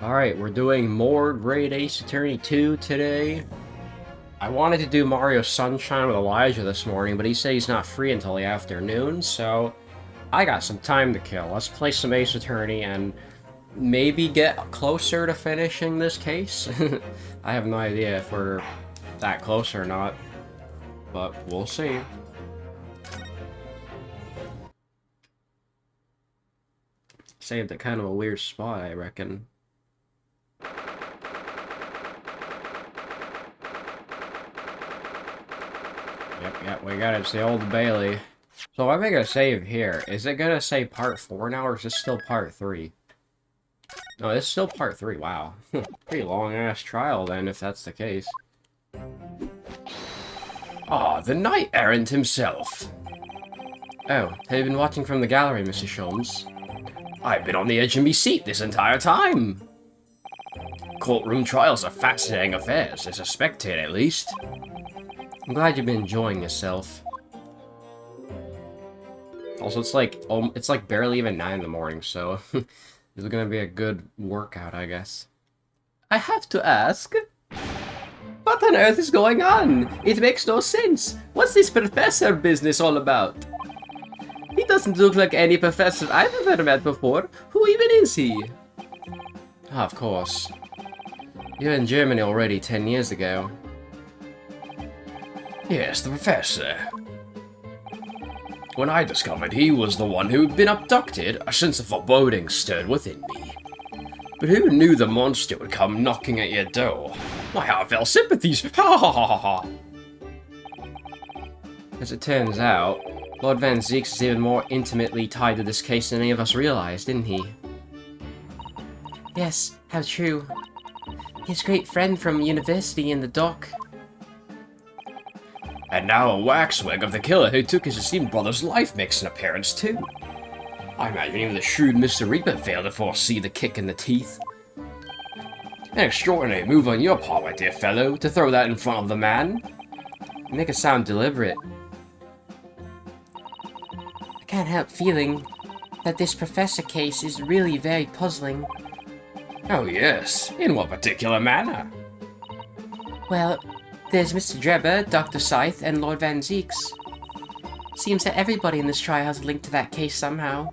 Alright, we're doing more Great Ace Attorney 2 today. I wanted to do Mario Sunshine with Elijah this morning, but he said he's not free until the afternoon, so I got some time to kill. Let's play some Ace Attorney and maybe get closer to finishing this case. I have no idea if we're that close or not, but we'll see. Saved at kind of a weird spot, I reckon. Yep, we got it. It's the Old Bailey. So if I make a save here, is it gonna say part 4 now, or is this still part 3? No, it's still part 3, wow. Pretty long-ass trial then, if that's the case. Ah, the Knight-Errant himself! Oh, have you been watching from the gallery, Mr. Sholmes? I've been on the edge of me seat this entire time! Courtroom trials are fascinating affairs, as a spectator at least. I'm glad you've been enjoying yourself. Also, it's like barely even 9 in the morning, so this is gonna be a good workout, I guess. I have to ask, what on earth is going on? It makes no sense. What's this professor business all about? He doesn't look like any professor I've ever met before. Who even is he? Ah, of course. You were in Germany already 10 years ago. Yes, the professor. When I discovered he was the one who'd been abducted, a sense of foreboding stirred within me. But who knew the monster would come knocking at your door? My heartfelt sympathies! Ha ha ha ha ha! As it turns out, Lord Van Zieks is even more intimately tied to this case than any of us realized, didn't he? Yes, how true. His great friend from university in the dock. And now a waxwig of the killer who took his esteemed brother's life makes an appearance too. I imagine even the shrewd Mr. Reaper failed to foresee the kick in the teeth. An extraordinary move on your part, my dear fellow, to throw that in front of the man. You make it sound deliberate. I can't help feeling that this professor case is really very puzzling. Oh yes, in what particular manner? Well, there's Mr. Drebber, Dr. Sithe, and Lord Van Zieks. Seems that everybody in this trial has a link to that case somehow.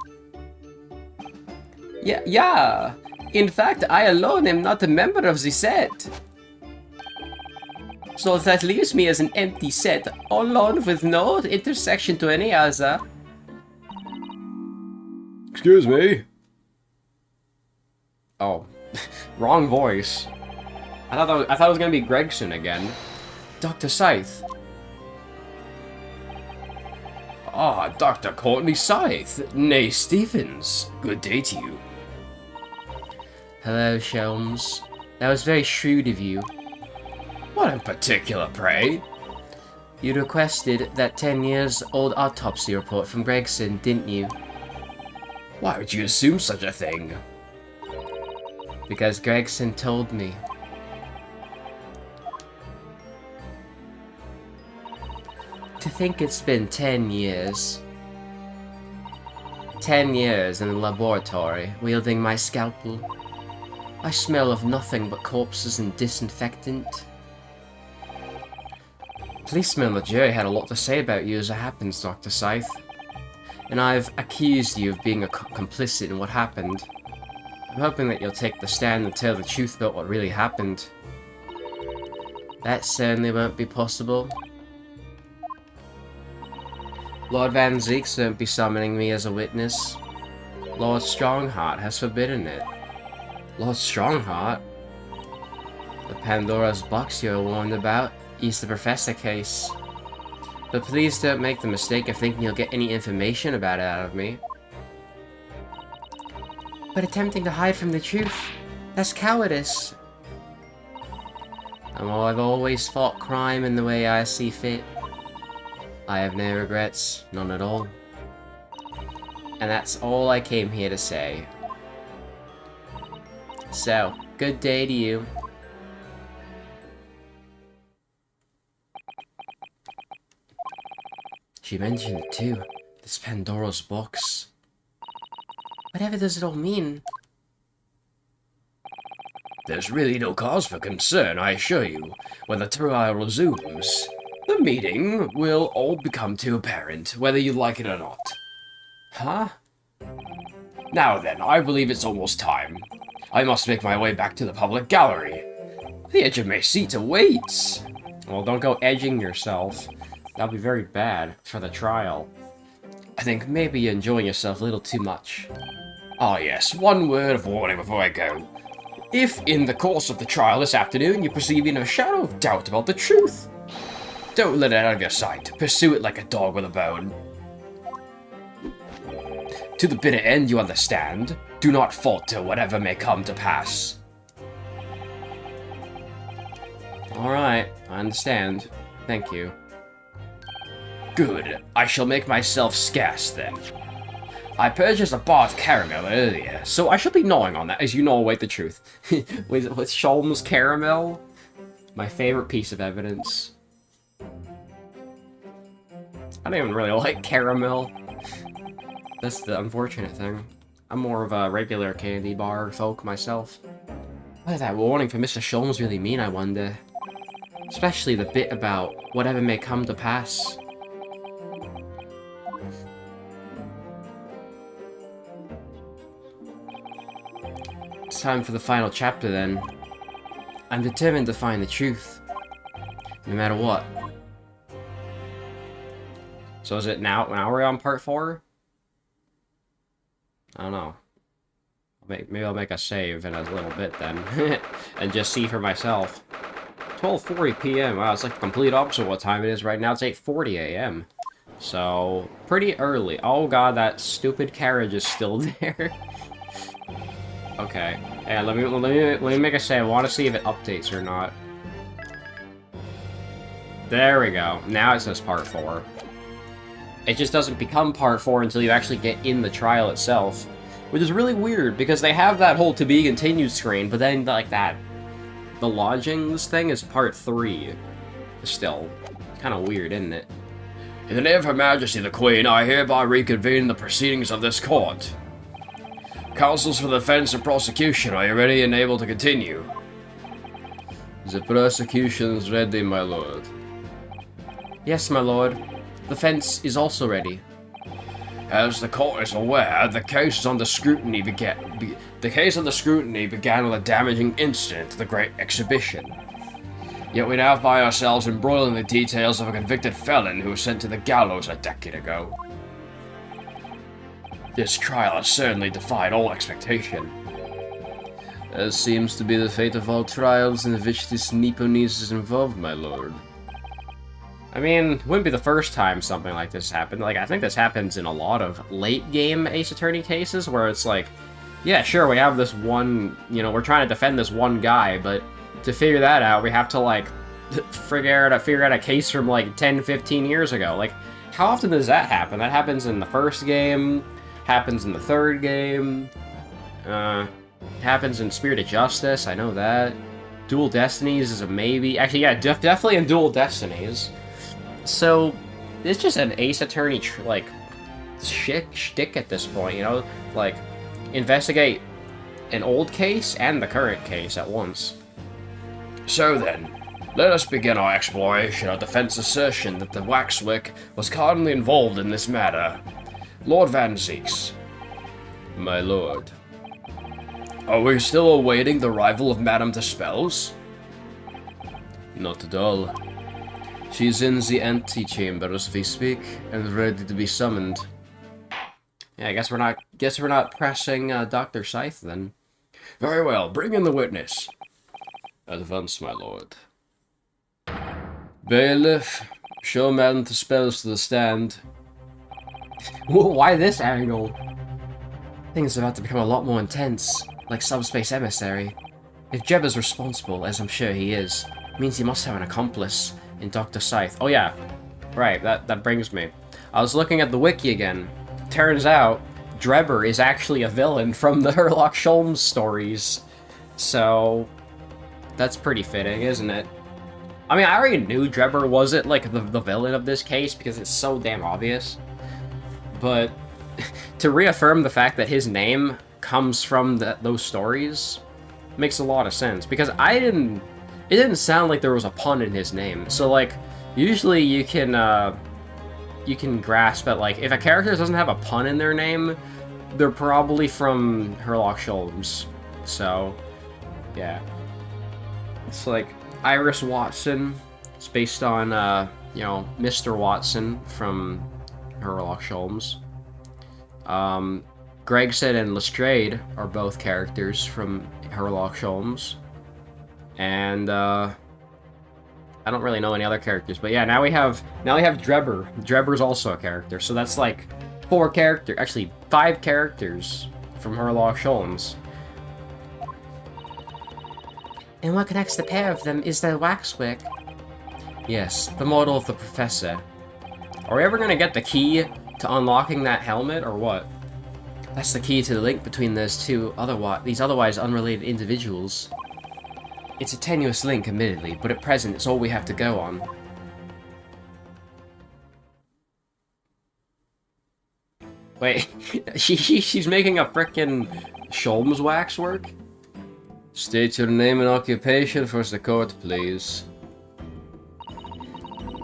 Yeah. In fact, I alone am not a member of the set. So that leaves me as an empty set, all alone with no intersection to any other. Excuse me. Oh, wrong voice. I thought it was gonna be Gregson again. Dr. Sithe. Ah, Dr. Courtney Sithe, nay Stephens. Good day to you. Hello, Sholmes. That was very shrewd of you. What in particular, pray? You requested that 10 years old autopsy report from Gregson, didn't you? Why would you assume such a thing? Because Gregson told me. To think it's been 10 years. 10 years in the laboratory, wielding my scalpel. I smell of nothing but corpses and disinfectant. Policemen on the jury had a lot to say about you as it happens, Dr. Sithe. And I've accused you of being complicit in what happened. I'm hoping that you'll take the stand and tell the truth about what really happened. That certainly won't be possible. Lord Van Zieks won't be summoning me as a witness. Lord Strongheart has forbidden it. Lord Strongheart? The Pandora's box you're warned about is the Professor case. But please don't make the mistake of thinking you'll get any information about it out of me. But attempting to hide from the truth, that's cowardice. I've always fought crime in the way I see fit. I have no regrets, none at all. And that's all I came here to say. So, good day to you. She mentioned it too, this Pandora's box. Whatever does it all mean? There's really no cause for concern, I assure you. When the trial resumes, the meaning will all become too apparent, whether you like it or not. Huh? Now then, I believe it's almost time. I must make my way back to the public gallery. The edge of my seat awaits. Well, don't go edging yourself. That'll be very bad for the trial. I think maybe you're enjoying yourself a little too much. Ah yes, one word of warning before I go. If, in the course of the trial this afternoon, you perceive even a shadow of doubt about the truth, don't let it out of your sight. Pursue it like a dog with a bone. To the bitter end, you understand. Do not falter, whatever may come to pass. Alright, I understand. Thank you. Good. I shall make myself scarce, then. I purchased a bar of caramel earlier, so I shall be gnawing on that as you gnaw away the truth. with Sholmes caramel? My favorite piece of evidence. I don't even really like caramel. That's the unfortunate thing. I'm more of a regular candy bar folk myself. What did that warning from Mr. Sholmes really mean, I wonder? Especially the bit about whatever may come to pass. It's time for the final chapter, then. I'm determined to find the truth. No matter what. So is it now we're on part 4? I don't know. Maybe I'll make a save in a little bit, then. And just see for myself. 12:40 p.m. Wow, it's like the complete opposite of what time it is right now. It's 8:40 a.m. So, pretty early. Oh god, that stupid carriage is still there. Okay. Yeah, let me make a save. I want to see if it updates or not. There we go. Now it says part 4. It just doesn't become part 4 until you actually get in the trial itself. Which is really weird, because they have that whole to be continued screen, but then, like, the lodgings thing is part 3. Still, kind of weird, isn't it? In the name of Her Majesty the Queen, I hereby reconvene the proceedings of this court. Counsels for the defense and prosecution, are you ready and able to continue? The prosecution is ready, my lord. Yes, my lord. The defense is also ready. As the court is aware, the case under scrutiny began with a damaging incident at the Great Exhibition. Yet we now find ourselves embroiled in the details of a convicted felon who was sent to the gallows a decade ago. This trial has certainly defied all expectation. As seems to be the fate of all trials in which this Nipponese is involved, my lord. I mean, it wouldn't be the first time something like this happened. Like, I think this happens in a lot of late-game Ace Attorney cases, where it's like, yeah, sure, we have this one, you know, we're trying to defend this one guy, but to figure that out, we have to, like, figure out a case from, like, 10, 15 years ago. Like, how often does that happen? That happens in the first game, happens in the third game, happens in Spirit of Justice, I know that. Dual Destinies is a maybe. Actually, yeah, definitely in Dual Destinies. So, it's just an Ace Attorney, like, shtick at this point, you know? Like, investigate an old case and the current case at once. So then, let us begin our exploration of defense assertion that the Waxwick was cardinally involved in this matter. Lord Van Zeeks. My lord. Are we still awaiting the arrival of Madame Dispels? Not at all. She's in the antechamber as we speak, and ready to be summoned. Yeah, I guess we're not pressing Dr. Sithe then. Very well, bring in the witness. Advance, my lord. Bailiff, show Madame Dispels to the stand. Why this angle? Things are about to become a lot more intense, like Subspace Emissary. If Jeb is responsible, as I'm sure he is, it means he must have an accomplice in Dr. Sithe. Oh yeah, right, that brings me. I was looking at the wiki again. Turns out, Drebber is actually a villain from the Sherlock Sholmes stories. So, that's pretty fitting, isn't it? I mean, I already knew Drebber wasn't, like, the villain of this case, because it's so damn obvious. But, to reaffirm the fact that his name comes from those stories, makes a lot of sense, because it didn't sound like there was a pun in his name. So, like, usually you can grasp that, like, if a character doesn't have a pun in their name, they're probably from Herlock Sholmes. So, yeah. It's like Iris Watson. It's based on, you know, Mr. Watson from Herlock Sholmes. Gregson and Lestrade are both characters from Herlock Sholmes. And, I don't really know any other characters, but yeah, now we have Drebber. Drebber's also a character, so that's like 5 characters from Herlock Sholmes. And what connects the pair of them is the waxwork. Yes, the model of the professor. Are we ever gonna get the key to unlocking that helmet, or what? That's the key to the link between those two these otherwise unrelated individuals. It's a tenuous link, admittedly, but at present it's all we have to go on. Wait, she's making a frickin' Sholmes waxwork? State your name and occupation for the court, please.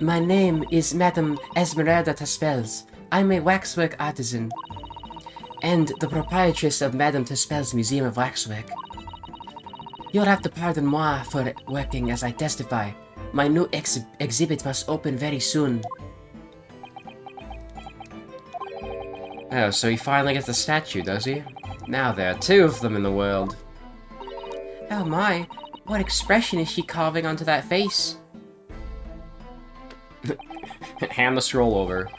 My name is Madame Esmeralda Taspels. I'm a waxwork artisan, and the proprietress of Madame Taspels' Museum of Waxwork. You'll have to pardon moi for working as I testify. My new exhibit must open very soon. Oh, so he finally gets a statue, does he? Now there are 2 of them in the world. Oh my, what expression is she carving onto that face? Hand the scroll over.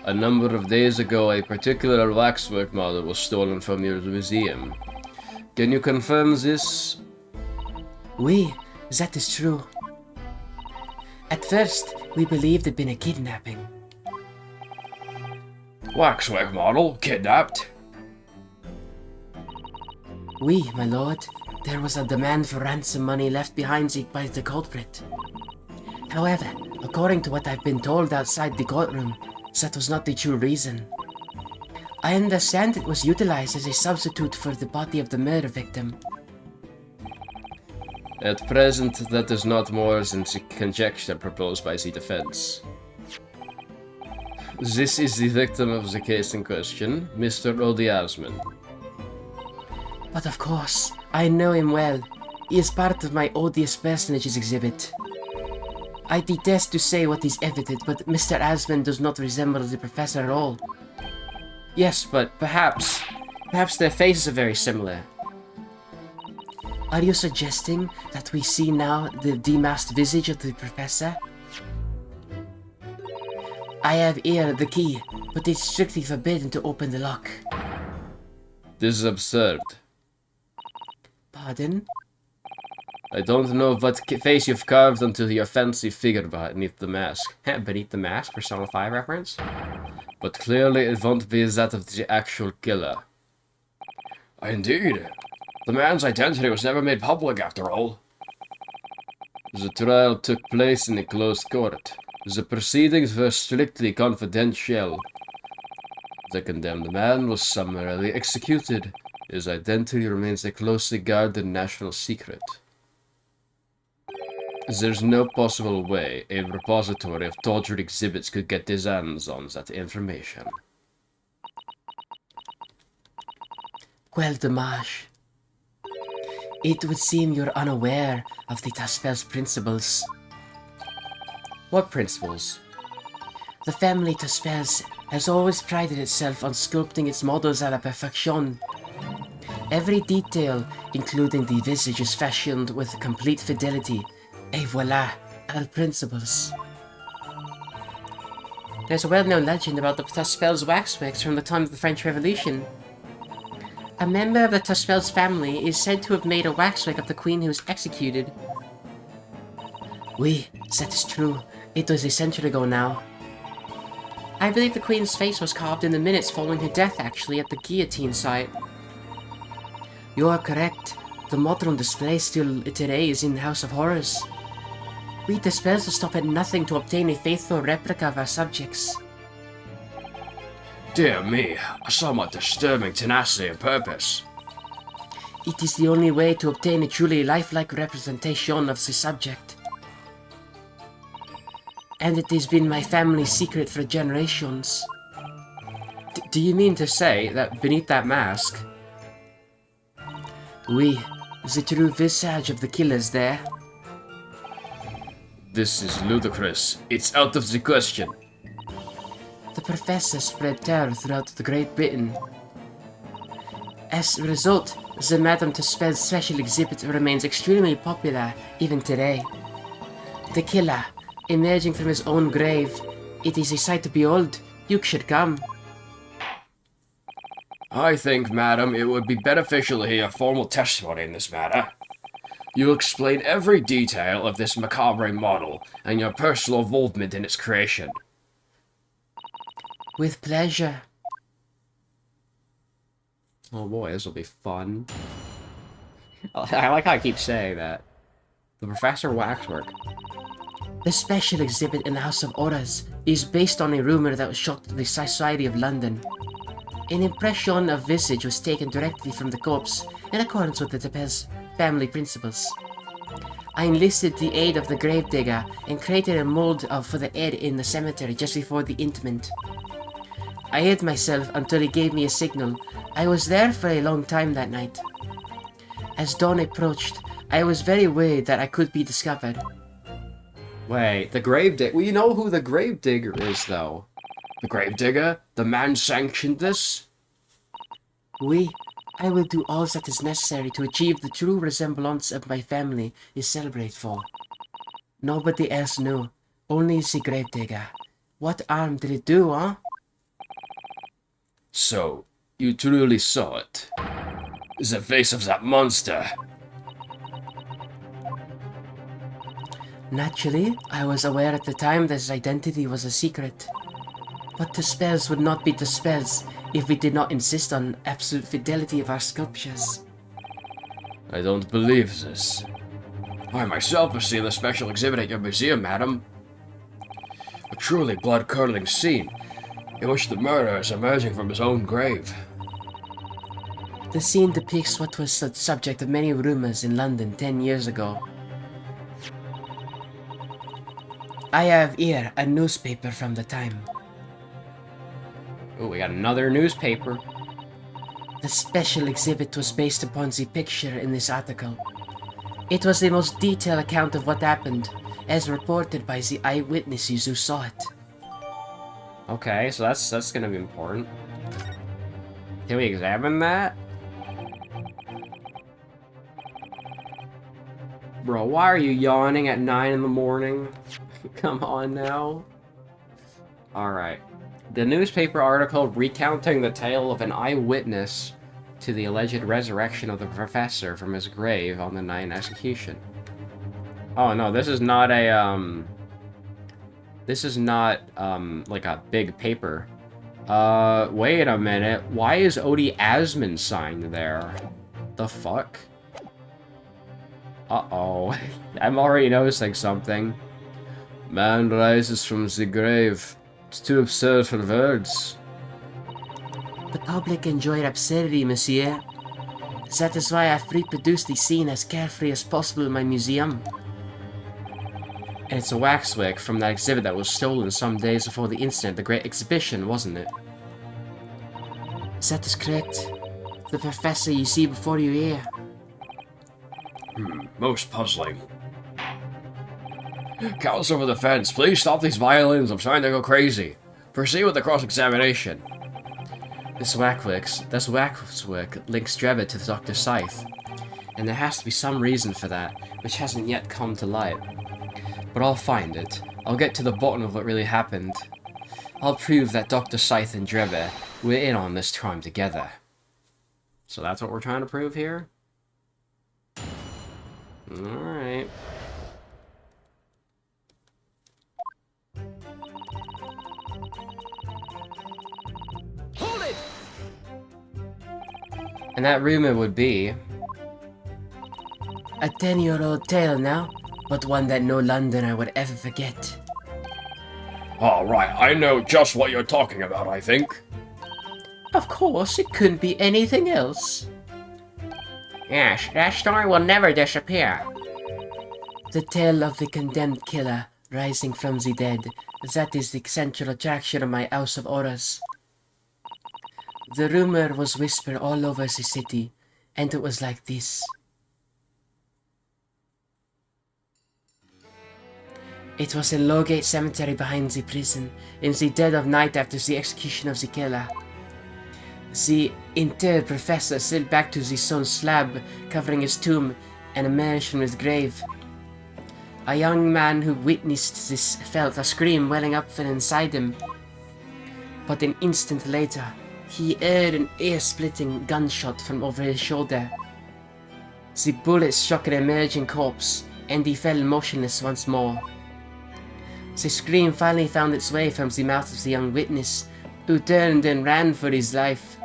A number of days ago, a particular waxwork model was stolen from your museum. Can you confirm this? Oui, that is true. At first, we believed it had been a kidnapping. Waxwork model? Kidnapped? Oui, my lord. There was a demand for ransom money left behind by the culprit. However, according to what I've been told outside the courtroom, that was not the true reason. I understand it was utilized as a substitute for the body of the murder victim. At present, that is not more than the conjecture proposed by the defense. This is the victim of the case in question, Mr. Odiasman. But of course, I know him well. He is part of my odious personages exhibit. I detest to say what is evident, but Mr. Asman does not resemble the professor at all. Yes, but perhaps their faces are very similar. Are you suggesting that we see now the demasked visage of the professor? I have here the key, but it's strictly forbidden to open the lock. This is absurd. Pardon? I don't know what face you've carved onto your fancy figure beneath the mask. Beneath the mask, Persona 5 reference? But clearly it won't be that of the actual killer. Indeed. The man's identity was never made public, after all. The trial took place in a closed court. The proceedings were strictly confidential. The condemned man was summarily executed. His identity remains a closely guarded national secret. There's no possible way a repository of tortured exhibits could get his hands on that information. Well, dommage. It would seem you're unaware of the Taspel's principles. What principles? The family Taspels has always prided itself on sculpting its models à la perfection. Every detail, including the visage, is fashioned with complete fidelity. Et voilà, our principles. There's a well-known legend about the Taspel's waxworks from the time of the French Revolution. A member of the Taspel's family is said to have made a waxwork of the queen who was executed. Oui, that is true. It was a century ago now. I believe the queen's face was carved in the minutes following her death, actually, at the guillotine site. You are correct. The model on display still today is in the House of Horrors. We Taspels will stop at nothing to obtain a faithful replica of our subjects. Dear me, a somewhat disturbing tenacity of purpose. It is the only way to obtain a truly lifelike representation of the subject. And it has been my family's secret for generations. Do you mean to say that beneath that mask? Oui, the true visage of the killer's there. This is ludicrous. It's out of the question. The professor spread terror throughout the Great Britain. As a result, the Madame Tussauds special exhibit remains extremely popular even today. The killer, emerging from his own grave, it is a sight to behold. You should come. I think, madam, it would be beneficial to hear formal testimony in this matter. You explain every detail of this macabre model and your personal involvement in its creation. With pleasure. Oh boy, this will be fun. I like how I keep saying that. The Professor Waxwork. The special exhibit in the House of Horrors is based on a rumor that was shocked the Society of London. An impression of visage was taken directly from the corpse in accordance with the Tepes family principles. I enlisted the aid of the gravedigger and created a mold for the head in the cemetery just before the interment. I hid myself until he gave me a signal. I was there for a long time that night. As dawn approached, I was very worried that I could be discovered. Wait, the gravedigger? Well, you know who the gravedigger is, though. The gravedigger? The man sanctioned this? Oui, I will do all that is necessary to achieve the true resemblance of my family is celebrated for. Nobody else knew, only the gravedigger. What harm did it do, huh? So, you truly saw it? The face of that monster? Naturally, I was aware at the time that his identity was a secret. But the spells would not be the spells if we did not insist on absolute fidelity of our sculptures. I don't believe this. I myself have seen the special exhibit at your museum, madam. A truly blood-curdling scene, in which the murderer is emerging from his own grave. The scene depicts what was the subject of many rumors in London 10 years ago. I have here a newspaper from the time. Oh, we got another newspaper. The special exhibit was based upon the picture in this article. It was the most detailed account of what happened, as reported by the eyewitnesses who saw it. Okay, so that's gonna be important. Can we examine that? Bro, why are you yawning at 9 in the morning? Come on now. Alright. The newspaper article recounting the tale of an eyewitness to the alleged resurrection of the professor from his grave on the night of execution. Oh no, this is not a, this is not, like a big paper. Wait a minute. Why is Odie Asmund signed there? The fuck? Uh-oh. I'm already noticing something. Man rises from the grave. It's too absurd for words. The public enjoyed absurdity, monsieur. That is why I've reproduced the scene as carefully as possible in my museum. And it's a waxwick from that exhibit that was stolen some days before the incident, the Great Exhibition, wasn't it? That is correct. The professor you see before you here. Most puzzling. Counsel for defense, please stop these violins. I'm starting to go crazy. Proceed with the cross-examination. This waxwick links Drebit to Dr. Sithe, and there has to be some reason for that, which hasn't yet come to light. But I'll find it. I'll get to the bottom of what really happened. I'll prove that Dr. Sithe and Drebit were in on this crime together. So that's what we're trying to prove here? Alright. Hold it! And that rumor would be... A 10-year-old tale now, but one that no Londoner would ever forget. Alright, I know just what you're talking about, I think. Of course, it couldn't be anything else. Yes, that story will never disappear. The tale of the condemned killer rising from the dead. That is the central attraction of my House of Horrors. The rumor was whispered all over the city, and it was like this. It was in Lowgate Cemetery behind the prison, in the dead of night after the execution of the killer. The interred professor slid back to the stone slab covering his tomb and emerged from his grave. A young man who witnessed this felt a scream welling up from inside him. But an instant later, he heard an ear-splitting gunshot from over his shoulder. The bullet struck an emerging corpse, and he fell motionless once more. The scream finally found its way from the mouth of the young witness, who turned and ran for his life.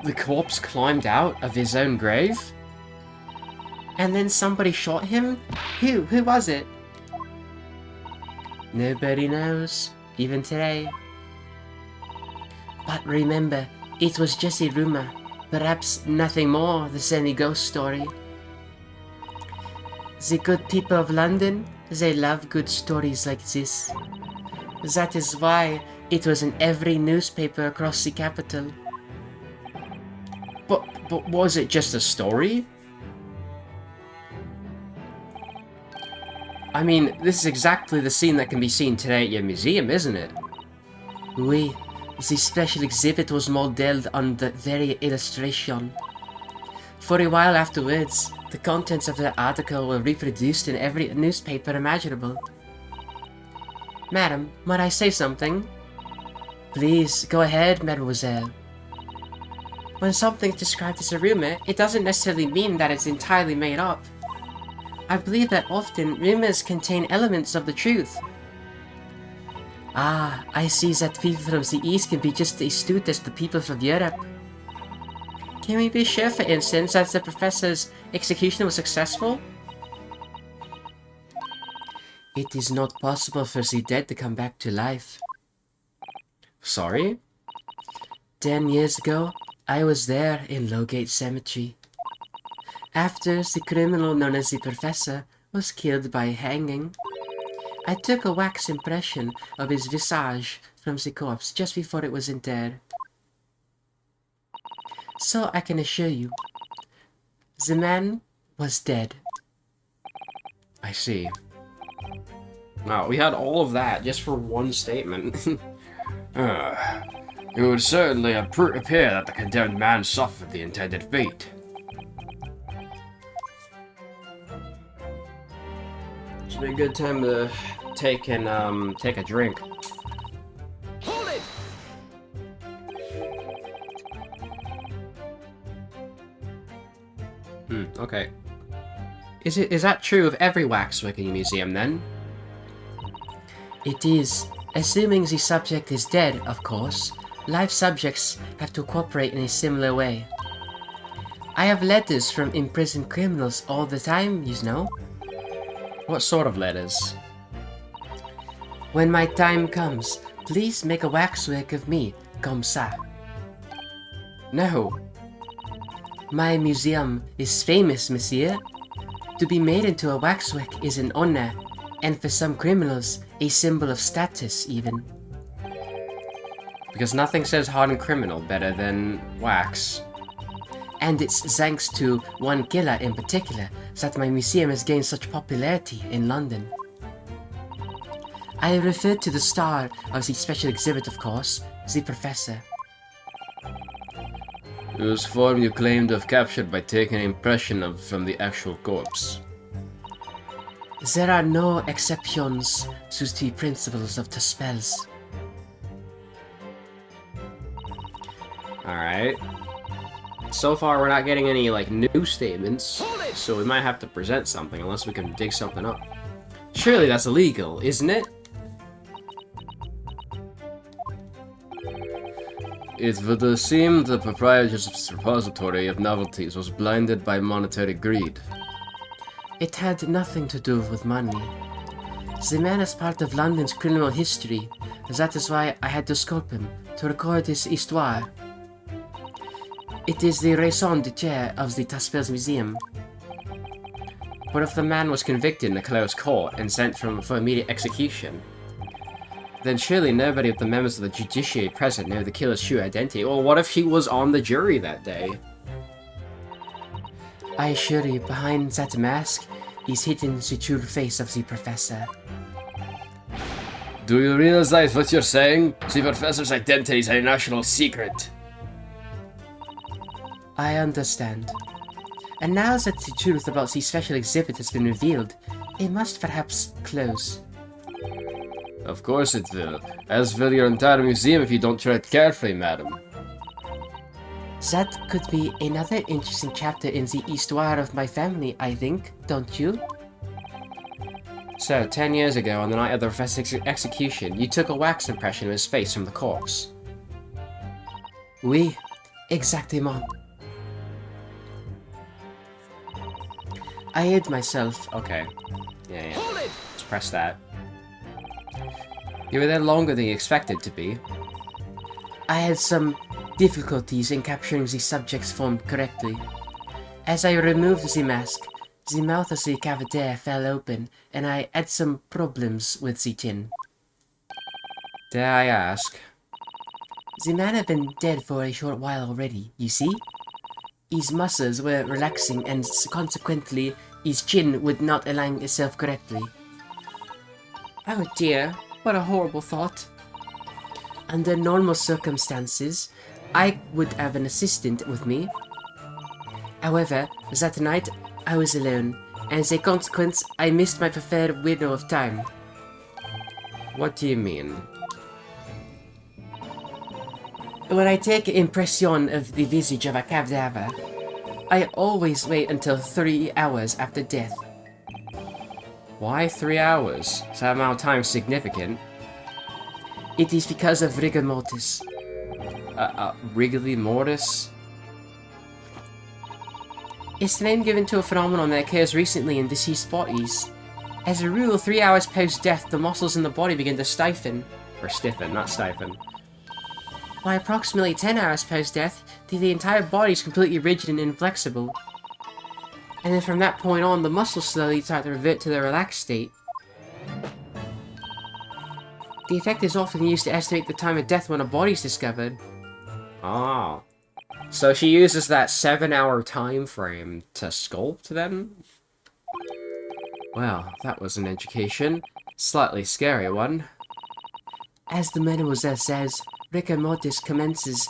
The corpse climbed out of his own grave? And then somebody shot him? Who was it? Nobody knows, even today. But remember, it was just a rumor, perhaps nothing more than any ghost story. The good people of London, they love good stories like this. That is why it was in every newspaper across the capital. But was it just a story? I mean, this is exactly the scene that can be seen today at your museum, isn't it? Oui, the special exhibit was modeled on the very illustration. For a while afterwards, the contents of the article were reproduced in every newspaper imaginable. Madam, might I say something? Please, go ahead, mademoiselle. When something is described as a rumor, it doesn't necessarily mean that it's entirely made up. I believe that often rumors contain elements of the truth. Ah, I see that people from the East can be just as astute as the people from Europe. Can we be sure, for instance, that the professor's execution was successful? It is not possible for the dead to come back to life. Sorry? 10 years ago, I was there in Lowgate Cemetery. After the criminal known as the Professor was killed by hanging, I took a wax impression of his visage from the corpse just before it was interred. So I can assure you, the man was dead. I see. Wow, we had all of that just for one statement. It would certainly appear that the condemned man suffered the intended fate. Should be a good time to take a drink. Hold it! Okay. Is that true of every waxwork in your museum then? It is, assuming the subject is dead, of course. Live subjects have to cooperate in a similar way. I have letters from imprisoned criminals all the time, you know. What sort of letters? When my time comes, please make a waxwork of me, comme ça. No. My museum is famous, monsieur. To be made into a waxwork is an honor, and for some criminals, a symbol of status even. Because nothing says hardened criminal better than wax. And it's thanks to one killer in particular that my museum has gained such popularity in London. I refer to the star of the special exhibit, of course, the Professor. Whose form you claim to have captured by taking an impression from the actual corpse. There are no exceptions to the principles of the spells. Alright. So far we're not getting any, new statements, so we might have to present something unless we can dig something up. Surely that's illegal, isn't it? It would seem the proprietor of this repository of novelties was blinded by monetary greed. It had nothing to do with money. The man is part of London's criminal history. That is why I had to sculpt him, to record his histoire. It is the raison d'etre of the Taspels Museum. But if the man was convicted in a closed court and sent for immediate execution, then surely nobody of the members of the judiciary present know the killer's true identity. Or what if he was on the jury that day? I assure you, behind that mask is hidden the true face of the professor. Do you realize what you're saying? The professor's identity is a national secret. I understand. And now that the truth about the special exhibit has been revealed, it must perhaps close. Of course it will, as will your entire museum if you don't tread carefully, madam. That could be another interesting chapter in the histoire of my family, I think, don't you? So, 10 years ago, on the night of the professor's execution, you took a wax impression of his face from the corpse. Oui, exactement. I hid myself. Okay. Yeah. Let's press that. You were there longer than you expected to be. I had some difficulties in capturing the subject's form correctly. As I removed the mask, the mouth of the cavalier fell open, and I had some problems with the chin. Dare I ask? The man had been dead for a short while already, you see? His muscles were relaxing, and consequently, his chin would not align itself correctly. Oh dear, what a horrible thought. Under normal circumstances, I would have an assistant with me. However, that night, I was alone, and as a consequence, I missed my preferred window of time. What do you mean? When I take impression of the visage of a cadaver, I always wait until 3 hours after death. Why 3 hours? Is that amount of time significant? It is because of rigor mortis. Rigor mortis? It's the name given to a phenomenon that occurs recently in deceased bodies. As a rule, 3 hours post-death, the muscles in the body begin to stiffen. Or stiffen, not stiffen. By approximately 10 hours post-death, the entire body is completely rigid and inflexible. And then from that point on, the muscles slowly start to revert to their relaxed state. The effect is often used to estimate the time of death when a body is discovered. Ah. So she uses that 7-hour time frame to sculpt them? Well, that was an education. Slightly scary one. As the mademoiselle says, rigor mortis commences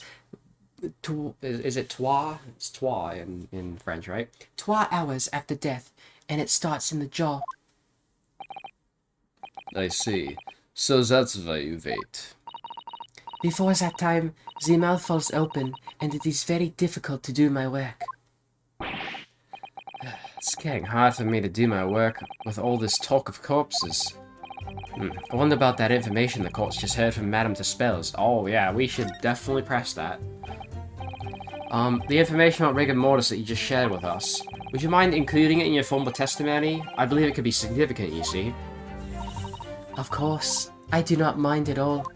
Is it trois? It's trois in French, right? 2 hours after death, and it starts in the jaw. I see. So that's why you wait. Before that time, the mouth falls open, and it is very difficult to do my work. It's getting hard for me to do my work with all this talk of corpses. I wonder about that information the court's just heard from Madame Taspels. Oh yeah, we should definitely press that. The information about rigor mortis that you just shared with us, would you mind including it in your formal testimony? I believe it could be significant, you see. Of course, I do not mind at all.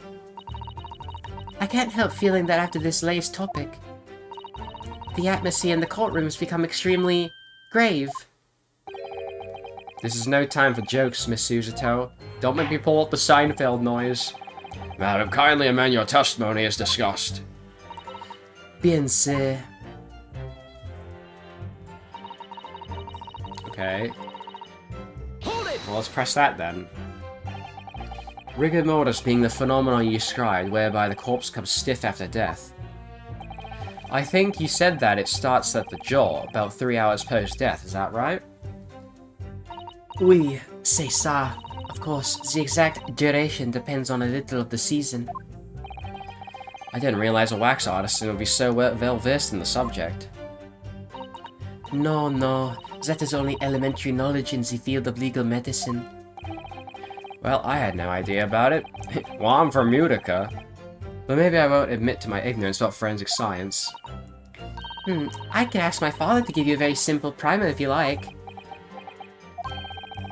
I can't help feeling that after this latest topic, the atmosphere in the courtroom has become extremely grave. This is no time for jokes, Miss Susato. Don't make me pull up the Seinfeld noise. Madam, kindly amend your testimony as discussed. Bien sûr. Okay. Hold it! Well, let's press that then. Rigor mortis being the phenomenon you described, whereby the corpse becomes stiff after death. I think you said that it starts at the jaw, about 3 hours post-death, is that right? Oui, c'est ça. Of course, the exact duration depends on a little of the season. I didn't realize a wax artist would be so well-versed in the subject. No, that is only elementary knowledge in the field of legal medicine. Well, I had no idea about it. Well, I'm from Utica. But maybe I won't admit to my ignorance about forensic science. I can ask my father to give you a very simple primer if you like.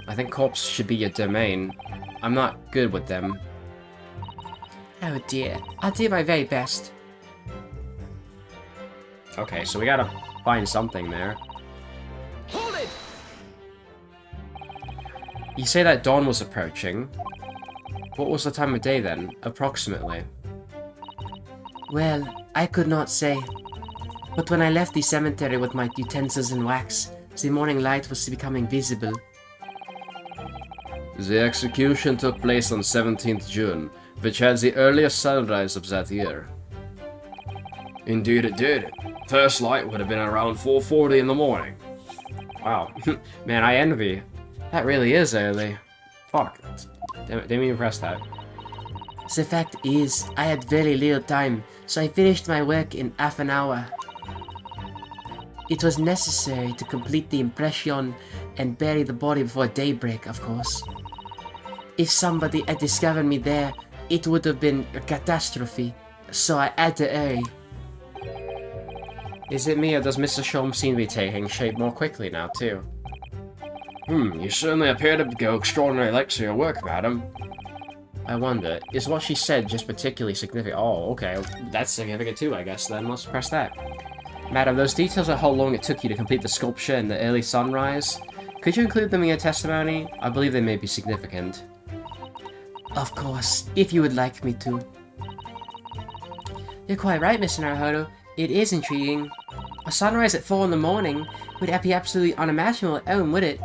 I think corpses should be your domain. I'm not good with them. Oh dear, I'll do my very best. Okay, so we gotta find something there. Hold it! You say that dawn was approaching. What was the time of day then, approximately? Well, I could not say. But when I left the cemetery with my utensils and wax, the morning light was becoming visible. The execution took place on 17th June, which had the earliest sunrise of that year. Indeed it did. First light would have been around 4:40 in the morning. Wow. Man, I envy. That really is early. Fuck. Didn't even press that. The fact is, I had very little time, so I finished my work in half an hour. It was necessary to complete the impression and bury the body before daybreak, of course. If somebody had discovered me there, it would have been a catastrophe, so I had to hurry. Is it me, or does Mr. Sholmes seem to be taking shape more quickly now, too? You certainly appear to go extraordinary lengths for your work, madam. I wonder, is what she said just particularly significant? Oh, okay, that's significant too, I guess, then. Let's press that. Madam, those details of how long it took you to complete the sculpture and the early sunrise, could you include them in your testimony? I believe they may be significant. Of course, if you would like me to. You're quite right, Mr. Naruhodo. It is intriguing. A sunrise at 4 in the morning would be absolutely unimaginable at home, would it?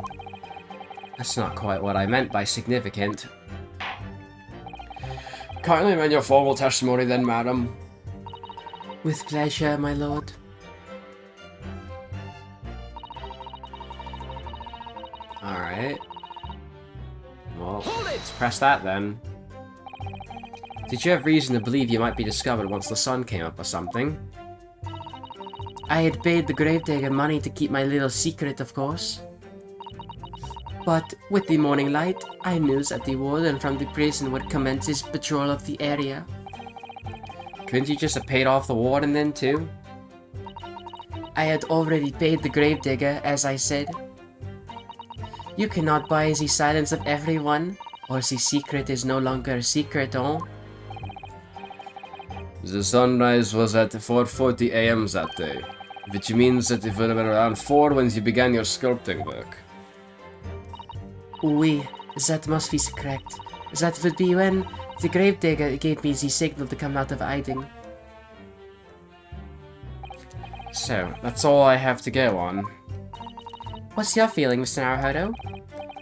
That's not quite what I meant by significant. Kindly amend your formal testimony then, madam. With pleasure, my lord. Alright. Well, let's press that then. Did you have reason to believe you might be discovered once the sun came up or something? I had paid the gravedigger money to keep my little secret, of course. But with the morning light, I knew that the warden from the prison would commence his patrol of the area. Couldn't you just have paid off the warden then, too? I had already paid the gravedigger, as I said. You cannot buy the silence of everyone, or the secret is no longer a secret, oh? The sunrise was at 4:40 AM that day, which means that it would have been around 4 when you began your sculpting work. Oui, that must be correct. That would be when the gravedigger gave me the signal to come out of hiding. So, that's all I have to go on. What's your feeling, Mr. Naruhodo?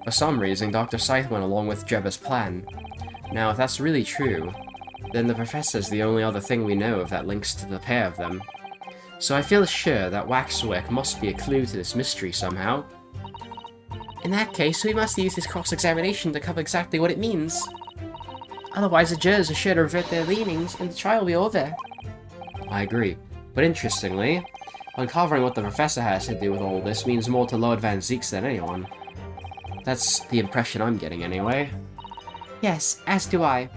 For some reason, Dr. Sithe went along with Jebba's plan. Now, if that's really true, then the Professor's the only other thing we know of that links to the pair of them. So I feel sure that waxwork must be a clue to this mystery somehow. In that case, we must use this cross-examination to cover exactly what it means. Otherwise, the jurors are sure to revert their leanings, and the trial will be over. I agree. But interestingly, uncovering what the Professor has to do with all this means more to Lord Van Zieks than anyone. That's the impression I'm getting anyway. Yes, as do I.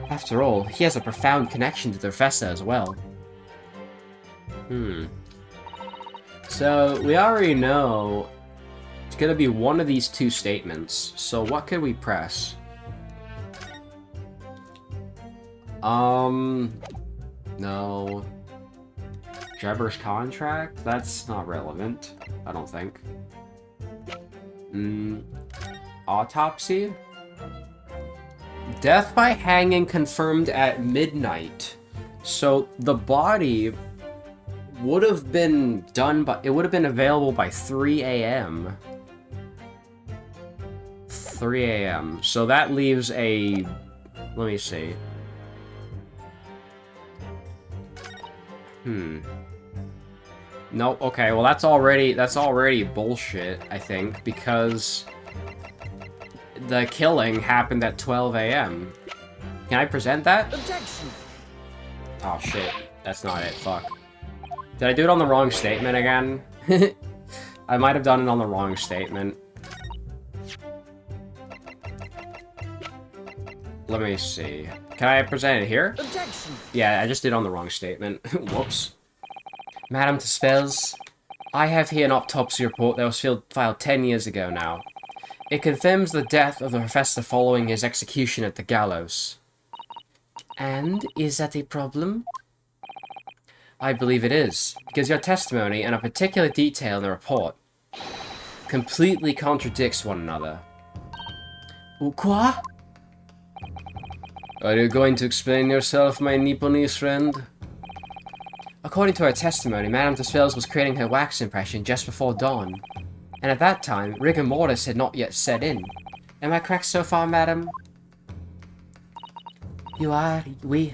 After all, he has a profound connection to the Professor as well. So, we already know it's gonna be one of these two statements. So what could we press? No. Jebber's contract? That's not relevant, I don't think. Autopsy? Death by hanging confirmed at midnight. So the body would have been done by, it would have been available by 3 a.m. 3 a.m. So that leaves a, let me see. No, okay, well that's already bullshit, I think, because the killing happened at 12 a.m. Can I present that? Objection! Oh shit, that's not it, fuck. Did I do it on the wrong statement again? I might have done it on the wrong statement. Let me see. Can I present it here? Objection! Yeah, I just did it on the wrong statement. Whoops. Madam Spells, I have here an autopsy report that was filed 10 years ago now. It confirms the death of the Professor following his execution at the gallows. And is that a problem? I believe it is, because your testimony and a particular detail in the report completely contradicts one another. Quoi? Are you going to explain yourself, my Nipponese friend? According to her testimony, Madame Desfels was creating her wax impression just before dawn. And at that time, rigor mortis had not yet set in. Am I correct so far, madam? You are, oui.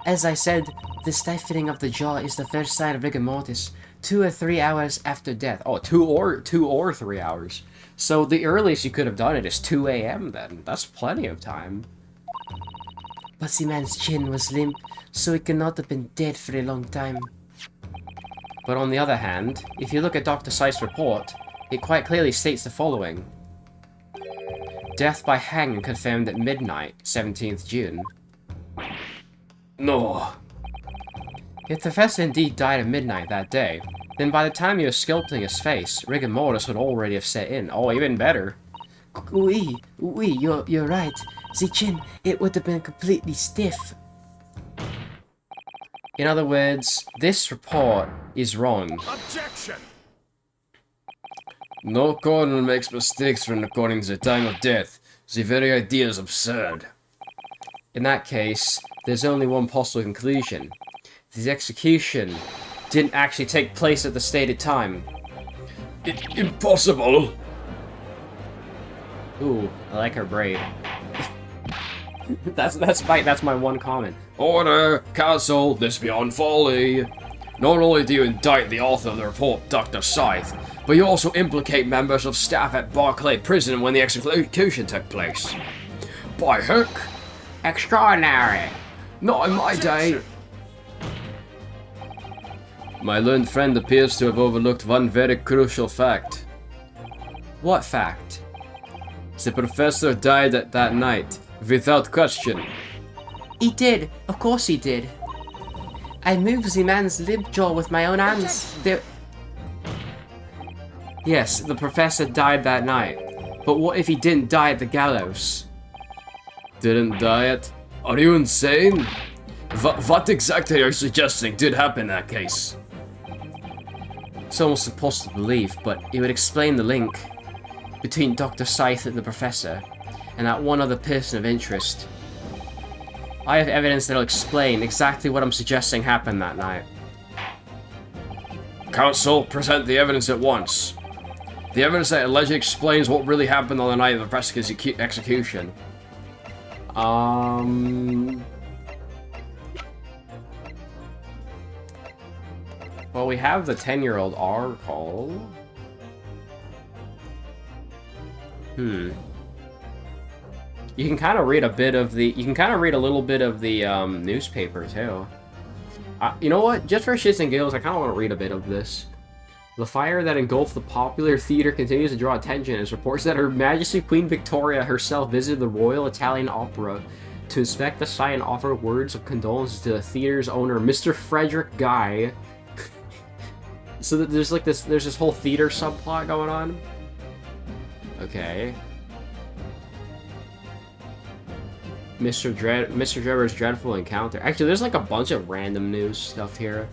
As I said, the stiffening of the jaw is the first sign of rigor mortis, 2 or 3 hours after death. Oh, 2 or 3 hours. So the earliest you could have done it is 2 a.m. then. That's plenty of time. But the man's chin was limp, so he could not have been dead for a long time. But on the other hand, if you look at Dr. Seitz's report, it quite clearly states the following. Death by hanging confirmed at midnight, 17th June. No. If the professor indeed died at midnight that day, then by the time you were sculpting his face, rigor mortis would already have set in. Oh, even better. Oui, you're right. The chin, it would have been completely stiff. In other words, this report is wrong. Objection! No coroner makes mistakes when recording the time of death. The very idea is absurd. In that case, there's only one possible conclusion. The execution didn't actually take place at the stated time. Impossible! Ooh, I like her braid. that's my one comment. Order! Counsel! This beyond folly! Not only do you indict the author of the report, Dr. Sithe, but you also implicate members of staff at Barclay Prison when the execution took place. By hook! Extraordinary! Not in my day! My learned friend appears to have overlooked one very crucial fact. What fact? The professor died that night, without question. He did, of course he did. I moved the man's limp jaw with my own hands. Yes, the professor died that night. But what if he didn't die at the gallows? Didn't die at? Are you insane? What exactly are you suggesting did happen in that case? It's almost impossible to believe, but it would explain the link between Dr. Sithe and the professor, and that one other person of interest. I have evidence that'll explain exactly what I'm suggesting happened that night. Counsel, present the evidence at once. The evidence that allegedly explains what really happened on the night of the professor's execution. Well, we have the 10-year-old article. You can kind of read a bit of the. You can kind of read a little bit of the newspaper too. You know what? Just for shits and giggles, I kind of want to read a bit of this. The fire that engulfed the popular theater continues to draw attention as reports that Her Majesty Queen Victoria herself visited the Royal Italian Opera to inspect the site and offer words of condolences to the theater's owner, Mr. Frederick Guy. So that there's this whole theater subplot going on. Okay. Mr. Drebber's dreadful encounter. Actually, there's like a bunch of random news stuff here.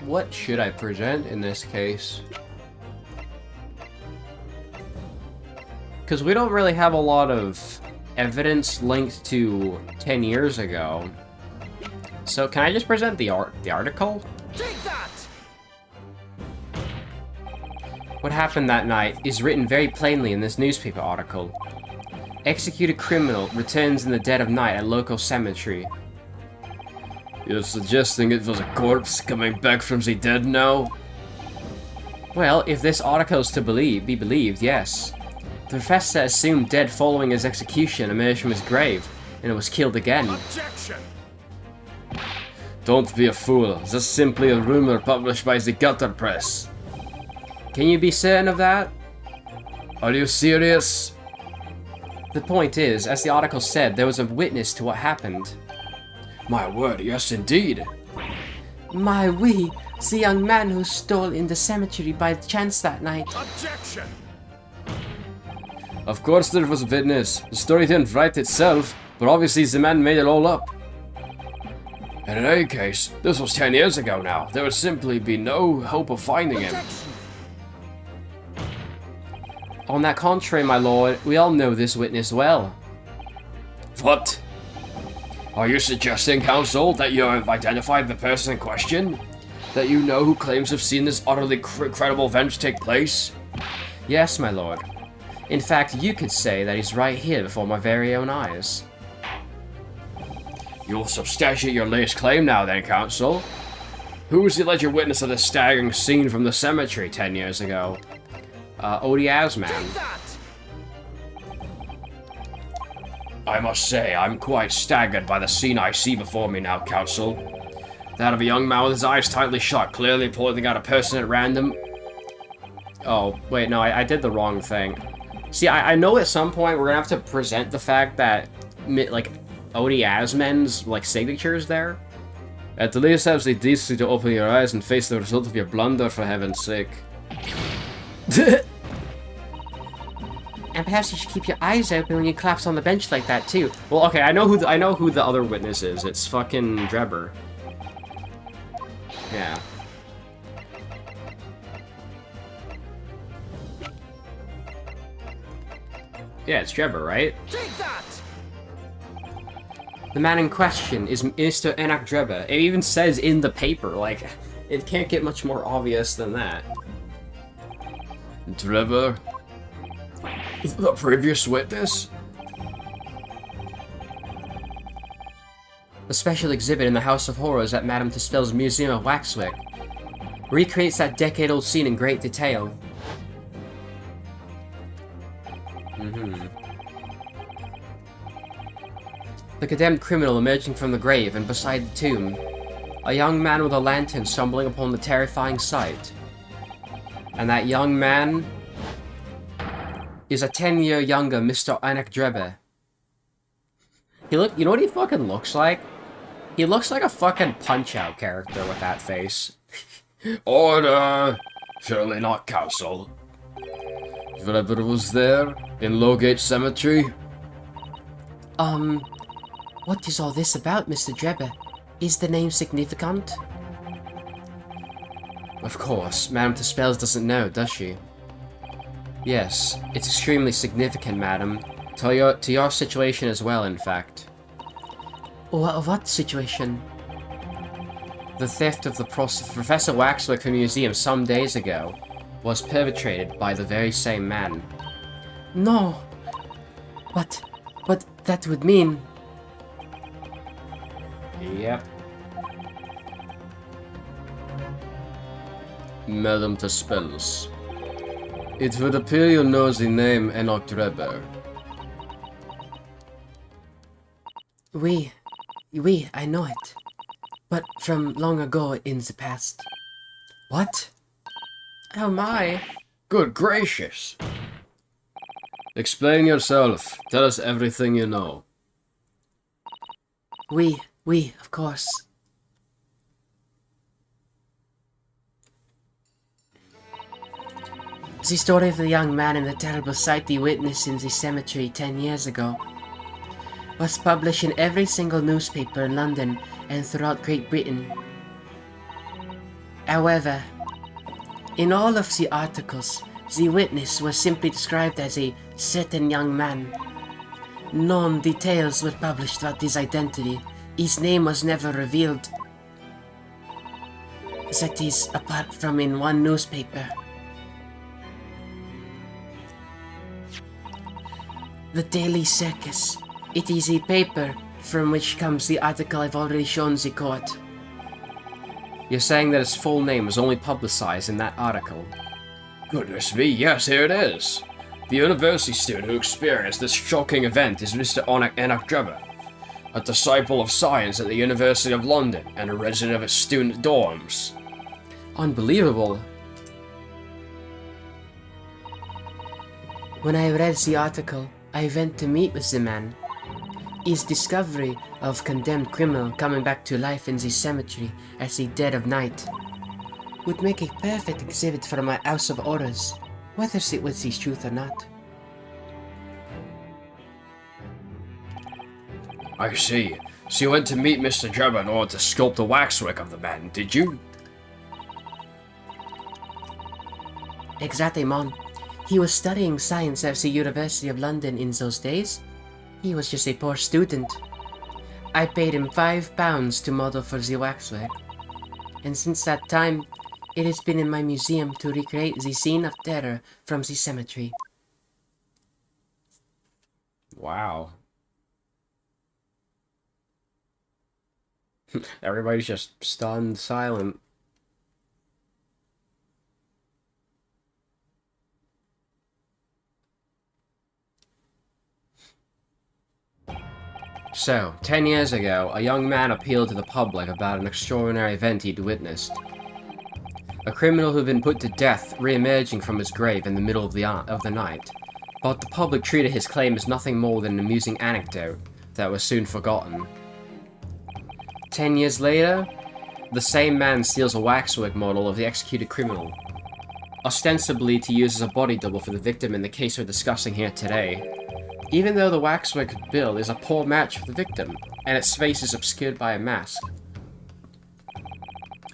What should I present in this case? Because we don't really have a lot of evidence linked to 10 years ago. So can I just present the article? Take that! What happened that night is written very plainly in this newspaper article. Executed criminal returns in the dead of night at local cemetery. You're suggesting it was a corpse coming back from the dead now? Well, if this article is to be believed, yes. The professor assumed dead following his execution emerged from his grave, and it was killed again. Objection! Don't be a fool. This is simply a rumor published by the gutter press. Can you be certain of that? Are you serious? The point is, as the article said, there was a witness to what happened. My word, yes indeed. My oui, The young man who stole in the cemetery by chance that night. Objection! Of course there was a witness. The story didn't write itself, but obviously the man made it all up. And in any case, this was 10 years ago now. There would simply be no hope of finding him. On that contrary, my lord, we all know this witness well. What? Are you suggesting, counsel, that you have identified the person in question? That you know who claims to have seen this utterly incredible event take place? Yes, my lord. In fact, you could say that he's right here before my very own eyes. You'll substantiate your latest claim now then, counsel. Who was the alleged witness of the staggering scene from the cemetery 10 years ago? Odiaz man. Take that! I must say, I'm quite staggered by the scene I see before me now, counsel. That of a young man with his eyes tightly shut, clearly pointing out a person at random. Oh, wait, no, I did the wrong thing. See, I know at some point we're gonna have to present the fact that, like, Odiazmen's, like, signature is there. At the least have the decency to open your eyes and face the result of your blunder, for heaven's sake. And perhaps you should keep your eyes open when you collapse on the bench like that too. Well, okay, I know who the other witness is. It's fucking Drebber. Yeah. Yeah, it's Drebber, right? Take that! The man in question is Mr. Enoch Drebber. It even says in the paper, like, it can't get much more obvious than that. Drebber? The previous witness? The special exhibit in the House of Horrors at Madame Tuspel's Museum of Waxwick recreates that decade-old scene in great detail. The condemned criminal emerging from the grave and beside the tomb, a young man with a lantern stumbling upon the terrifying sight. And that young man is a 10-year younger Mr. Enoch Drebber. You know what he fucking looks like? He looks like a fucking Punch-Out character with that face. Order! Surely not, counsel. Drebber was there, in Lowgate Cemetery? What is all this about, Mr. Drebber? Is the name significant? Of course, Madame Tuspel doesn't know, does she? Yes, it's extremely significant, madam. To your situation as well, in fact. What situation? The theft of the Professor Waxwick from the museum some days ago was perpetrated by the very same man. No! But that would mean... Yep. Madame Tuspel's. It would appear you know the name Enoch Drebber. Oui, I know it. But from long ago in the past. What? Oh my. Good gracious! Explain yourself. Tell us everything you know. Oui, of course. The story of the young man and the terrible sight he witnessed in the cemetery 10 years ago was published in every single newspaper in London and throughout Great Britain. However, in all of the articles, the witness was simply described as a certain young man. No details were published about his identity. His name was never revealed. That is, apart from in one newspaper. The Daily Circus. It is a paper from which comes the article I've already shown the court. You're saying that his full name was only publicized in that article? Goodness me, yes, here it is. The university student who experienced this shocking event is Mr. Enoch Drebber, a disciple of science at the University of London and a resident of its student dorms. Unbelievable. When I read the article, I went to meet with the man. His discovery of condemned criminal coming back to life in the cemetery at the dead of night would make a perfect exhibit for my House of Horrors, whether it sees truth or not. I see. So you went to meet Mr. Drebber in order to sculpt the waxwork of the man, did you? Exactly, Mon. He was studying science at the University of London in those days. He was just a poor student. I paid him £5 to model for the waxwork. And since that time, it has been in my museum to recreate the scene of terror from the cemetery. Wow. Everybody's just stunned, silent. So, 10 years ago, a young man appealed to the public about an extraordinary event he'd witnessed. A criminal who'd been put to death re-emerging from his grave in the middle of the night. But the public treated his claim as nothing more than an amusing anecdote that was soon forgotten. 10 years later, the same man steals a waxwork model of the executed criminal, ostensibly to use as a body double for the victim in the case we're discussing here today. Even though the waxwork build is a poor match for the victim, and its face is obscured by a mask.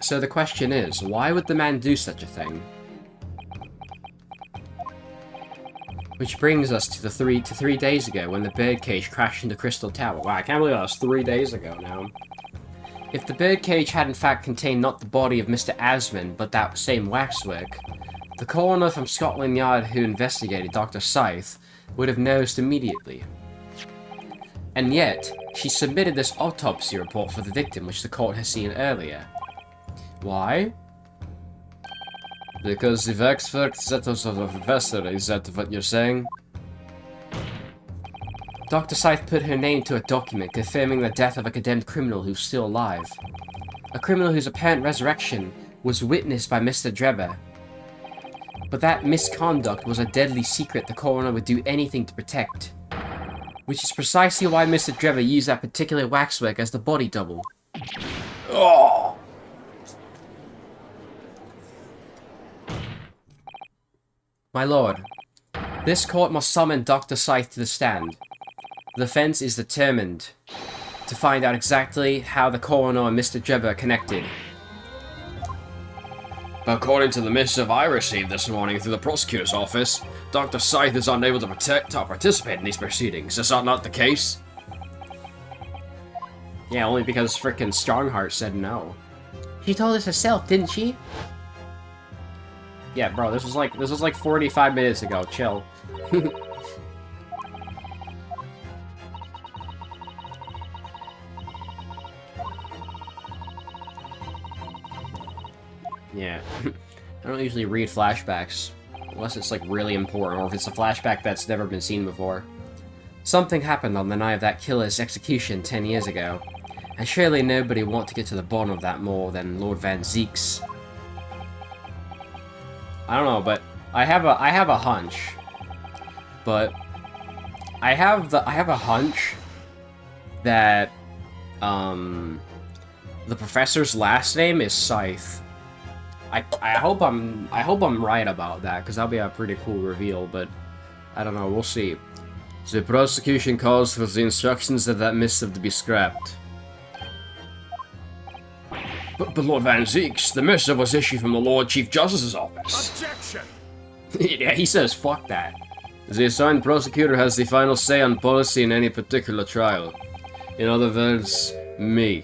So the question is, why would the man do such a thing? Which brings us to 3 days ago, when the birdcage crashed into Crystal Tower. Wow, I can't believe that was 3 days ago now. If the birdcage had in fact contained not the body of Mr. Asman, but that same waxwork, the coroner from Scotland Yard who investigated Dr. Sithe would have noticed immediately. And yet, she submitted this autopsy report for the victim, which the court has seen earlier. Why? Because the waxwork settles of the professor, is that what you're saying? Dr. Sithe put her name to a document confirming the death of a condemned criminal who's still alive. A criminal whose apparent resurrection was witnessed by Mr. Drebber. But that misconduct was a deadly secret the coroner would do anything to protect. Which is precisely why Mr. Drebber used that particular waxwork as the body double. Oh! My lord, this court must summon Dr. Sithe to the stand. The defense is determined to find out exactly how the coroner and Mr. Drebber are connected. According to the missive I received this morning through the prosecutor's office, Dr. Sithe is unable to participate in these proceedings. Is that not the case? Yeah, only because frickin' Strongheart said no. She told us herself, didn't she? Yeah, bro, this was like 45 minutes ago. Chill. Yeah. I don't usually read flashbacks, unless it's like really important, or if it's a flashback that's never been seen before. Something happened on the night of that killer's execution 10 years ago, and surely nobody would want to get to the bottom of that more than Lord Van Zeeks. I don't know, but I have a hunch. But I have a hunch that the professor's last name is Sithe. I hope I'm right about that, because that'll be a pretty cool reveal, but I don't know, we'll see. The prosecution calls for the instructions of that missive to be scrapped. But Lord Van Zeeks, the missive was issued from the Lord Chief Justice's office. Objection! Yeah, he says fuck that. The assigned prosecutor has the final say on policy in any particular trial. In other words, me.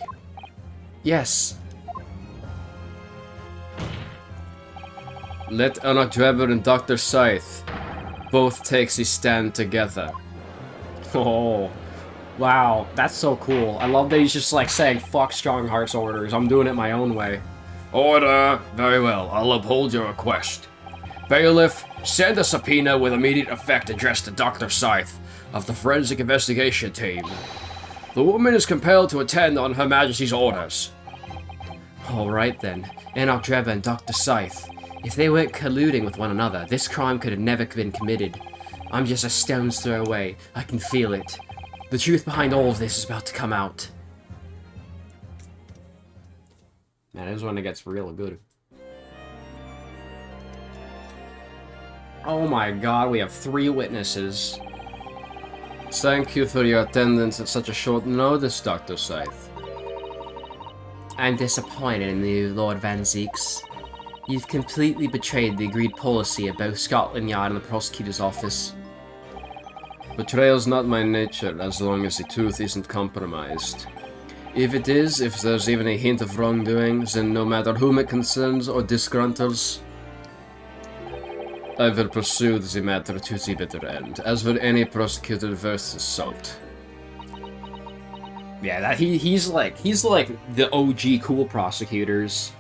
Yes. Let Enoch Drebber and Dr. Sithe both take the stand together. Oh, wow, that's so cool. I love that he's just like saying, fuck Strongheart's orders, I'm doing it my own way. Order! Very well, I'll uphold your request. Bailiff, send a subpoena with immediate effect addressed to Dr. Sithe of the Forensic Investigation Team. The woman is compelled to attend on Her Majesty's orders. Alright then, Enoch Drebber and Dr. Sithe. If they weren't colluding with one another, this crime could have never been committed. I'm just a stone's throw away. I can feel it. The truth behind all of this is about to come out. Man, this is when it gets real good. Oh my god, we have 3 witnesses. Thank you for your attendance at such a short notice, Dr. Sithe. I'm disappointed in you, Lord Van Zeeks. You've completely betrayed the agreed policy of both Scotland Yard and the prosecutor's office. Betrayal's not my nature, as long as the truth isn't compromised. If it is, if there's even a hint of wrongdoing, then no matter whom it concerns or disgruntles, I will pursue the matter to the bitter end, as will any prosecutor worth his salt. Yeah, he's like the OG cool prosecutors.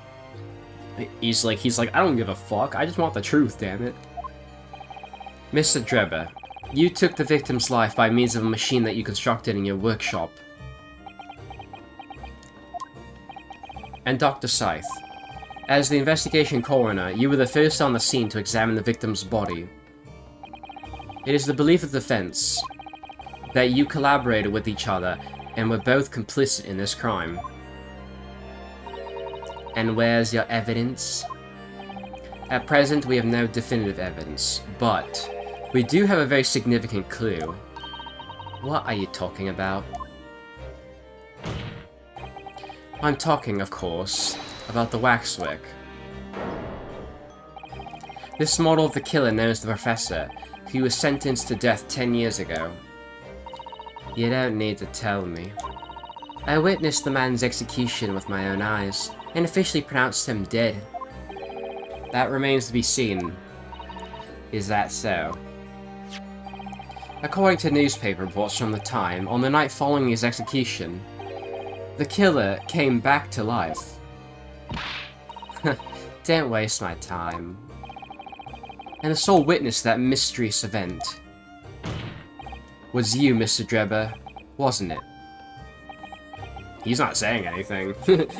He's like, I don't give a fuck, I just want the truth, damn it. Mr. Drebber, you took the victim's life by means of a machine that you constructed in your workshop. And Dr. Sithe, as the investigation coroner, you were the first on the scene to examine the victim's body. It is the belief of the defense that you collaborated with each other and were both complicit in this crime. And where's your evidence? At present, we have no definitive evidence, but we do have a very significant clue. What are you talking about? I'm talking, of course, about the waxwick. This model of the killer knows the professor, who was sentenced to death 10 years ago. You don't need to tell me. I witnessed the man's execution with my own eyes, and officially pronounced him dead. That remains to be seen. Is that so? According to newspaper reports from the time, on the night following his execution, the killer came back to life. Don't waste my time. And the sole witness to that mysterious event was you, Mr. Drebber, wasn't it? He's not saying anything.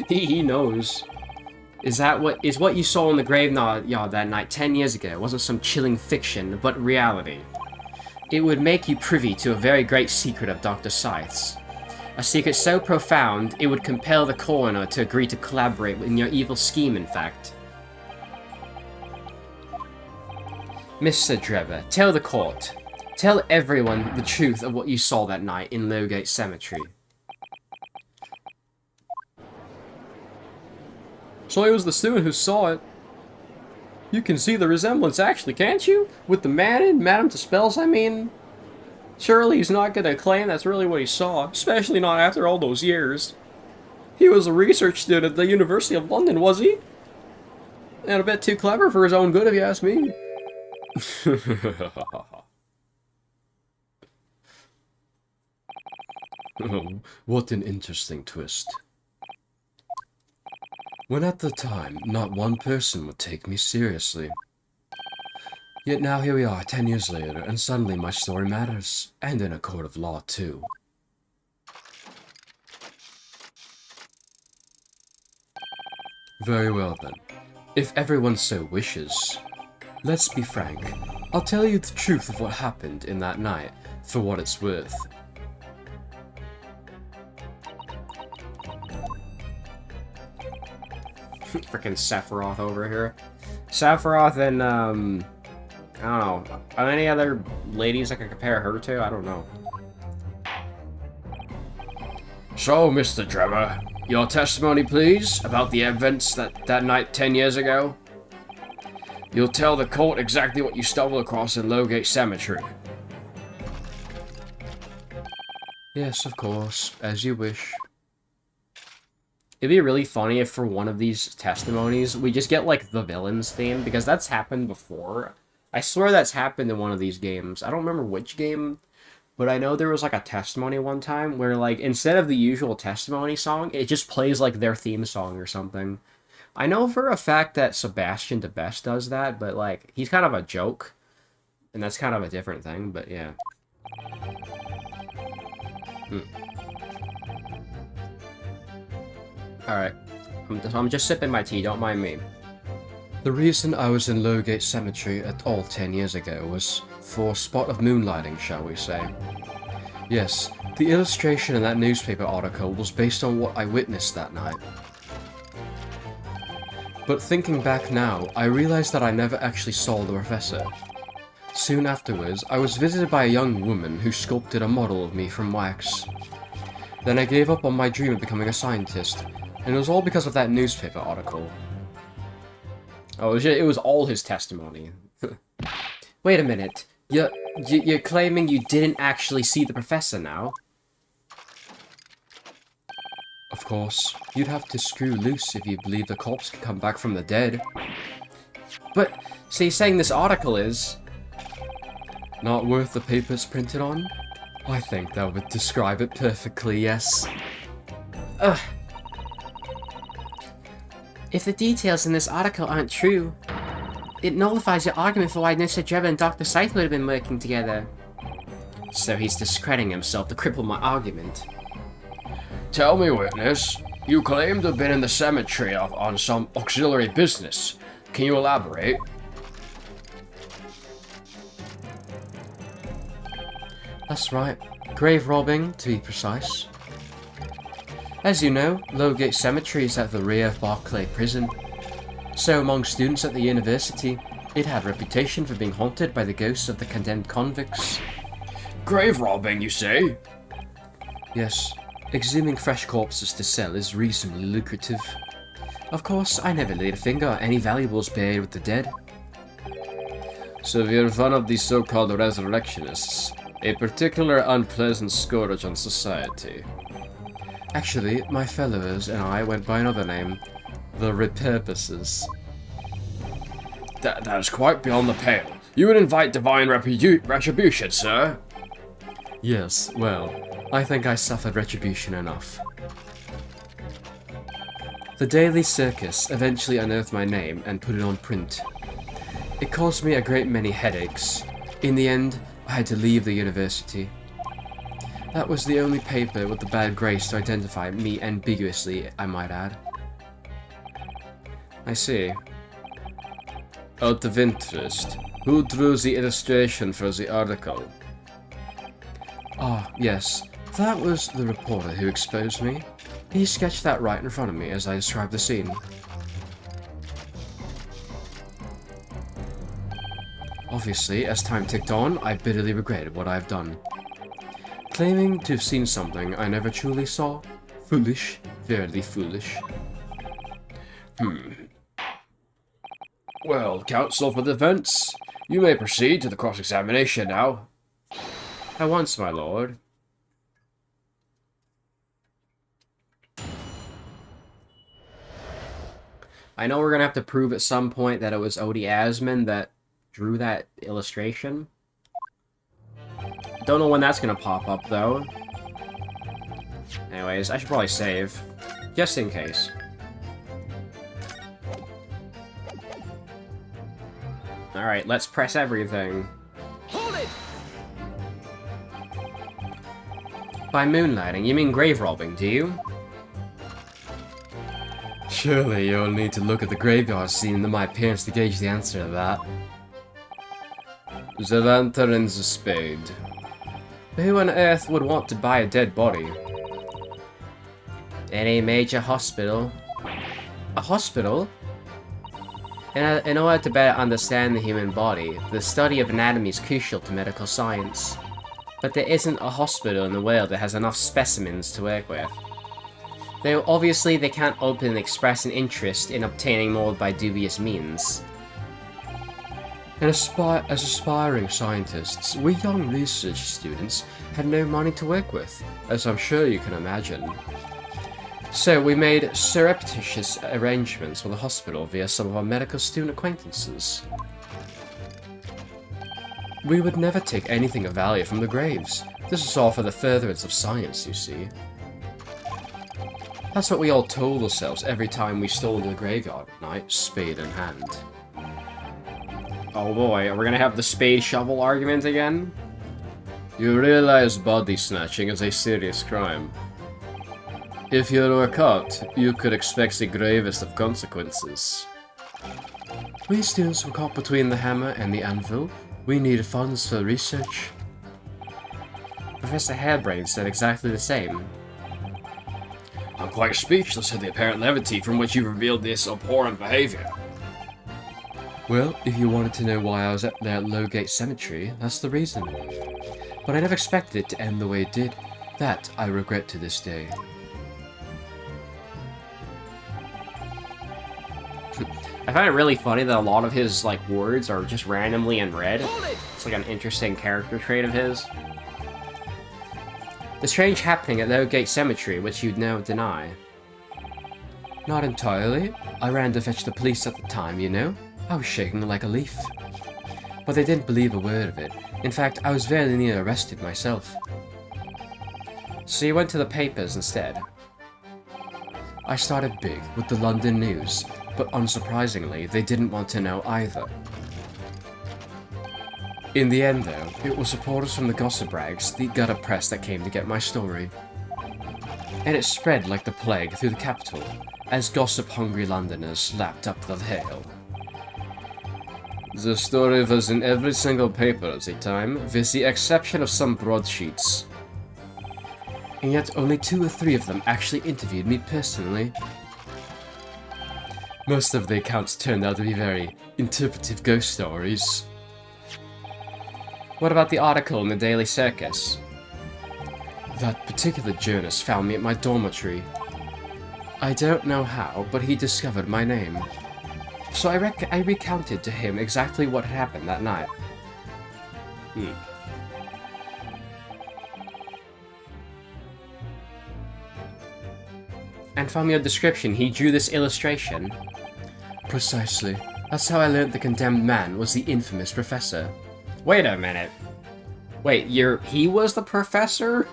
he knows. Is what you saw in the graveyard that night 10 years ago wasn't some chilling fiction, but reality? It would make you privy to a very great secret of Dr. Scythe's. A secret so profound, it would compel the coroner to agree to collaborate in your evil scheme, in fact. Mr. Drebber, tell the court. Tell everyone the truth of what you saw that night in Lowgate Cemetery. So it was the student who saw it. You can see the resemblance, actually, can't you? With the man in Madame Dispels, I mean. Surely he's not gonna claim that's really what he saw, especially not after all those years. He was a research student at the University of London, was he? And a bit too clever for his own good, if you ask me. Oh, what an interesting twist. When at the time, not one person would take me seriously. Yet now here we are, 10 years later, and suddenly my story matters, and in a court of law too. Very well then, if everyone so wishes. Let's be frank, I'll tell you the truth of what happened in that night, for what it's worth. Frickin' Sephiroth over here. Sephiroth and, I don't know. Are there any other ladies I can compare her to? I don't know. So, Mr. Drebber, your testimony, please, about the events that night 10 years ago? You'll tell the court exactly what you stumbled across in Lowgate Cemetery. Yes, of course, as you wish. It'd be really funny if for one of these testimonies, we just get, like, the villain's theme, because that's happened before. I swear that's happened in one of these games. I don't remember which game, but I know there was, like, a testimony one time where, like, instead of the usual testimony song, it just plays, like, their theme song or something. I know for a fact that Sebastian de Best does that, but, like, he's kind of a joke, and that's kind of a different thing, but yeah. Alright, I'm just sipping my tea, don't mind me. The reason I was in Lowgate Cemetery at all 10 years ago was for a spot of moonlighting, shall we say. Yes, the illustration in that newspaper article was based on what I witnessed that night. But thinking back now, I realized that I never actually saw the professor. Soon afterwards, I was visited by a young woman who sculpted a model of me from wax. Then I gave up on my dream of becoming a scientist, and it was all because of that newspaper article. Oh, it was all his testimony. Wait a minute. You're claiming you didn't actually see the professor now? Of course. You'd have to screw loose if you believe the corpse could come back from the dead. But, so you're saying this article is... not worth the paper it's printed on? I think that would describe it perfectly, yes. Ugh. If the details in this article aren't true, it nullifies your argument for why Mr. Drebber and Dr. Sithe would have been working together. So he's discrediting himself to cripple my argument. Tell me, witness, you claim to have been in the cemetery on some auxiliary business. Can you elaborate? That's right. Grave robbing, to be precise. As you know, Lowgate Cemetery is at the rear of Barclay Prison. So among students at the university, it had a reputation for being haunted by the ghosts of the condemned convicts. Grave robbing, you say? Yes, exhuming fresh corpses to sell is reasonably lucrative. Of course, I never laid a finger on any valuables buried with the dead. So you're one of these so-called resurrectionists, a particular unpleasant scourge on society. Actually, my fellows and I went by another name, the Repurposers. That is quite beyond the pale. You would invite divine retribution, sir? Yes, well, I think I suffered retribution enough. The Daily Circus eventually unearthed my name and put it on print. It caused me a great many headaches. In the end, I had to leave the university. That was the only paper with the bad grace to identify me ambiguously, I might add. I see. Out of interest, who drew the illustration for the article? Ah, yes, that was the reporter who exposed me. He sketched that right in front of me as I described the scene. Obviously, as time ticked on, I bitterly regretted what I've done. Claiming to have seen something I never truly saw? Foolish, very foolish. Well, counsel for the defense, you may proceed to the cross-examination now. At once, my lord. I know we're gonna have to prove at some point that it was Odie Asman that drew that illustration. Don't know when that's gonna pop up, though. Anyways, I should probably save. Just in case. Alright, let's press everything. Hold it! By moonlighting, you mean grave robbing, do you? Surely you'll need to look at the graveyard scene in my appearance to gauge the answer to that. The lantern and the spade. Who on earth would want to buy a dead body? Any major hospital. A hospital? In order to better understand the human body, the study of anatomy is crucial to medical science. But there isn't a hospital in the world that has enough specimens to work with. Though obviously they can't openly express an interest in obtaining more by dubious means. And as aspiring scientists, we young research students had no money to work with, as I'm sure you can imagine. So we made surreptitious arrangements with the hospital via some of our medical student acquaintances. We would never take anything of value from the graves. This is all for the furtherance of science, you see. That's what we all told ourselves every time we stole into the graveyard at night, spade in hand. Oh boy, are we gonna have the spade shovel argument again? You realize body snatching is a serious crime. If you were caught, you could expect the gravest of consequences. We students were caught between the hammer and the anvil. We needed funds for research. Professor Hairbrain said exactly the same. I'm quite speechless at the apparent levity from which you revealed this abhorrent behavior. Well, if you wanted to know why I was up there at Lowgate Cemetery, that's the reason. But I never expected it to end the way it did. That I regret to this day. I find it really funny that a lot of his, like, words are just randomly in red. Hold it! It's like an interesting character trait of his. The strange happening at Lowgate Cemetery, which you'd now deny. Not entirely. I ran to fetch the police at the time, you know. I was shaking like a leaf. But they didn't believe a word of it. In fact, I was very near arrested myself. So you went to the papers instead? I started big with the London News, but unsurprisingly, they didn't want to know either. In the end, though, it was reporters from the gossip rags, the gutter press, that came to get my story. And it spread like the plague through the capital, as gossip-hungry Londoners lapped up the tale. The story was in every single paper at the time, with the exception of some broadsheets. And yet only 2 or 3 of them actually interviewed me personally. Most of the accounts turned out to be very interpretive ghost stories. What about the article in the Daily Circus? That particular journalist found me at my dormitory. I don't know how, but he discovered my name. So I recounted to him exactly what had happened that night. And from your description, he drew this illustration. Precisely. That's how I learned the condemned man was the infamous professor. Wait a minute. Wait, he was the professor?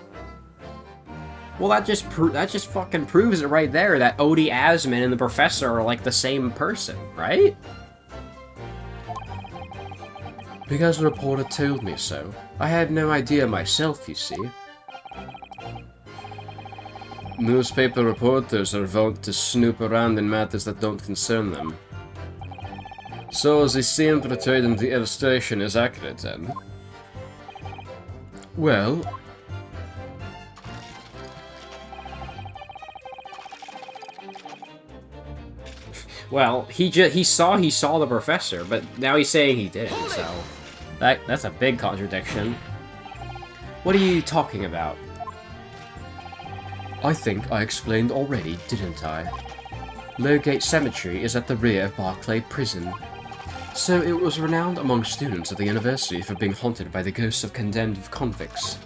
Well, that just fucking proves it right there that Odie Asman and the professor are like the same person, right? Because the reporter told me so. I had no idea myself, you see. Newspaper reporters are wont to snoop around in matters that don't concern them. So the scene portrayed in the illustration is accurate, then? Well... Well, he saw the professor, but now he's saying he didn't, so... That's a big contradiction. What are you talking about? I think I explained already, didn't I? Lowgate Cemetery is at the rear of Barclay Prison. So it was renowned among students at the university for being haunted by the ghosts of condemned convicts.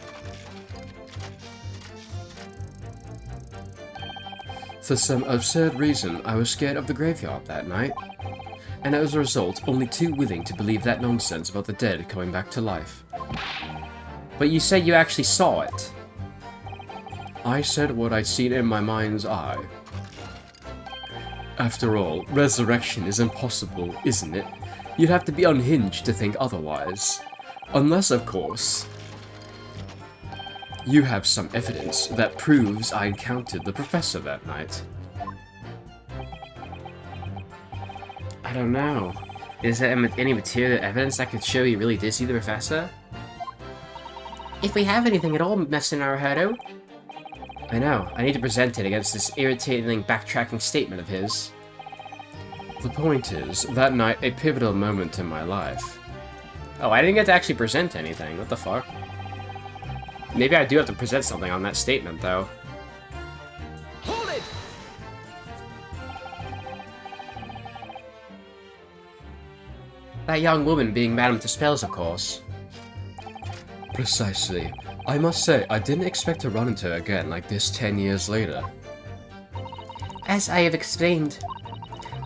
For some absurd reason, I was scared of the graveyard that night, and as a result, only too willing to believe that nonsense about the dead coming back to life. But you said you actually saw it. I said what I'd seen in my mind's eye. After all, resurrection is impossible, isn't it? You'd have to be unhinged to think otherwise. Unless, of course, you have some evidence that proves I encountered the professor that night. I don't know. Is there any material evidence that could show you really did see the professor? If we have anything at all, Mr. Naruhodo. I know. I need to present it against this irritating backtracking statement of his. The point is, that night, a pivotal moment in my life. Oh, I didn't get to actually present anything. What the fuck? Maybe I do have to present something on that statement, though. Hold it! That young woman being Madame Tuspel's, of course. Precisely. I must say, I didn't expect to run into her again like this 10 years later. As I have explained,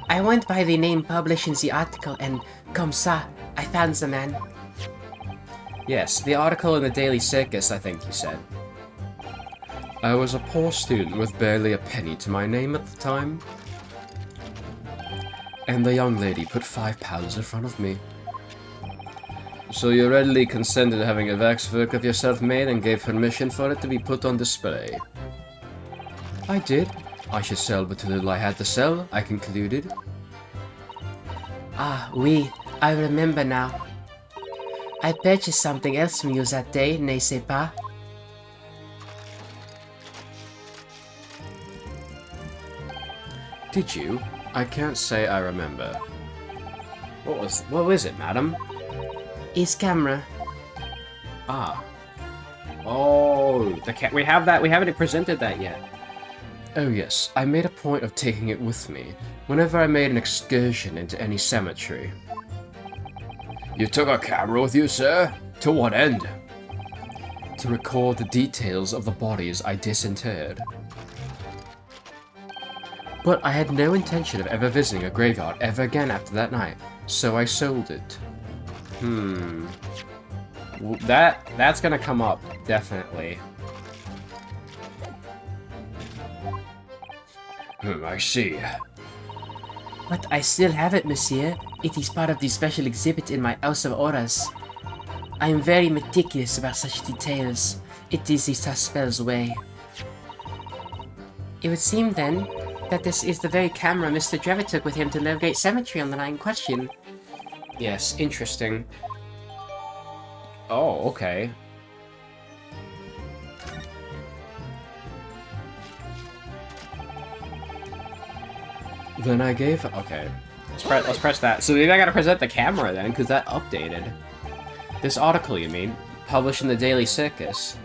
I went by the name published in the article and, comme ça, I found the man. Yes, the article in the Daily Circus, I think you said. I was a poor student with barely a penny to my name at the time. And the young lady put £5 in front of me. So you readily consented to having a waxwork of yourself made and gave permission for it to be put on display? I did. I should sell but too little I had to sell, I concluded. Ah, oui, I remember now. I purchased something else from you that day, n'est-ce pas? Did you? I can't say I remember. What was it, madam? His camera. Ah. Oh, we have that. We haven't presented that yet. Oh yes, I made a point of taking it with me whenever I made an excursion into any cemetery. You took a camera with you, sir? To what end? To record the details of the bodies I disinterred. But I had no intention of ever visiting a graveyard ever again after that night, so I sold it. That's gonna come up, definitely. I see. But I still have it, monsieur. It is part of the special exhibit in my House of Auras. I am very meticulous about such details. It is the Saspel's way. It would seem, then, that this is the very camera Mr. Drebber took with him to Lowgate Cemetery on the night in question. Yes, interesting. Oh, okay. Then I gave... Okay. Let's press that. So maybe I gotta present the camera then, because that updated. This article, you mean? Published in the Daily Circus.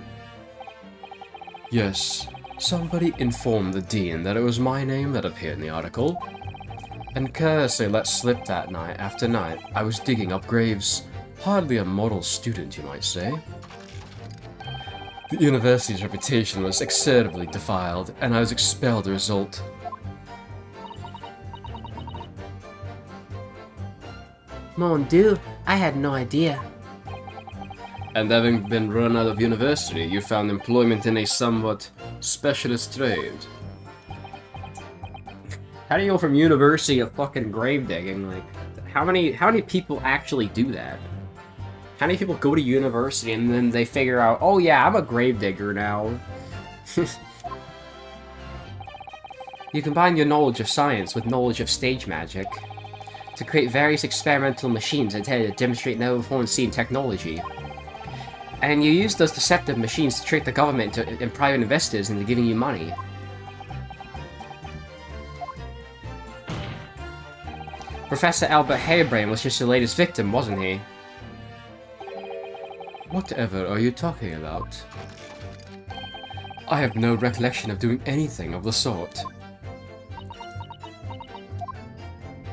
Yes, somebody informed the Dean that it was my name that appeared in the article. And carelessly let slip that night after night, I was digging up graves. Hardly a model student, you might say. The university's reputation was exceedingly defiled, and I was expelled as a result. Mon Dieu, I had no idea. And having been run out of university, you found employment in a somewhat specialist trade. How do you go from university to fucking grave digging? Like, how many people actually do that? How many people go to university and then they figure out, oh yeah, I'm a grave digger now? You combine your knowledge of science with knowledge of stage magic to create various experimental machines intended to demonstrate never-before-seen technology. And you use those deceptive machines to trick the government and private investors into giving you money. Professor Albert Harebrain was just the latest victim, wasn't he? Whatever are you talking about? I have no recollection of doing anything of the sort.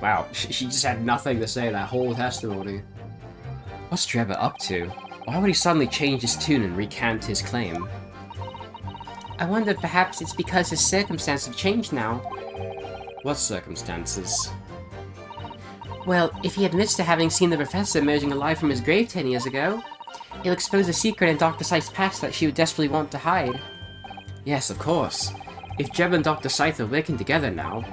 Wow, she just had nothing to say that whole testimony. What's Drebber up to? Why would he suddenly change his tune and recant his claim? I wonder if perhaps it's because his circumstances have changed now. What circumstances? Well, if he admits to having seen the professor emerging alive from his grave 10 years ago, it'll expose a secret in Dr. Scythe's past that she would desperately want to hide. Yes, of course. If Drebber and Dr. Scythe are working together now,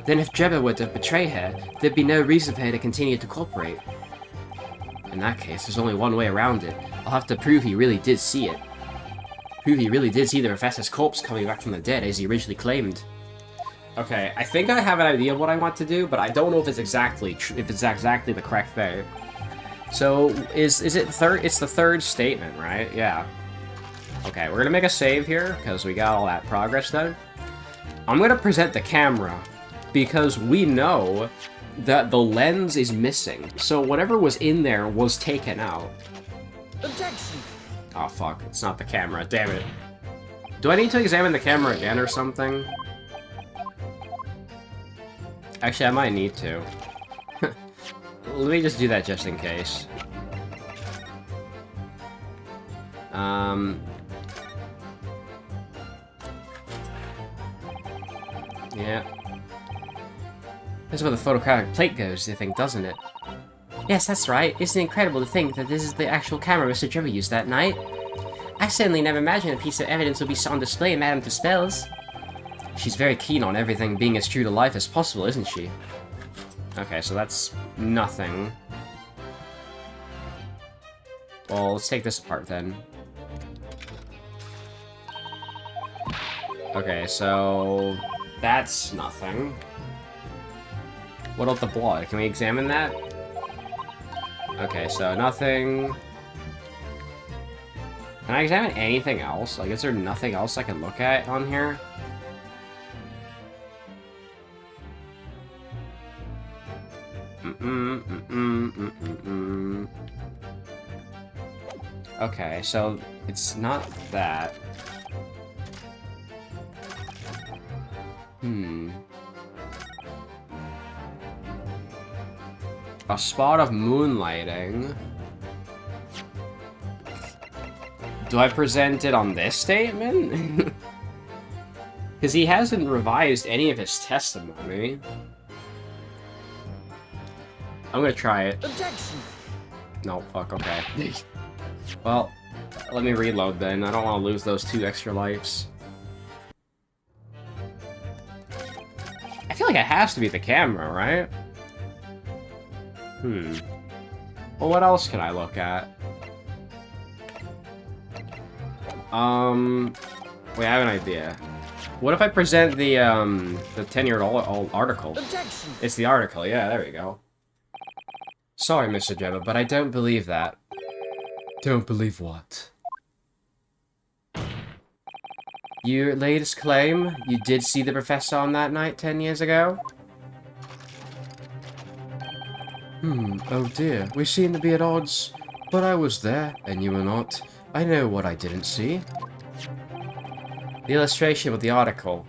then if Drebber were to betray her, there'd be no reason for her to continue to cooperate. In that case, there's only one way around it. I'll have to prove he really did see it. Prove he really did see the professor's corpse coming back from the dead as he originally claimed. Okay, I think I have an idea of what I want to do, but I don't know if it's exactly the correct thing. So, is it third? It's the third statement, right? Yeah. Okay, we're gonna make a save here, because we got all that progress done. I'm gonna present the camera, because we know that the lens is missing. So whatever was in there was taken out. Objection! Oh fuck, it's not the camera, damn it. Do I need to examine the camera again or something? Actually, I might need to. Let me just do that just in case. Yeah. That's where the photographic plate goes, I think, doesn't it? Yes, that's right. Isn't it incredible to think that this is the actual camera Mr. Drebber used that night? I certainly never imagined a piece of evidence would be on display in Madame Dispel's. She's very keen on everything being as true to life as possible, isn't she? Okay, so that's nothing. Well, let's take this apart then. Okay, so that's nothing. What about the blood? Can we examine that? Okay, so nothing. Can I examine anything else? Like, is there nothing else I can look at on here? Okay, so it's not that. A spot of moonlighting. Do I present it on this statement? Because he hasn't revised any of his testimony. I'm gonna try it. Objection! No, fuck, okay. Well, let me reload then. I don't want to lose those 2 extra lives. I feel like it has to be the camera, right? Well, what else can I look at? Wait, I have an idea. What if I present the 10-year-old article? Objection! It's the article, yeah, there we go. Sorry, Mr. Jebba, but I don't believe that. Don't believe what? Your latest claim, you did see the professor on that night 10 years ago? Oh dear, we seem to be at odds. But I was there, and you were not. I know what I didn't see. The illustration with the article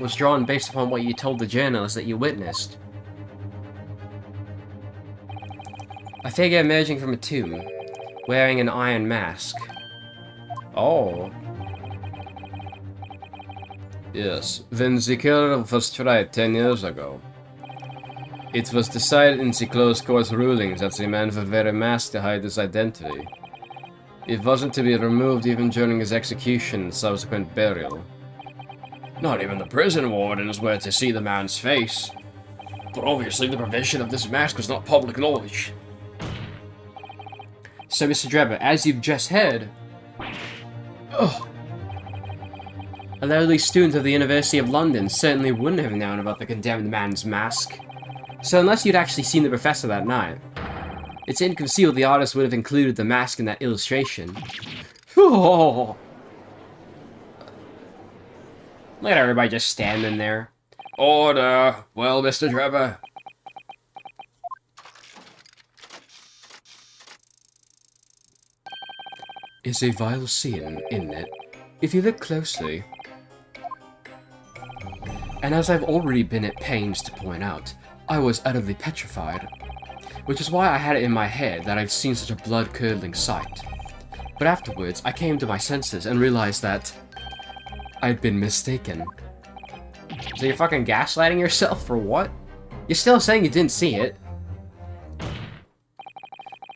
was drawn based upon what you told the journalist that you witnessed. A figure emerging from a tomb, wearing an iron mask. Oh. Yes, when the killer was tried 10 years ago. It was decided in the closed court ruling that the man would wear a mask to hide his identity. It wasn't to be removed even during his execution and subsequent burial. Not even the prison wardens were to see the man's face. But obviously the provision of this mask was not public knowledge. So, Mr. Drebber, as you've just heard... A lowly student of the University of London certainly wouldn't have known about the condemned man's mask. So unless you'd actually seen the professor that night, it's inconceivable the artist would have included the mask in that illustration. Look at everybody just standing there. Order! Well, Mr. Drebber. It's a vile scene, isn't it? If you look closely. And as I've already been at pains to point out, I was utterly petrified. Which is why I had it in my head that I'd seen such a blood-curdling sight. But afterwards, I came to my senses and realized that I'd been mistaken. So you're fucking gaslighting yourself for what? You're still saying you didn't see it.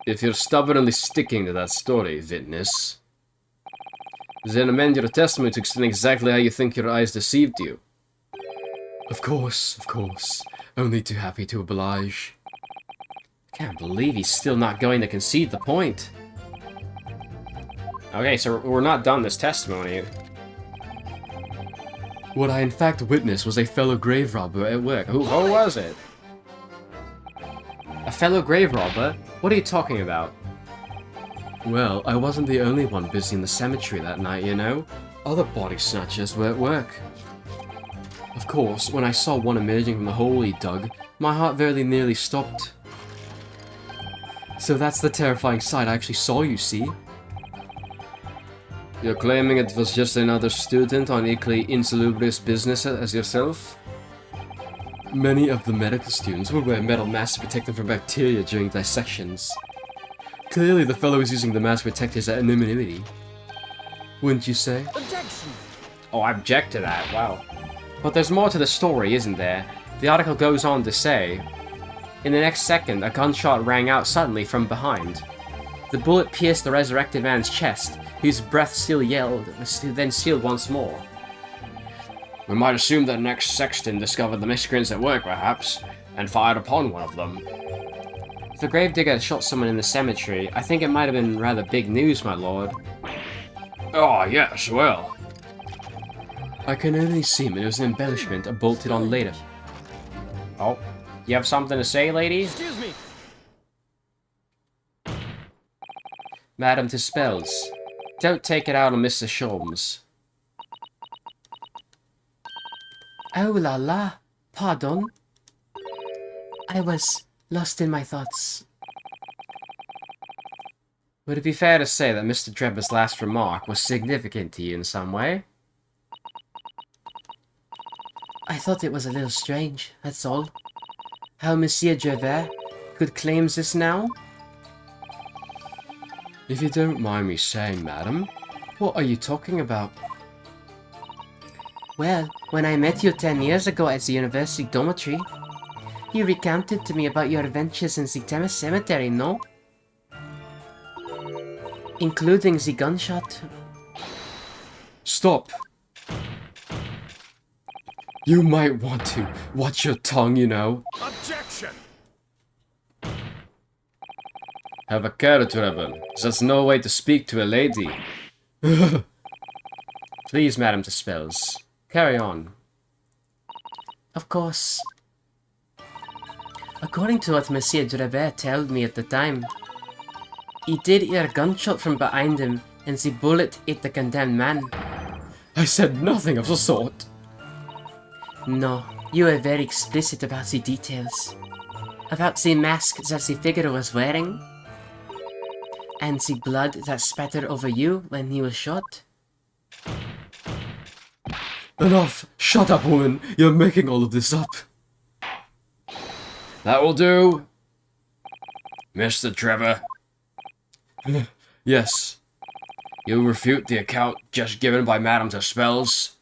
If you're stubbornly sticking to that story, witness, then amend your testimony to explain exactly how you think your eyes deceived you. Of course, of course. Only too happy to oblige. Can't believe he's still not going to concede the point. Okay, so we're not done this testimony. What I in fact witnessed was a fellow grave robber at work. Who was it? A fellow grave robber? What are you talking about? Well, I wasn't the only one busy in the cemetery that night, you know. Other body snatchers were at work. Of course, when I saw one emerging from the hole he dug, my heart very nearly stopped. So that's the terrifying sight I actually saw, you see. You're claiming it was just another student on equally insalubrious business as yourself? Many of the medical students will wear metal masks to protect them from bacteria during dissections. Clearly the fellow is using the mask to protect his anonymity. Wouldn't you say? Objection! Oh, I object to that, wow. But there's more to the story, isn't there? The article goes on to say, in the next second, a gunshot rang out suddenly from behind. The bullet pierced the resurrected man's chest, whose breath still yelled, then sealed once more. We might assume that next sexton discovered the miscreants at work, perhaps, and fired upon one of them. If the gravedigger had shot someone in the cemetery, I think it might have been rather big news, my lord. Oh, yes, well. I can only assume it was an embellishment bolted on later. Oh, you have something to say, lady? Excuse me! Madam, 'tis spells. Don't take it out on Mr. Sholmes. Oh la la, pardon. I was lost in my thoughts. Would it be fair to say that Mr. Drebber's last remark was significant to you in some way? I thought it was a little strange, that's all. How Monsieur Drebber could claim this now? If you don't mind me saying, madam, what are you talking about? Well, when I met you 10 years ago at the university dormitory, you recounted to me about your adventures in the Thames Cemetery, no? Including the gunshot. Stop! You might want to watch your tongue, you know. Objection! Have a care, Trevor. That's no way to speak to a lady. Please, Madame Dispels, carry on. Of course. According to what Monsieur Drebber told me at the time, he did hear a gunshot from behind him, and the bullet hit the condemned man. I said nothing of the sort. No, you were very explicit about the details. About the mask that the figure was wearing, and the blood that spattered over you when he was shot. Enough! Shut up, woman! You're making all of this up. That will do. Mr. Trevor. Yes. You refute the account just given by Madame Dispels?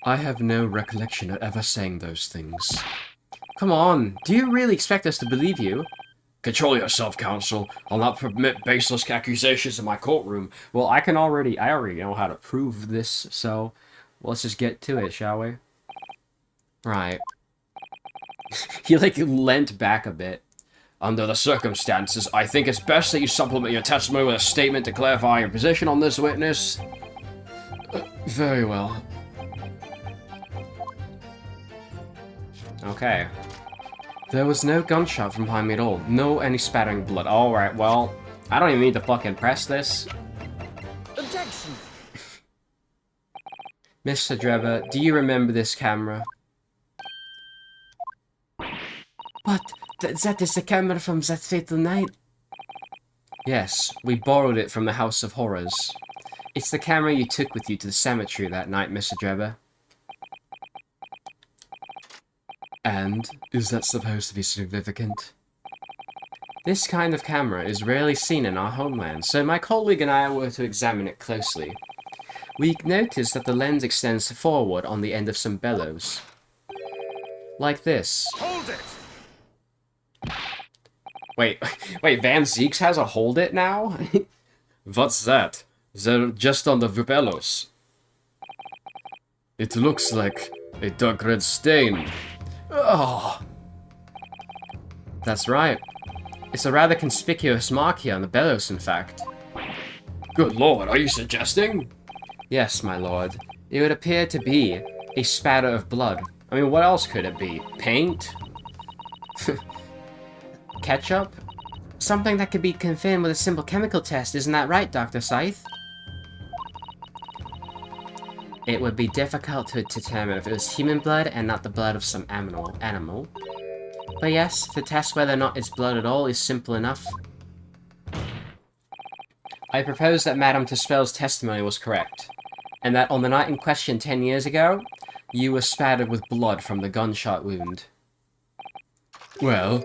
I have no recollection of ever saying those things. Come on, do you really expect us to believe you? Control yourself, counsel. I'll not permit baseless accusations in my courtroom. Well, I already know how to prove this, so let's just get to it, shall we? Right. He, like, leant back a bit. Under the circumstances, I think it's best that you supplement your testimony with a statement to clarify your position on this witness. Very well. Okay. There was no gunshot from behind me at all. No any spattering blood. Alright, well, I don't even need to fucking press this. Objection! Mr. Drebber, do you remember this camera? What? That is the camera from that fatal night? Yes, we borrowed it from the House of Horrors. It's the camera you took with you to the cemetery that night, Mr. Drebber. And is that supposed to be significant? This kind of camera is rarely seen in our homeland, so my colleague and I were to examine it closely. We noticed that the lens extends forward on the end of some bellows. Like this. Hold it! Wait, Van Zeeks has a hold it now? What's that? They're just on the bellows. It looks like a dark red stain. Oh. That's right. It's a rather conspicuous mark here on the bellows, in fact. Good lord, are you suggesting? Yes, my lord. It would appear to be a spatter of blood. I mean, what else could it be? Paint? Ketchup? Something that could be confirmed with a simple chemical test, isn't that right, Dr. Scythe? It would be difficult to determine if it was human blood and not the blood of some animal. But yes, to test whether or not it's blood at all is simple enough. I propose that Madame Dispel's testimony was correct, and that on the night in question 10 years ago, you were spattered with blood from the gunshot wound. Well,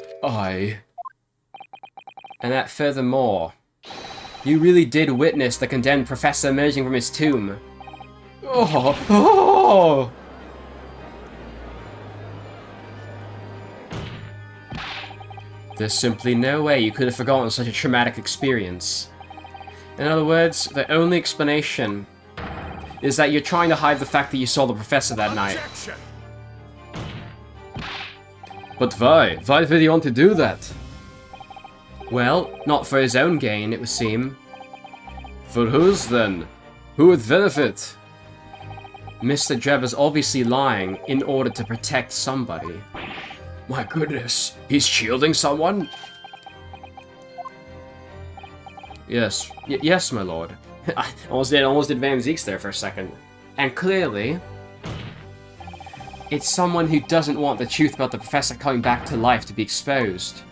And that furthermore, you really did witness the condemned professor emerging from his tomb. Oh! There's simply no way you could have forgotten such a traumatic experience. In other words, the only explanation is that you're trying to hide the fact that you saw the professor that night. Objection! But why? Why would he want to do that? Well, not for his own gain, it would seem. For whose then? Who would benefit? Mr. Drebber's obviously lying in order to protect somebody. My goodness, he's shielding someone? Yes, yes, my lord. I almost did Van Zeeks there for a second. And clearly, it's someone who doesn't want the truth about the professor coming back to life to be exposed.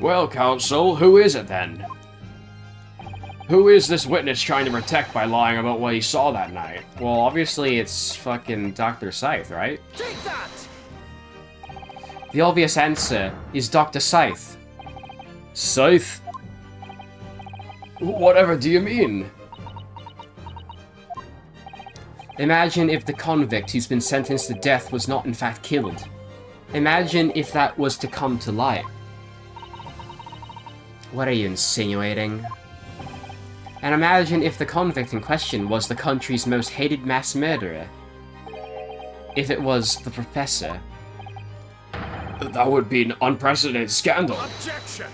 Well, Counsel, who is it then? Who is this witness trying to protect by lying about what he saw that night? Well, obviously it's fucking Dr. Scythe, right? Take that! The obvious answer is Dr. Scythe. Scythe? Whatever do you mean? Imagine if the convict who's been sentenced to death was not in fact killed. Imagine if that was to come to light. What are you insinuating? And imagine if the convict in question was the country's most hated mass murderer. If it was the professor. That would be an unprecedented scandal. Objection!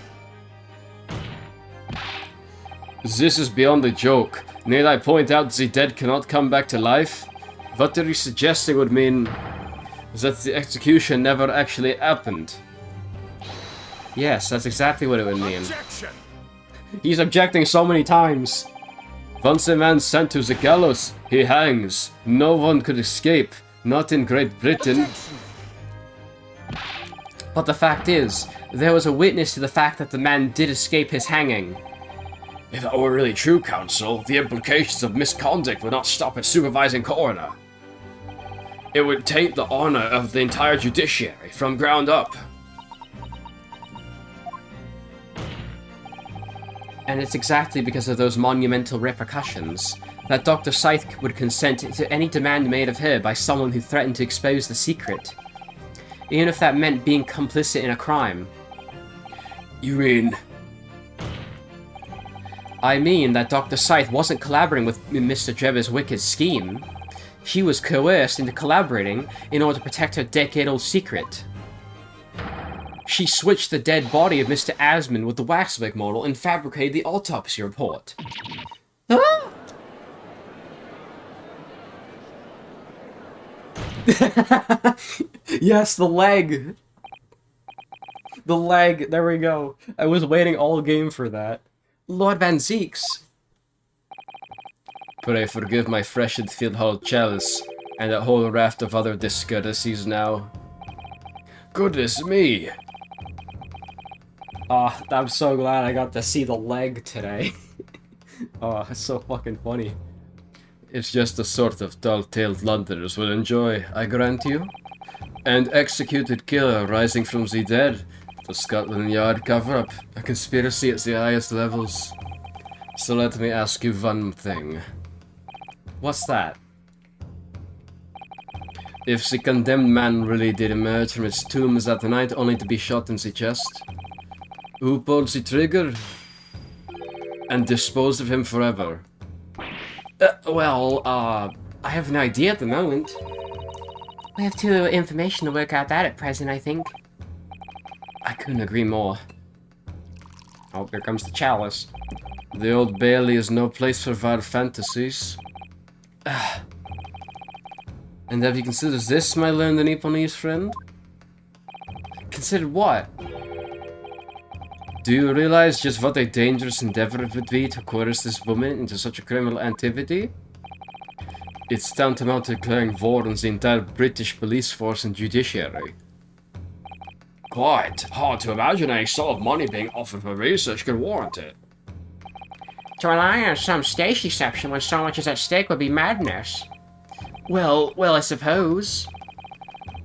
This is beyond a joke. Need I point out the dead cannot come back to life? What are you suggesting would mean that the execution never actually happened? Yes, that's exactly what it would mean. Objection! He's objecting so many times. Once a man sent to the gallows, he hangs. No one could escape. Not in Great Britain. Objection! But the fact is, there was a witness to the fact that the man did escape his hanging. If that were really true, Counsel, the implications of misconduct would not stop at supervising coroner. It would taint the honor of the entire judiciary from ground up. And it's exactly because of those monumental repercussions that Dr. Scythe would consent to any demand made of her by someone who threatened to expose the secret. Even if that meant being complicit in a crime. You mean... I mean that Dr. Scythe wasn't collaborating with Mr. Drebber's wicked scheme. She was coerced into collaborating in order to protect her decade-old secret. She switched the dead body of Mr. Asmund with the waxwork model and fabricated the autopsy report. Ah! Yes, the leg! The leg, there we go. I was waiting all game for that. Lord Van Zeeks. Pray forgive my fresh and field-hauled chalice, and a whole raft of other discourtesies now. Goodness me! I'm so glad I got to see the leg today. It's so fucking funny. It's just the sort of dull-tailed Londoners will enjoy, I grant you. An executed killer rising from the dead, the Scotland Yard cover-up, a conspiracy at the highest levels. So let me ask you one thing. What's that? If the condemned man really did emerge from his tomb that night only to be shot in the chest, who pulled the trigger and disposed of him forever? I have no idea at the moment. We have too little information to work out that at present, I think. I couldn't agree more. Oh, here comes the chalice. The Old Bailey is no place for wild fantasies. And have you considered this, my learned Nipponese friend? Considered what? Do you realize just what a dangerous endeavor it would be to coerce this woman into such a criminal activity? It's tantamount to declaring war on the entire British police force and judiciary. Quite hard to imagine any sort of money being offered for research could warrant it. To rely on some stage deception when so much is at stake would be madness. Well, I suppose.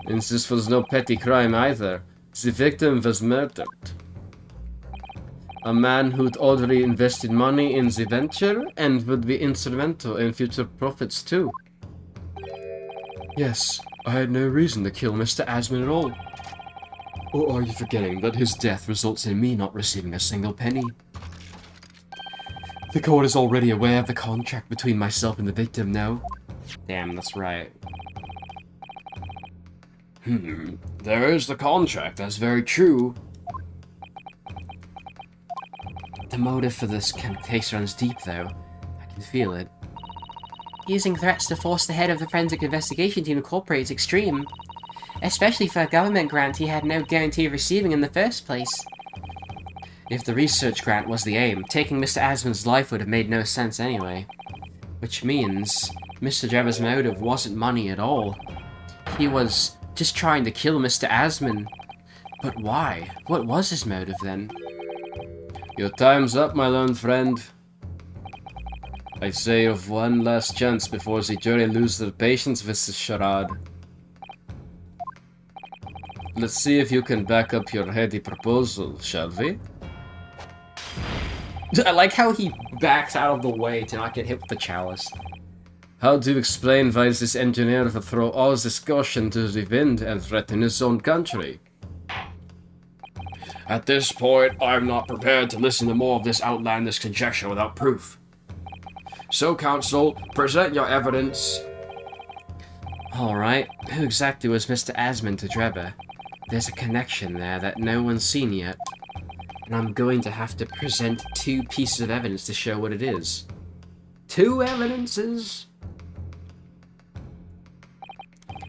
And this was no petty crime either. The victim was murdered. A man who'd already invested money in the venture and would be instrumental in future profits too. Yes, I had no reason to kill Mr. Asmund at all. Or are you forgetting that his death results in me not receiving a single penny? The court is already aware of the contract between myself and the victim now. Damn, that's right. There is the contract, that's very true. The motive for this case runs deep, though. I can feel it. Using threats to force the head of the forensic investigation team to cooperate is extreme. Especially for a government grant he had no guarantee of receiving in the first place. If the research grant was the aim, taking Mr. Asmund's life would have made no sense anyway. Which means, Mr. Drebber's motive wasn't money at all. He was just trying to kill Mr. Asmund. But why? What was his motive then? Your time's up, my learned friend. I say you have one last chance before the jury lose their patience with this charade. Let's see if you can back up your heady proposal, shall we? I like how he backs out of the way to not get hit with the chalice. How do you explain why this engineer would throw all this caution to the wind and threaten his own country? At this point, I'm not prepared to listen to more of this outlandish conjecture without proof. So, counsel, present your evidence. Alright, who exactly was Mr. Asmund to Drebber? There's a connection there that no one's seen yet. And I'm going to have to present 2 pieces of evidence to show what it is. 2 evidences?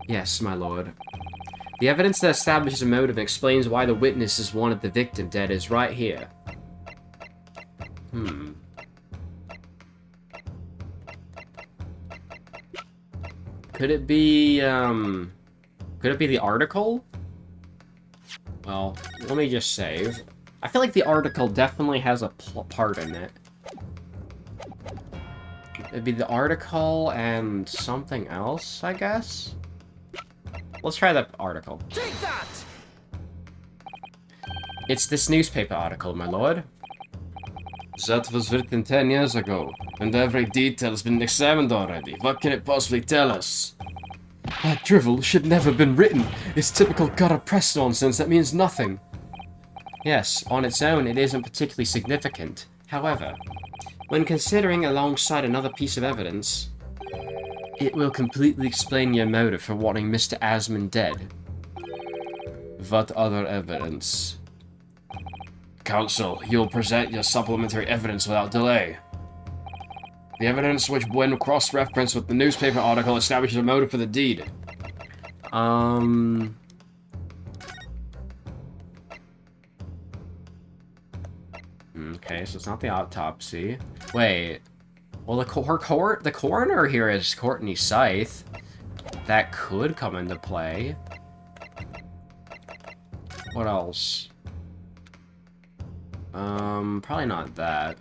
Yes, my lord. The evidence that establishes a motive and explains why the witnesses wanted the victim dead is right here. Could it be the article? Well, let me just save. I feel like the article definitely has a part in it. It'd be the article and something else, I guess? Let's try the article. Take that! It's this newspaper article, my lord. That was written 10 years ago, and every detail's been examined already. What can it possibly tell us? That drivel should never have been written. It's typical gutter press nonsense that means nothing. Yes, on its own, it isn't particularly significant. However, when considering alongside another piece of evidence, it will completely explain your motive for wanting Mr. Asmund dead. What other evidence? Counsel, you'll present your supplementary evidence without delay. The evidence which, when cross-referenced with the newspaper article, establishes a motive for the deed. Okay, so it's not the autopsy. Wait. Well, the coroner here is Courtney Sithe. That could come into play. What else? Probably not that.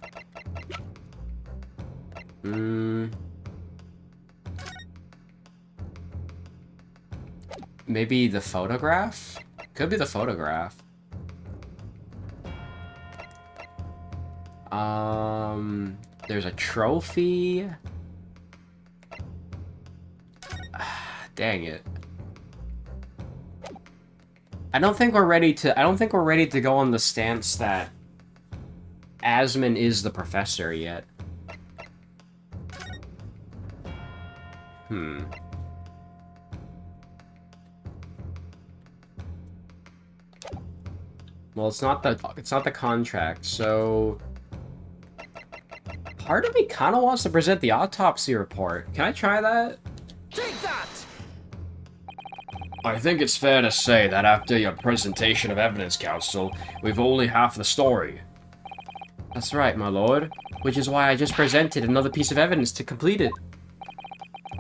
Maybe the photograph? Could be the photograph. There's a trophy. Dang it. I don't think we're ready to go on the stance that Asmund is the professor yet. Well, it's not the contract, so part of me kind of wants to present the autopsy report. Can I try that? Take that! I think it's fair to say that after your presentation of evidence, counsel, we've only half the story. That's right, my lord. Which is why I just presented another piece of evidence to complete it.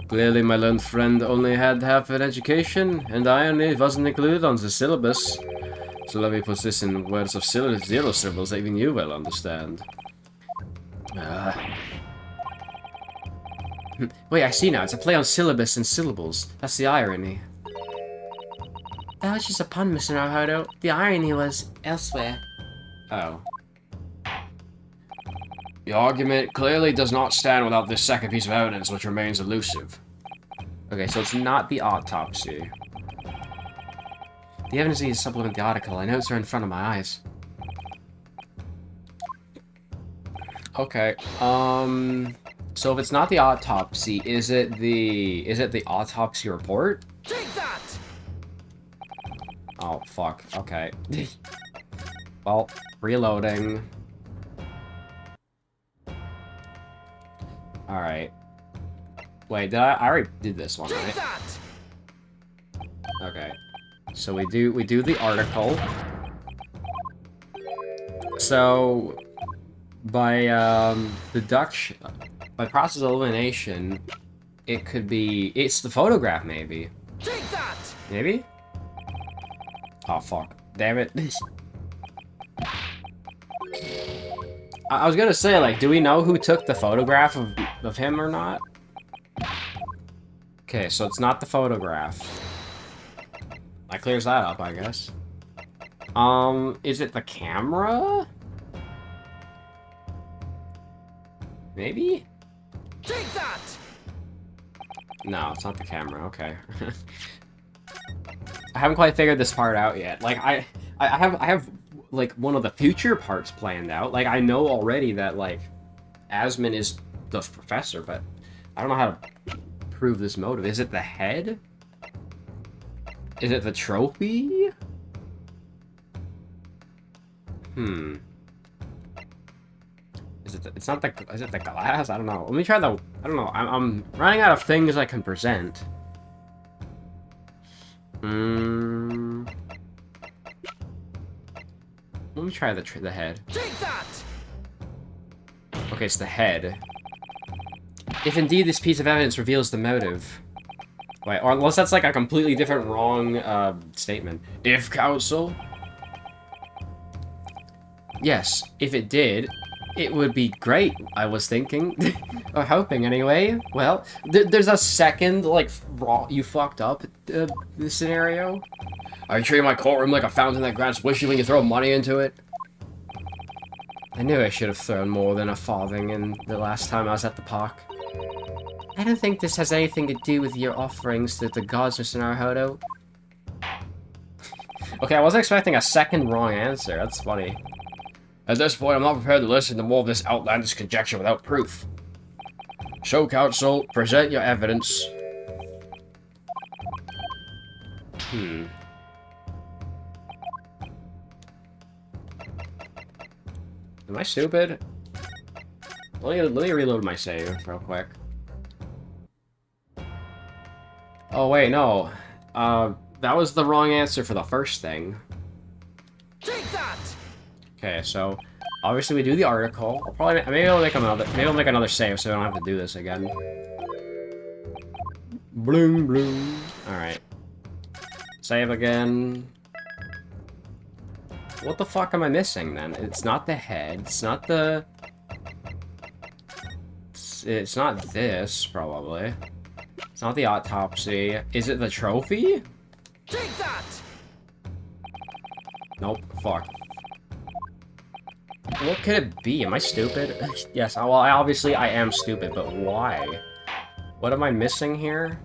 Clearly, my learned friend only had half an education, and irony wasn't included on the syllabus. So let me put this in words of zero syllables that even you will understand. Wait, I see now. It's a play on syllabus and syllables. That's the irony. That was just a pun, Mr. Naruto. The irony was elsewhere. Oh. The argument clearly does not stand without this second piece of evidence, which remains elusive. Okay, so it's not the autopsy. The evidence needs to supplement the article. I notes are in front of my eyes. Okay, so if it's not the autopsy, is it the autopsy report? Take that! Oh, fuck. Okay. Well, reloading. Alright. Wait, did I already did this one, Take right? that! Okay. So we do the article. So by deduction, by process of elimination, it's the photograph maybe. Take that! Maybe? Oh fuck. Damn it. I was gonna say, like, do we know who took the photograph of him or not? Okay, so it's not the photograph. That clears that up, I guess. Is it the camera? Maybe? Take that! No, it's not the camera, okay. I haven't quite figured this part out yet. Like, I have, like, one of the future parts planned out. Like, I know already that, like, Asmon is the professor, but I don't know how to prove this motive. Is it the head? Is it the trophy? Is it it's not the, is it the glass? I don't know. Let me try the, I don't know. I'm running out of things I can present. Let me try the head. Take that! Okay, it's the head. If indeed this piece of evidence reveals the motive. Wait, or unless that's like a completely different wrong statement. If counsel? Yes, if it did, it would be great, I was thinking. Or hoping, anyway. Well, there's a second, like, you fucked up scenario. Are you treating my courtroom like a fountain that grants wishes when you throw money into it? I knew I should have thrown more than a farthing in the last time I was at the park. I don't think this has anything to do with your offerings to the gods, Mr. Naruhodo. Okay, I wasn't expecting a second wrong answer. That's funny. At this point, I'm not prepared to listen to more of this outlandish conjecture without proof. So, counsel, present your evidence. Am I stupid? Let me reload my save real quick. Oh, wait, no. That was the wrong answer for the first thing. Take that! Okay, so obviously we do the article. I'll probably maybe I'll make another save so I don't have to do this again. Bloom bloom. Alright. Save again. What the fuck am I missing then? It's not the head, it's not the... It's not this, probably. It's not the autopsy. Is it the trophy? Take that! Nope, fuck. What could it be? Am I stupid? Yes, well, obviously I am stupid, but why? What am I missing here?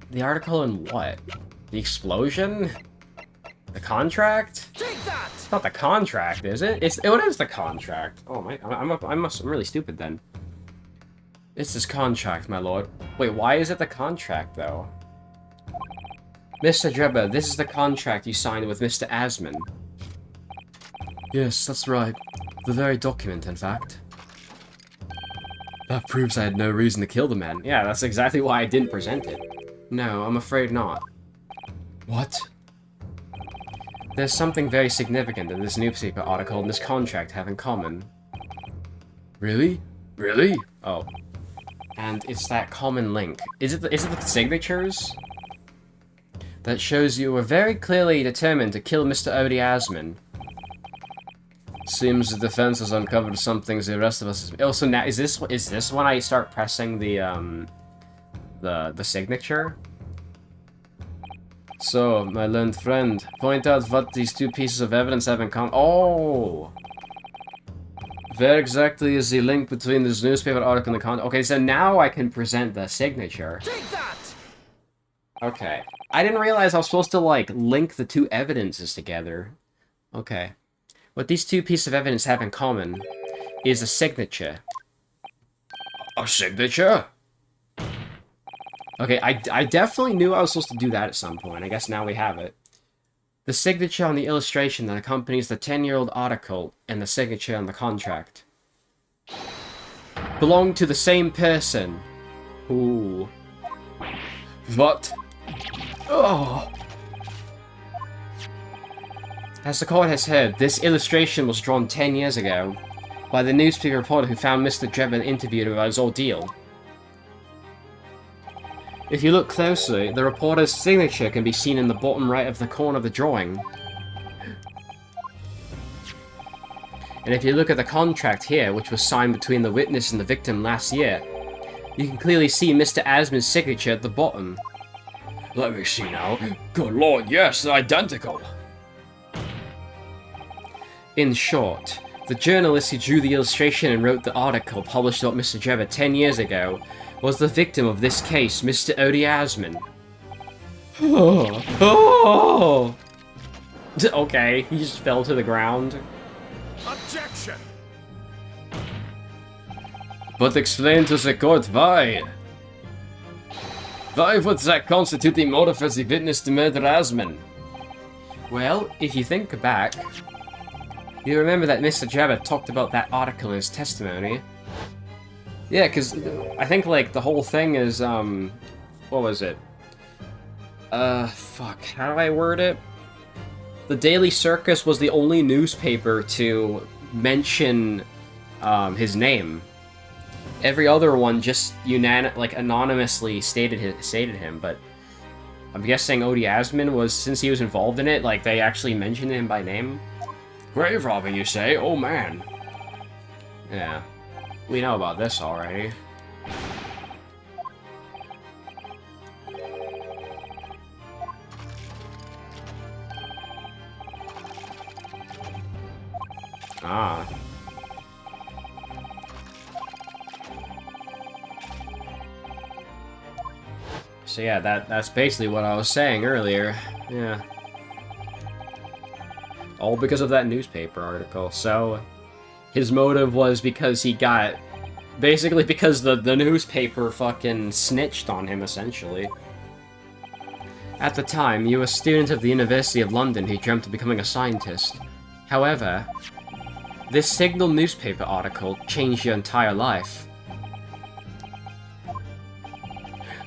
The article and what? The explosion? The contract? Take that! It's not the contract, is it? What is the contract? Oh my, I'm really stupid then. It's this contract, my lord. Wait, why is it the contract, though? Mr. Drebber, this is the contract you signed with Mr. Asmon. Yes, that's right. The very document, in fact. That proves I had no reason to kill the man. Yeah, that's exactly why I didn't present it. No, I'm afraid not. What? There's something very significant that this newspaper article and this contract have in common. Really? Really? Oh. And it's that common link. Is it the signatures? That shows you were very clearly determined to kill Mr. Odie Asmon. Seems the defense has uncovered some things the rest of us... Also, now, is this when I start pressing the signature? So, my learned friend, point out what these two pieces of evidence have in common. Oh! Where exactly is the link between this newspaper article and the con... Okay, so now I can present the signature. Take that! Okay. I didn't realize I was supposed to, like, link the two evidences together. Okay. What these two pieces of evidence have in common is a signature. A signature? Okay, I definitely knew I was supposed to do that at some point. I guess now we have it. The signature on the illustration that accompanies the 10-year-old article and the signature on the contract belong to the same person. Ooh. What? Oh. As the court has heard, this illustration was drawn 10 years ago by the newspaper reporter who found Mr. Drebber and interviewed him about his ordeal. If you look closely, the reporter's signature can be seen in the bottom right of the corner of the drawing. And if you look at the contract here, which was signed between the witness and the victim last year, you can clearly see Mr. Asman's signature at the bottom. Let me see now. Good lord, yes, they're identical. In short, the journalist who drew the illustration and wrote the article published about Mr. Drebber 10 years ago was the victim of this case, Mr. Odie Asman. Oh! Okay, he just fell to the ground. Objection! But explain to the court why. Why would that constitute the motive as the witness to murder Asman? Well, if you think back, you remember that Mr. Drebber talked about that article in his testimony. Yeah, because I think, like, the whole thing is, what was it? Fuck, how do I word it? The Daily Circus was the only newspaper to mention, his name. Every other one just anonymously stated him, but I'm guessing Odie Asman was, since he was involved in it, like, they actually mentioned him by name. Grave robbing, you say? Oh man. Yeah. We know about this already. Ah. So yeah, that's basically what I was saying earlier. Yeah. All because of that newspaper article. So, his motive was because he got... Basically because the newspaper fucking snitched on him, essentially. At the time, you were a student of the University of London who dreamt of becoming a scientist. However, this Signal newspaper article changed your entire life.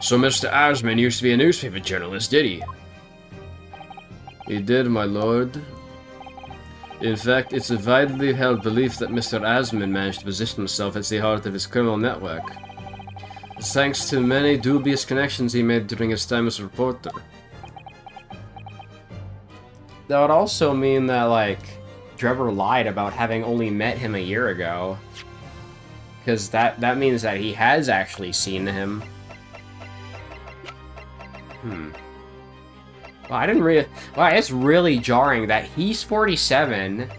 So Mr. Asman used to be a newspaper journalist, did he? He did, my lord. In fact, it's a widely held belief that Mr. Asman managed to position himself as the heart of his criminal network, thanks to many dubious connections he made during his time as a reporter. That would also mean that, like, Drebber lied about having only met him a year ago. Because that means that he has actually seen him. Well, I didn't really... Wow, it's really jarring that he's 47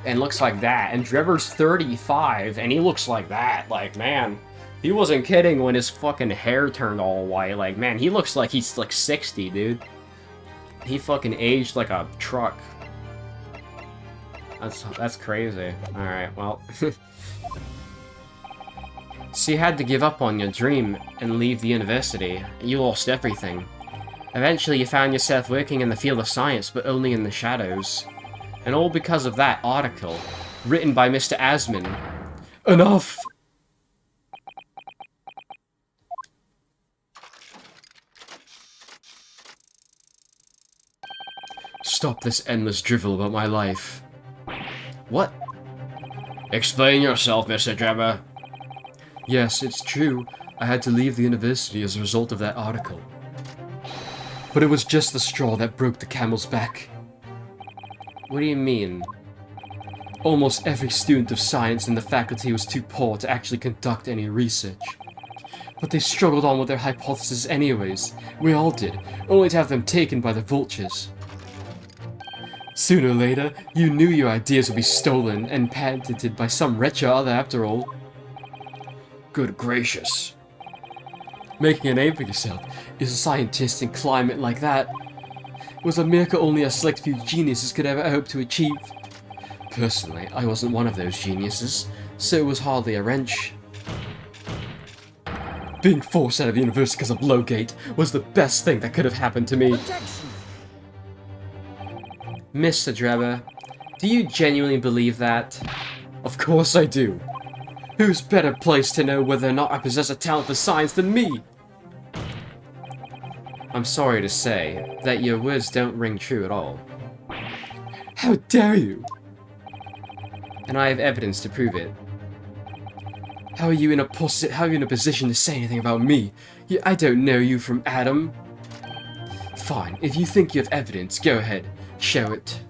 and looks like that, and Drebber's 35 and he looks like that. Like, man, he wasn't kidding when his fucking hair turned all white. Like, man, he looks like he's like 60, dude. He fucking aged like a truck. That's crazy. Alright, well... So you had to give up on your dream and leave the university. You lost everything. Eventually you found yourself working in the field of science, but only in the shadows. And all because of that article, written by Mr. Asman. Enough! Stop this endless drivel about my life. What? Explain yourself, Mr. Drebber. Yes, it's true. I had to leave the university as a result of that article. But it was just the straw that broke the camel's back. What do you mean? Almost every student of science in the faculty was too poor to actually conduct any research. But they struggled on with their hypotheses anyways. We all did, only to have them taken by the vultures. Sooner or later, you knew your ideas would be stolen and patented by some wretch or other after all. Good gracious. Making a name for yourself as a scientist in climate like that was a miracle only a select few geniuses could ever hope to achieve. Personally, I wasn't one of those geniuses, so it was hardly a wrench. Being forced out of university because of Lowgate was the best thing that could have happened to me. Objection! Mr. Drebber, do you genuinely believe that? Of course I do. Who's better placed to know whether or not I possess a talent for science than me? I'm sorry to say that your words don't ring true at all. How dare you? And I have evidence to prove it. How are you in a position to say anything about me? I don't know you from Adam. Fine, if you think you have evidence, go ahead, show it.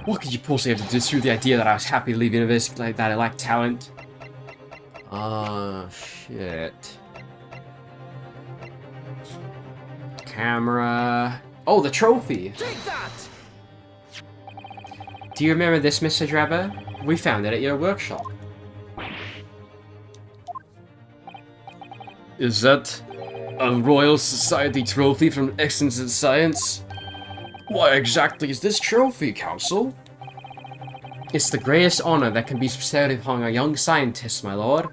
What could you possibly have to do through the idea that I was happy to leave university like that I lacked talent? Oh, shit. Camera. Oh, the trophy! Take that! Do you remember this, Mr. Drebber? We found it at your workshop. Is that a Royal Society trophy from Excellence in Science? What exactly is this trophy, Council? It's the greatest honor that can be bestowed upon a young scientist, my lord.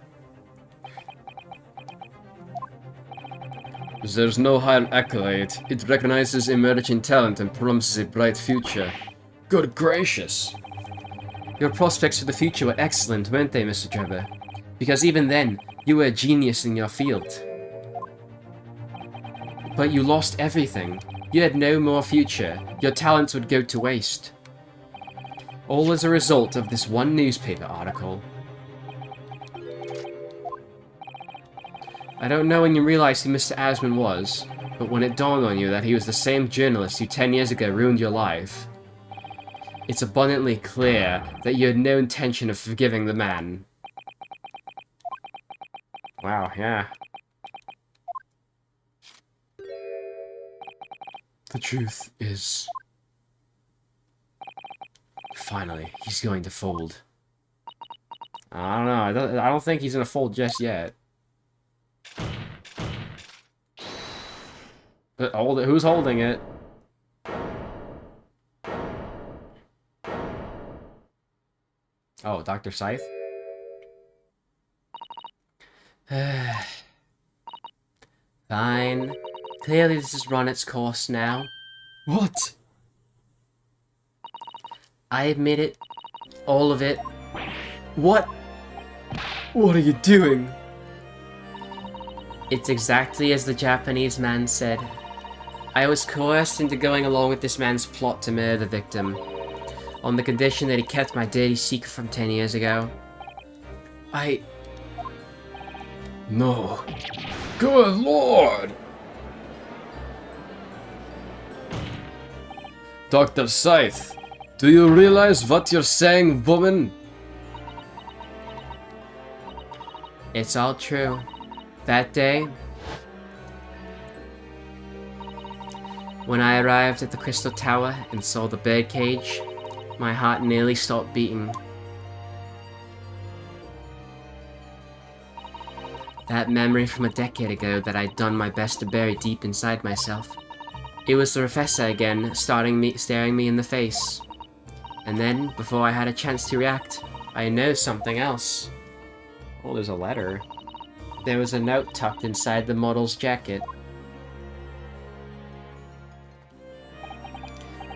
There's no higher accolade. It recognizes emerging talent and promises a bright future. Good gracious. Your prospects for the future were excellent, weren't they, Mr. Drebber? Because even then, you were a genius in your field. But you lost everything. You had no more future. Your talents would go to waste. All as a result of this one newspaper article. I don't know when you realized who Mr. Asman was, but when it dawned on you that he was the same journalist who 10 years ago ruined your life, it's abundantly clear that you had no intention of forgiving the man. Wow, yeah. The truth is... Finally, he's going to fold. I don't know. I don't think he's gonna fold just yet. But who's holding it? Oh, Dr. Scythe? Fine. Clearly this has run its course now. What? I admit it. All of it. What? What are you doing? It's exactly as the Japanese man said. I was coerced into going along with this man's plot to murder the victim, on the condition that he kept my dirty secret from 10 years ago. No. Good lord! Dr. Scythe, do you realize what you're saying, woman? It's all true. That day, when I arrived at the Crystal Tower and saw the birdcage, my heart nearly stopped beating. That memory from a decade ago that I'd done my best to bury deep inside myself. It was the professor again, staring me in the face. And then, before I had a chance to react, I know something else. Oh, there's a letter. There was a note tucked inside the model's jacket.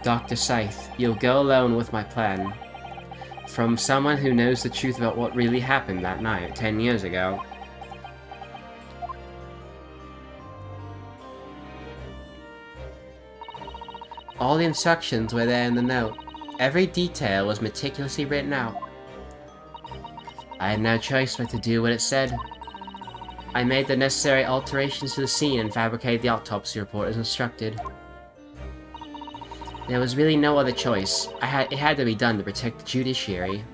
Dr. Scythe, you'll go alone with my plan. From someone who knows the truth about what really happened that night, 10 years ago. All the instructions were there in the note. Every detail was meticulously written out. I had no choice but to do what it said. I made the necessary alterations to the scene and fabricated the autopsy report as instructed. There was really no other choice. It had to be done to protect the judiciary.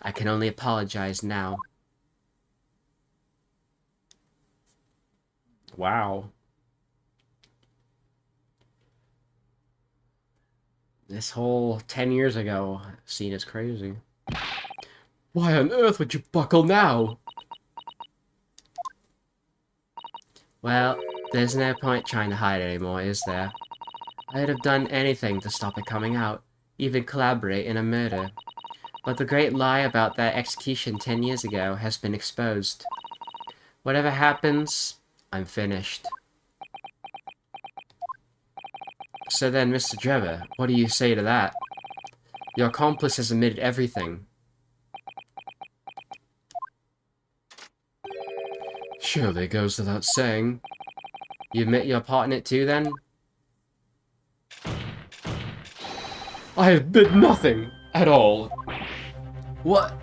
I can only apologize now. Wow. This whole 10 years ago scene is crazy. Why on earth would you buckle now? Well, there's no point trying to hide anymore, is there? I'd have done anything to stop it coming out, even collaborate in a murder. But the great lie about that execution 10 years ago has been exposed. Whatever happens, I'm finished. So then, Mr. Drebber, what do you say to that? Your accomplice has admitted everything. Surely it goes without saying. You admit your part in it too, then? I admit nothing at all. What?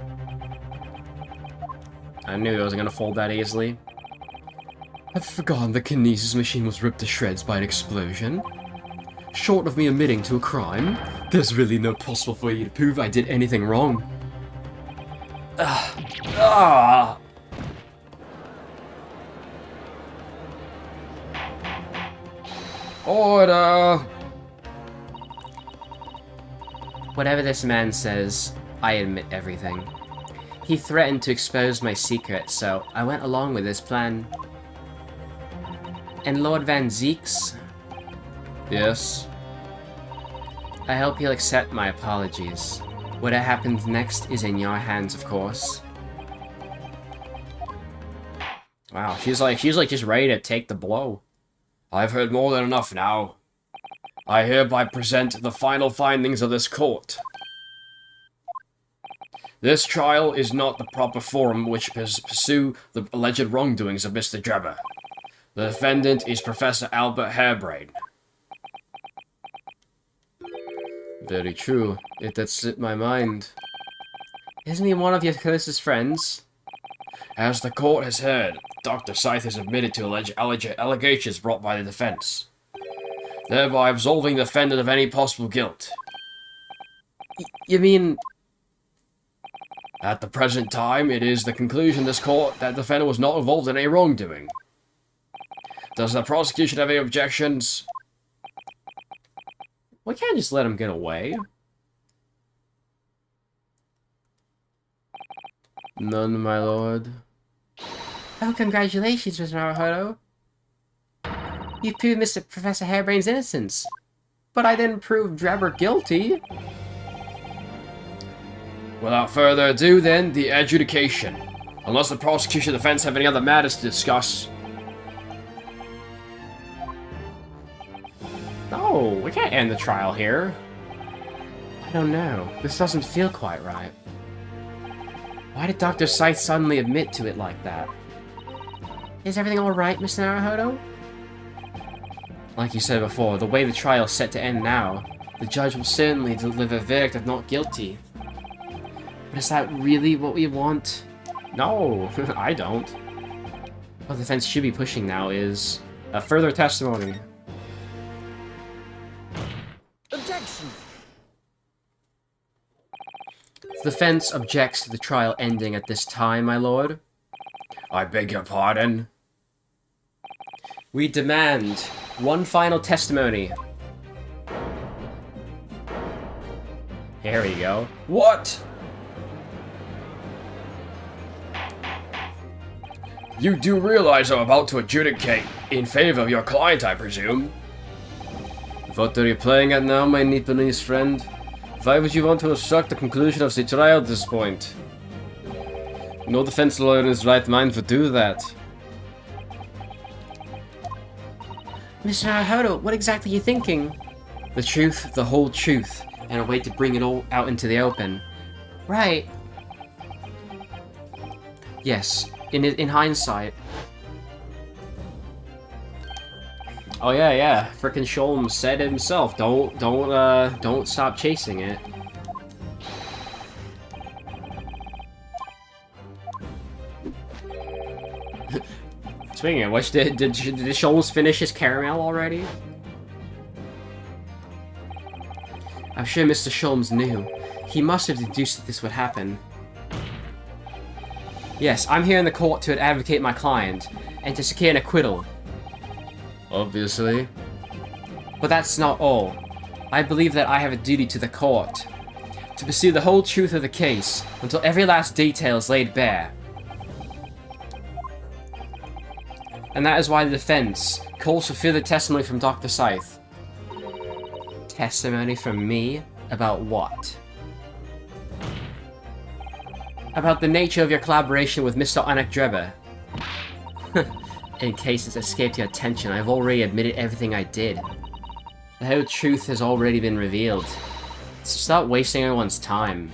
I knew it wasn't gonna fold that easily. I've forgotten the kinesis machine was ripped to shreds by an explosion. Short of me admitting to a crime, there's really no possible way to prove I did anything wrong. Order! Whatever this man says, I admit everything. He threatened to expose my secret, so I went along with his plan. And Lord Van Zeeks, Yes? I hope he'll accept my apologies. What happens next is in your hands, of course. Wow, she's like just ready to take the blow. I've heard more than enough now. I hereby present the final findings of this court. This trial is not the proper forum which pursue the alleged wrongdoings of Mr. Drebber. The defendant is Professor Albert Harebrain. Very true. It did slip my mind. Isn't he one of your closest friends? As the court has heard, Dr. Sithe has admitted to alleged allegations brought by the defense, thereby absolving the defendant of any possible guilt. You mean... At the present time, it is the conclusion of this court that the defendant was not involved in any wrongdoing. Does the prosecution have any objections? We can't just let him get away. None, my lord. Oh, congratulations, Mr. Naruhodo. You proved Mr. Professor Harebrain's innocence. But I didn't prove Drebber guilty. Without further ado, then, the adjudication. Unless the prosecution and defense have any other matters to discuss. No, we can't end the trial here. I don't know. This doesn't feel quite right. Why did Dr. Sithe suddenly admit to it like that? Is everything alright, Mr. Naruhodo? Like you said before, the way the trial's set to end now, the judge will certainly deliver a verdict of not guilty. But is that really what we want? No, I don't. What the defense should be pushing now is... A further testimony. Objection! The defense objects to the trial ending at this time, my lord. I beg your pardon. We demand one final testimony. Here we go. What? You do realize I'm about to adjudicate in favor of your client, I presume? What are you playing at now, my Nipponese friend? Why would you want to obstruct the conclusion of the trial at this point? No defense lawyer in his right mind would do that. Mr. Naruhodo, what exactly are you thinking? The truth, the whole truth, and a way to bring it all out into the open. Right. Yes, in hindsight. Oh yeah. Frickin' Sholm said it himself. Don't stop chasing it. Speaking of which, did Sholmes finish his caramel already? I'm sure Mr. Sholmes knew. He must have deduced that this would happen. Yes, I'm here in the court to advocate my client, and to secure an acquittal. Obviously. But that's not all. I believe that I have a duty to the court. To pursue the whole truth of the case, until every last detail is laid bare. And that is why the defense calls for further testimony from Dr. Sithe. Testimony from me? About what? About the nature of your collaboration with Mr. Anak Drebber. In case it's escaped your attention, I've already admitted everything I did. The whole truth has already been revealed. So stop wasting everyone's time.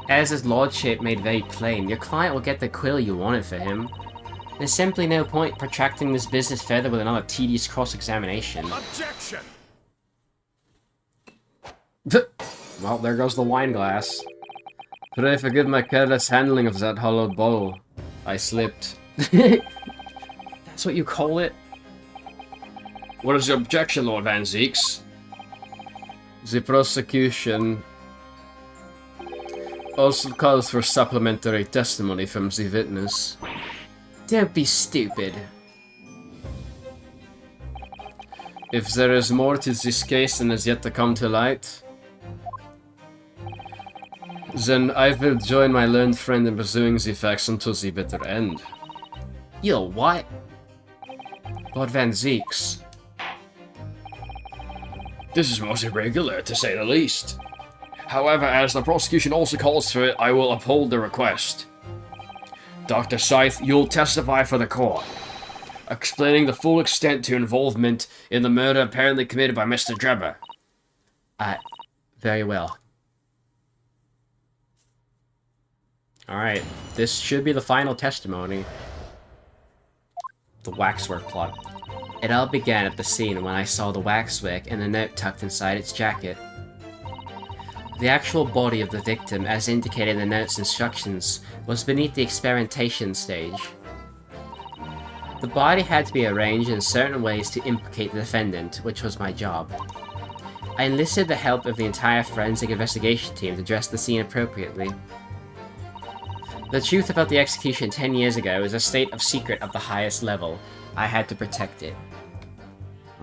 As his lordship made very plain, your client will get the quill you wanted for him. There's simply no point protracting this business further with another tedious cross-examination. Objection! Well, there goes the wine glass. Pray forgive my careless handling of that hollowed bowl. I slipped. That's what you call it? What is your objection, Lord Van Zeeks? The prosecution also calls for supplementary testimony from the witness. Don't be stupid. If there is more to this case than has yet to come to light, then I will join my learned friend in pursuing the facts until the bitter end. You'll what? Lord Van Zeeks. This is most irregular, to say the least. However, as the prosecution also calls for it, I will uphold the request. Dr. Sithe, you'll testify for the court, explaining the full extent to involvement in the murder apparently committed by Mr. Drebber. Very well. Alright, this should be the final testimony. The waxwork plot. It all began at the scene when I saw the waxwork and the note tucked inside its jacket. The actual body of the victim, as indicated in the note's instructions, was beneath the experimentation stage. The body had to be arranged in certain ways to implicate the defendant, which was my job. I enlisted the help of the entire forensic investigation team to dress the scene appropriately. The truth about the execution 10 years ago is a state of secret of the highest level. I had to protect it.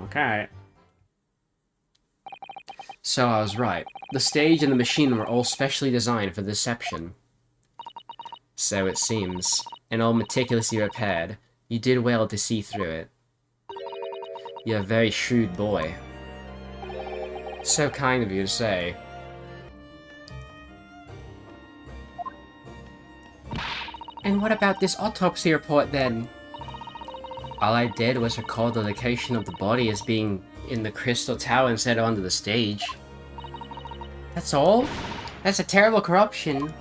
Okay. So I was right. The stage and the machine were all specially designed for deception. So it seems. And all meticulously repaired. You did well to see through it. You're a very shrewd boy. So kind of you to say. And what about this autopsy report then? All I did was record the location of the body as being in the crystal tower instead of under the stage. That's all? That's a terrible corruption.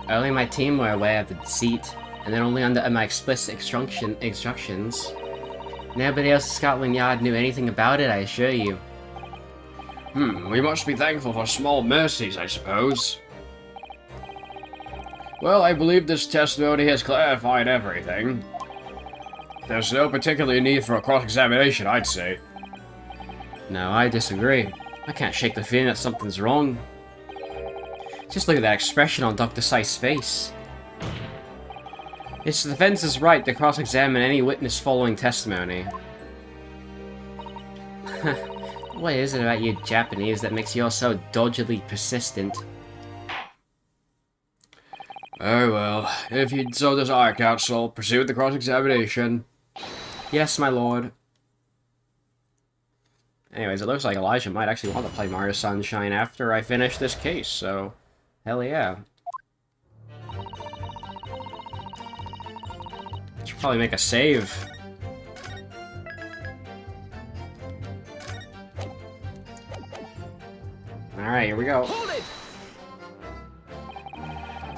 Only my team were aware of the deceit, and then only under my explicit instructions. Nobody else at Scotland Yard knew anything about it, I assure you. We must be thankful for small mercies, I suppose. Well, I believe this testimony has clarified everything. There's no particular need for a cross-examination, I'd say. No, I disagree. I can't shake the feeling that something's wrong. Just look at that expression on Dr. Sithe's face. It's the defense's right to cross-examine any witness following testimony. What is it about you Japanese that makes you all so dodgily persistent? Oh well, if you so desire, counsel, proceed with the cross-examination. Yes, my lord. Anyways, it looks like Elijah might actually want to play Mario Sunshine after I finish this case, so... hell yeah. Should probably make a save. Alright, here we go.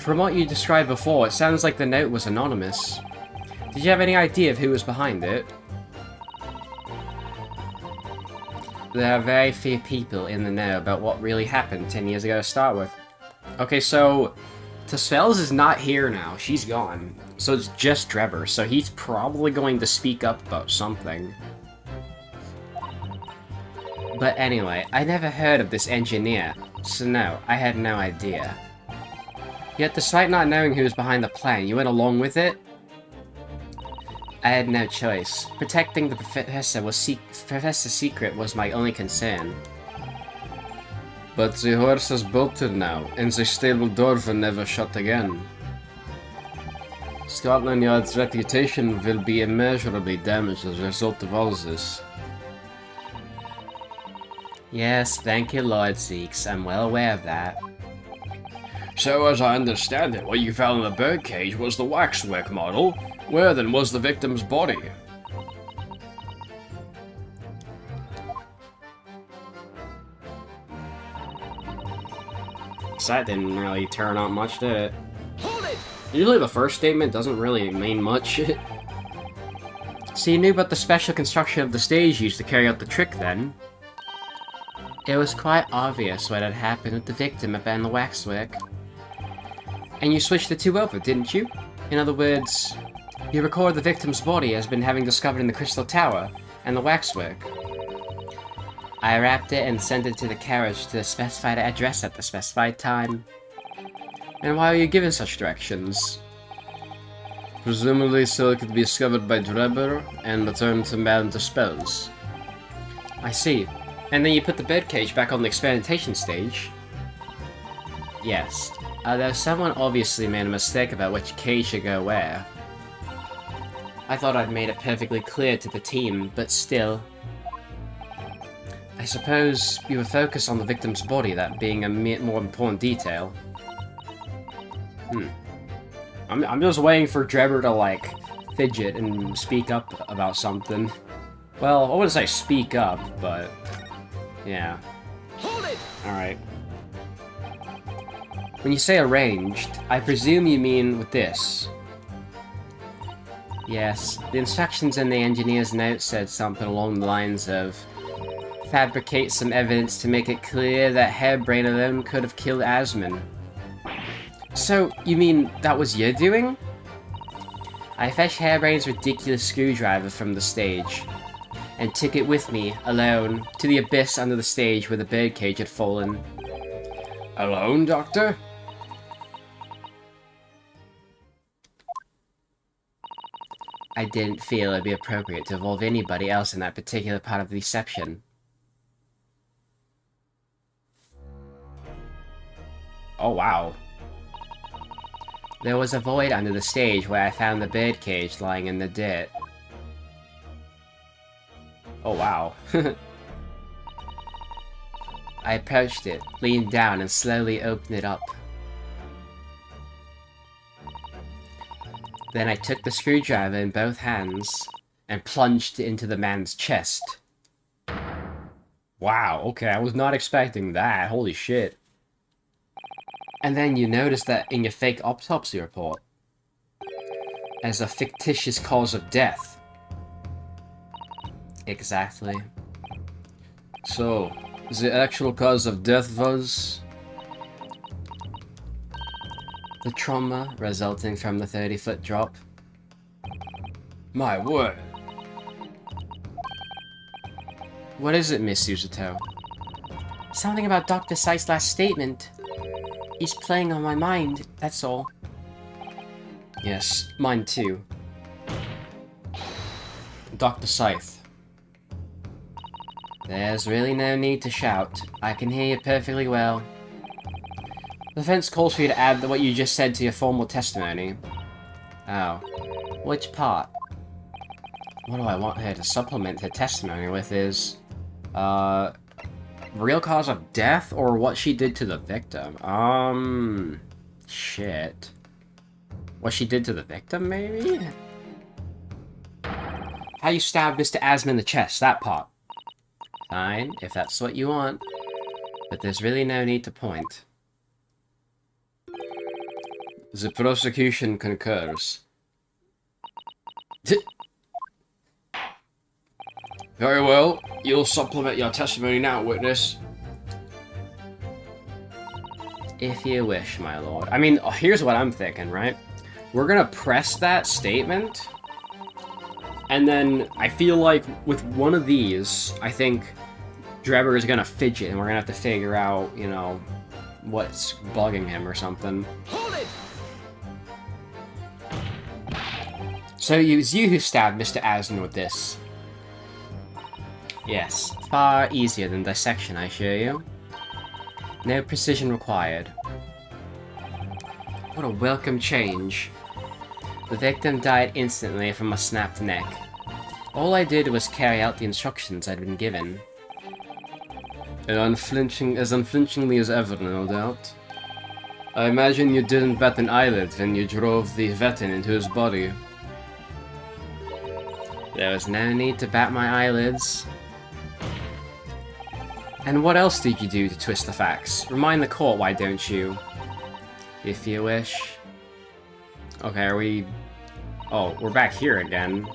From what you described before, it sounds like the note was anonymous. Did you have any idea of who was behind it? There are very few people in the know about what really happened 10 years ago to start with. Okay, so... Spells is not here now. She's gone. So it's just Drebber, so he's probably going to speak up about something. But anyway, I never heard of this engineer, so no, I had no idea. Yet despite not knowing who was behind the plan, you went along with it? I had no choice. Protecting the Professor's secret was my only concern. But the horse has bolted now, and the stable door will never shut again. Scotland Yard's reputation will be immeasurably damaged as a result of all this. Yes, thank you, Lord Zeeks. I'm well aware of that. So, as I understand it, what you found in the birdcage was the waxwork model. Where then was the victim's body? So that didn't really turn out much, did it? Usually the first statement doesn't really mean much. So you knew about the special construction of the stage used to carry out the trick then? It was quite obvious what had happened with the victim and the waxwork. And you switched the two over, didn't you? In other words, you record the victim's body as been having discovered in the Crystal Tower, and the waxwork. I wrapped it and sent it to the carriage to the specified address at the specified time. And why are you given such directions? Presumably so it could be discovered by Drebber and returned to Madame Dispels. I see. And then you put the birdcage back on the experimentation stage? Yes. Although someone obviously made a mistake about which cage should go where. I thought I'd made it perfectly clear to the team, but still. I suppose you were focused on the victim's body, that being a more important detail. I'm just waiting for Drebber to, like, fidget and speak up about something. Well, I wouldn't say speak up, but... yeah. Hold it! Alright. When you say arranged, I presume you mean with this. Yes, the instructions in the engineer's note said something along the lines of fabricate some evidence to make it clear that Hairbrain alone could have killed Asmon. So, you mean that was your doing? I fetched Hairbrain's ridiculous screwdriver from the stage, and took it with me, alone, to the abyss under the stage where the birdcage had fallen. Alone, Doctor? I didn't feel it'd be appropriate to involve anybody else in that particular part of the deception. Oh, wow. There was a void under the stage where I found the birdcage lying in the dirt. Oh, wow. I approached it, leaned down, and slowly opened it up. Then I took the screwdriver in both hands and plunged it into the man's chest. Wow, okay, I was not expecting that. Holy shit. And then you notice that in your fake autopsy report, as a fictitious cause of death. Exactly. So, the actual cause of death was... the trauma resulting from the 30-foot drop. My word. What is it, Miss Suzuto? Something about Dr. Scythe's last statement. He's playing on my mind, that's all. Yes, mine too. Dr. Scythe. There's really no need to shout. I can hear you perfectly well. The defense calls for you to add what you just said to your formal testimony. Oh. Which part? What do I want her to supplement her testimony with is... real cause of death or what she did to the victim? Shit. What she did to the victim, maybe? How you stabbed Mr. Asmon in the chest, that part. Fine, if that's what you want. But there's really no need to point. The prosecution concurs. Very well, you'll supplement your testimony now, witness. If you wish, my lord. I mean, here's what I'm thinking, right? We're gonna press that statement, and then I feel like with one of these, I think Drebber is gonna fidget, and we're gonna have to figure out, you know, what's bugging him or something. Hold it! So it was you who stabbed Mr. Asmon with this? Yes, far easier than dissection, I assure you. No precision required. What a welcome change. The victim died instantly from a snapped neck. All I did was carry out the instructions I'd been given. And unflinchingly as ever, no doubt. I imagine you didn't bat an eyelid when you drove the veteran into his body. There was no need to bat my eyelids. And what else did you do to twist the facts? Remind the court, why don't you? If you wish. Okay, are we... Oh, we're back here again.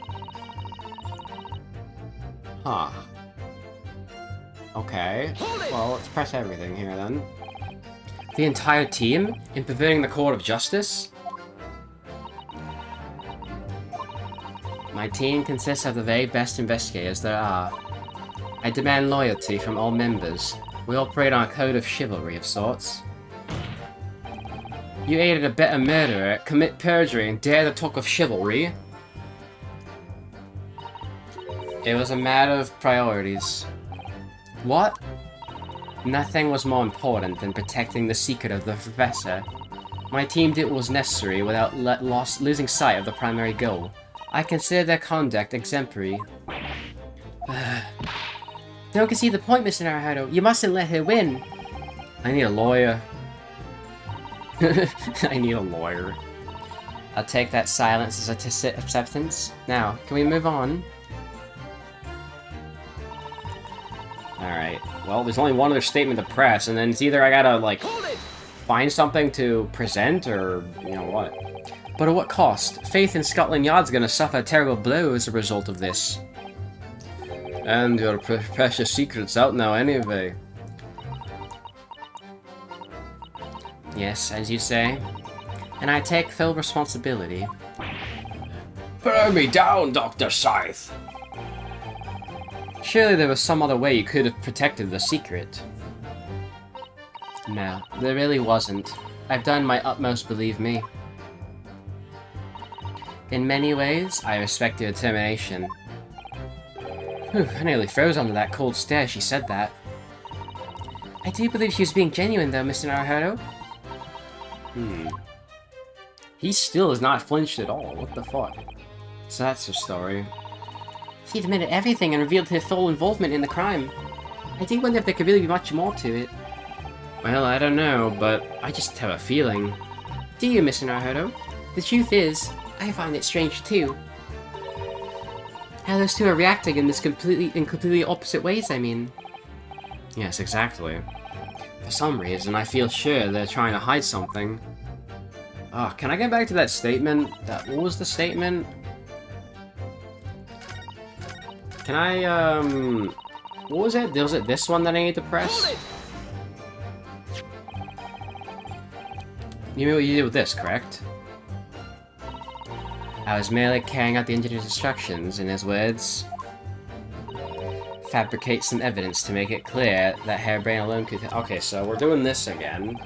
Huh. Okay. Well, let's press everything here then. The entire team? In perverting the court of justice? My team consists of the very best investigators there are. I demand loyalty from all members. We operate on a code of chivalry of sorts. You aided a better murderer, commit perjury, and dare to talk of chivalry? It was a matter of priorities. What? Nothing was more important than protecting the secret of the professor. My team did what was necessary without losing sight of the primary goal. I consider their conduct exemplary. Don't concede the point, Mr. Naruhodo. You mustn't let her win. I need a lawyer. I need a lawyer. I'll take that silence as a tacit acceptance. Now, can we move on? Alright. Well, there's only one other statement to press, and then it's either I gotta, like, find something to present, or, you know, what. But at what cost? Faith in Scotland Yard's gonna suffer a terrible blow as a result of this. And your precious secret's out now anyway. Yes, as you say. And I take full responsibility. Burn me down, Dr. Sithe! Surely there was some other way you could have protected the secret. No, there really wasn't. I've done my utmost, believe me. In many ways, I respect your determination. Whew, I nearly froze under that cold stare she said that. I do believe she was being genuine though, Mr. Naruhodo. He still has not flinched at all. What the fuck? So that's her story. She admitted everything and revealed her full involvement in the crime. I do wonder if there could really be much more to it. Well, I don't know, but I just have a feeling. Do you, Mr. Naruhodo? The truth is, I find it strange too. How those two are reacting in completely opposite ways, I mean. Yes, exactly. For some reason, I feel sure they're trying to hide something. Oh, can I get back to that statement? What was the statement? Can I, what was it? Was it this one that I need to press? You know what you did with this, correct? I was merely carrying out the engineer's instructions, in his words. Fabricate some evidence to make it clear that Harebrain alone could... Okay, so we're doing this again.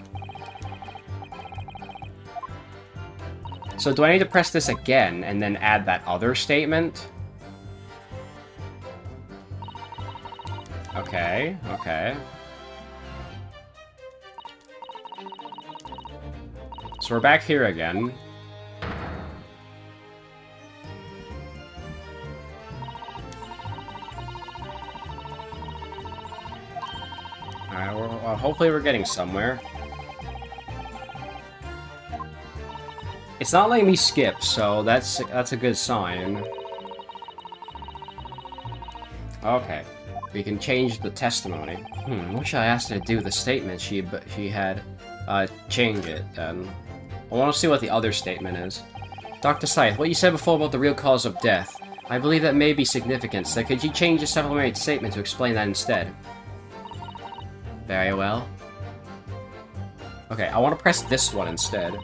So do I need to press this again and then add that other statement? Okay, okay. So we're back here again. Alright, well, hopefully we're getting somewhere. It's not letting me skip, so that's a good sign. Okay. We can change the testimony. What should I ask her to do with the statement she had? Change it, then. I want to see what the other statement is. Dr. Sithe, what you said before about the real cause of death, I believe that may be significant, so could you change the supplementary statement to explain that instead? Very well. Okay, I want to press this one instead.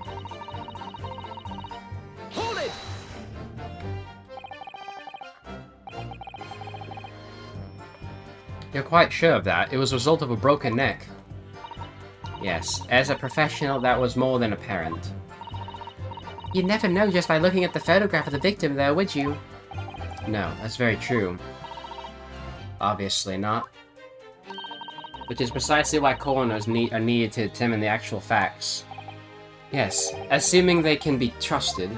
Hold it! You're quite sure of that? It was a result of a broken neck. Yes, as a professional, that was more than apparent. You'd never know just by looking at the photograph of the victim, though, would you? No, that's very true. Obviously not. Which is precisely why coroners are needed to determine the actual facts. Yes, assuming they can be trusted.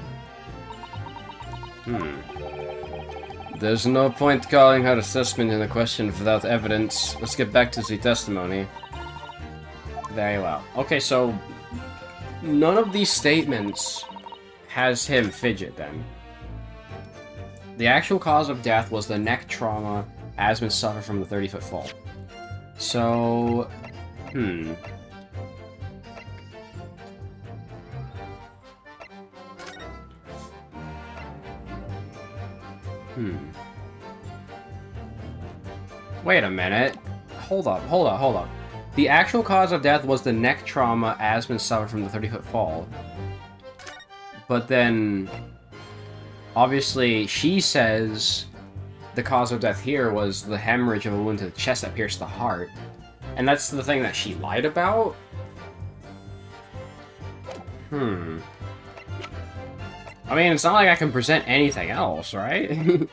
There's no point calling her assessment into question without evidence. Let's get back to the testimony. Very well. Okay, so none of these statements has him fidget then. The actual cause of death was the neck trauma Asmund suffered from the 30-foot fall. So, Wait a minute. Hold up. The actual cause of death was the neck trauma Asmund suffered from the 30-foot fall. But then... obviously, she says the cause of death here was the hemorrhage of a wound to the chest that pierced the heart. And that's the thing that she lied about? Hmm. I mean, it's not like I can present anything else, right?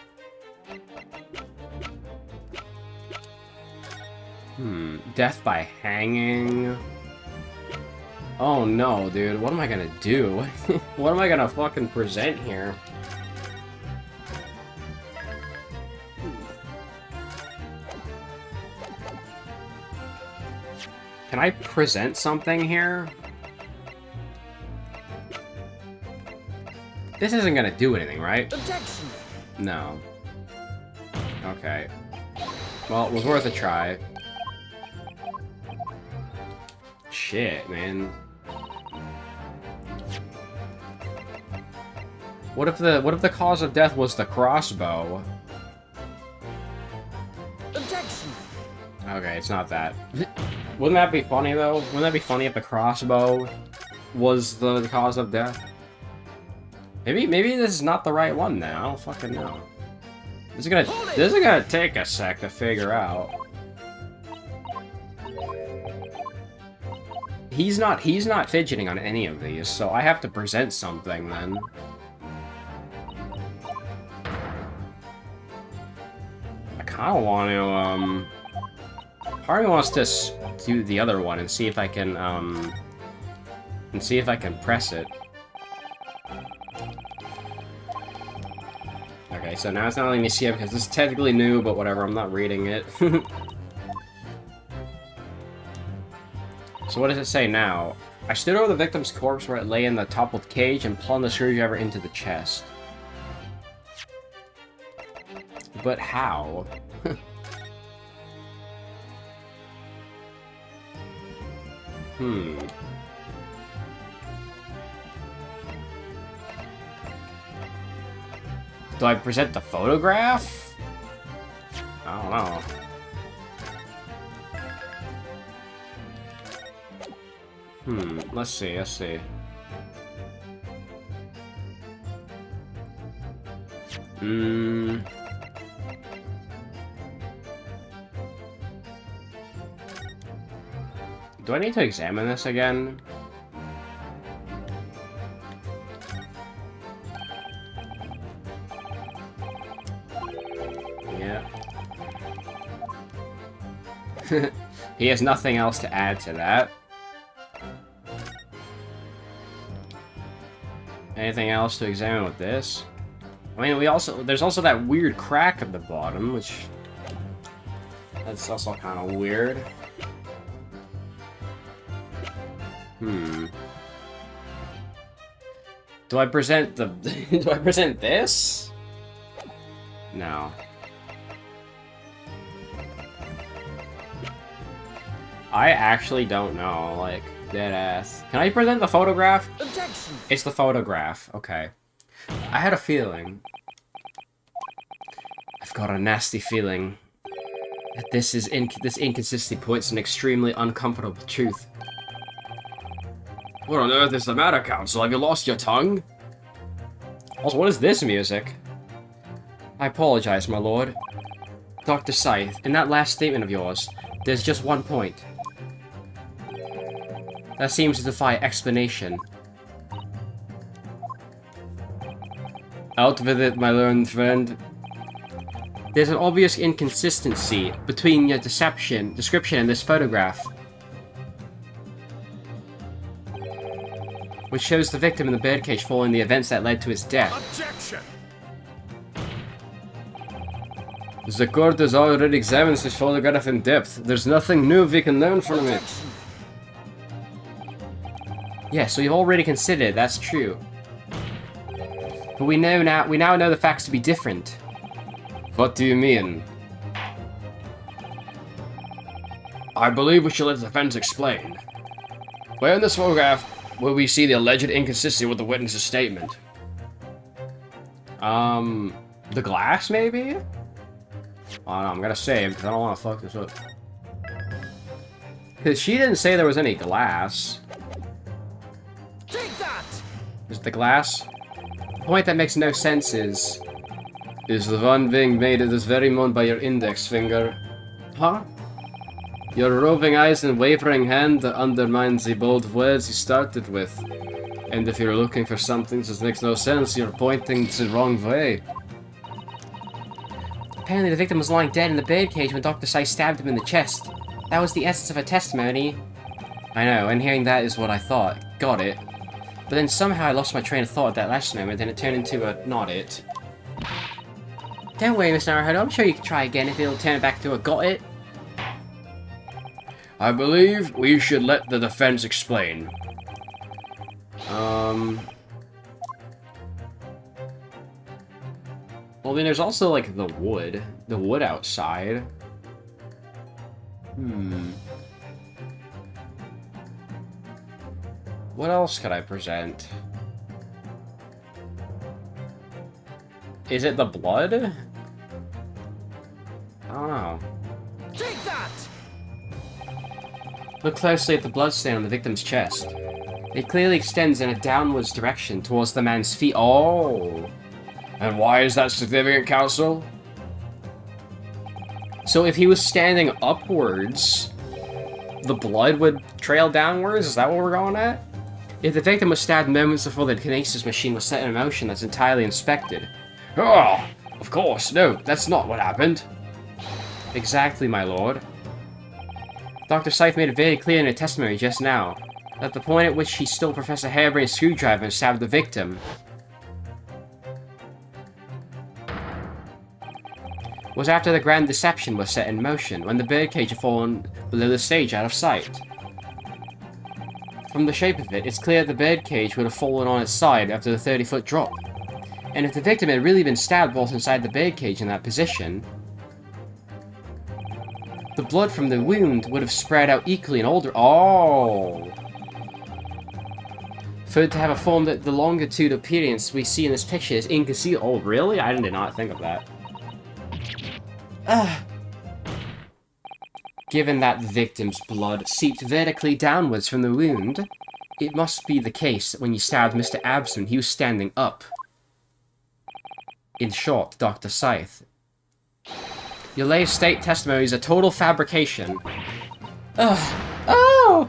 Death by hanging. Oh no, dude. What am I gonna do? What am I gonna fucking present here? Can I present something here? This isn't gonna do anything, right? Objection! No. Okay. Well, it was worth a try. Shit, man. What if the cause of death was the crossbow? Objection! Okay, it's not that. Wouldn't that be funny though? Wouldn't that be funny if the crossbow was the cause of death? Maybe this is not the right one now. I don't fucking know. This is gonna take a sec to figure out. He's not fidgeting on any of these, so I have to present something then. I kind of want to part of me wants to do the other one and see if I can press it. Okay, so now it's not letting me see it because this is technically new, but whatever, I'm not reading it. So what does it say now? I stood over the victim's corpse where it lay in the toppled cage and plumbed the screwdriver into the chest. But how? Do I present the photograph? I don't know. Let's see. Do I need to examine this again? Yeah. He has nothing else to add to that. Anything else to examine with this? I mean, there's also that weird crack at the bottom, which that's also kind of weird. Do I present the do I present this? No. I actually don't know, like, dead ass. Can I present the photograph? Objection! It's the photograph. Okay. I had a feeling. I've got a nasty feeling that this inconsistency points to an extremely uncomfortable truth. What on earth is the matter, Counsel? Have you lost your tongue? Also, what is this music? I apologize, my lord. Dr. Scythe, in that last statement of yours, there's just one point. That seems to defy explanation. Out with it, my learned friend. There's an obvious inconsistency between your description and this photograph, which shows the victim in the birdcage following the events that led to his death. Objection! The court has already examined this photograph in depth. There's nothing new we can learn from it. Objection! Yeah, so you've already considered it, that's true. But we now know the facts to be different. What do you mean? I believe we should let the defense explain. Where in this photograph will we see the alleged inconsistency with the witness's statement? The glass, maybe? Oh no, I'm gonna save, because I don't want to fuck this up. Because she didn't say there was any glass. Take that! Is the glass? point that makes no sense is the one being made at this very moment by your index finger. huh? Your roving eyes and wavering hand undermines the bold words you started with. And if you're looking for something that just makes no sense, you're pointing to the wrong way. Apparently the victim was lying dead in the birdcage when Dr. Scythe stabbed him in the chest. That was the essence of her testimony. I know, and hearing that is what I thought. Got it. But then somehow I lost my train of thought at that last moment, and it turned into a not it. Don't worry, Mr. Naruhodo, I'm sure you can try again if it'll turn it back to a got it. I believe we should let the defense explain. Well, I mean, there's also, like, the wood. The wood outside. What else could I present? Is it the blood? I don't know. Take that! Look closely at the bloodstain on the victim's chest. It clearly extends in a downwards direction towards the man's feet. Oh! And why is that significant, Council? So if he was standing upwards, the blood would trail downwards? Is that what we're going at? If the victim was stabbed moments before the kinesis machine was set in motion, that's entirely inspected. Oh, of course, no, that's not what happened. Exactly, my lord. Dr. Scythe made it very clear in her testimony just now that the point at which he stole Professor Harebrain's screwdriver and stabbed the victim was after the grand deception was set in motion, when the birdcage had fallen below the stage out of sight. From the shape of it, it's clear the birdcage would have fallen on its side after the 30-foot drop. And if the victim had really been stabbed whilst inside the birdcage in that position, the blood from the wound would have spread out equally in older. Oh! For it to have a form that the longitude appearance we see in this picture is inconceivable. Oh, really? I did not think of that. Given that the victim's blood seeped vertically downwards from the wound, it must be the case that when you stabbed Mr. Abson, he was standing up. In short, Dr. Scythe, your latest state testimony is a total fabrication. Oh!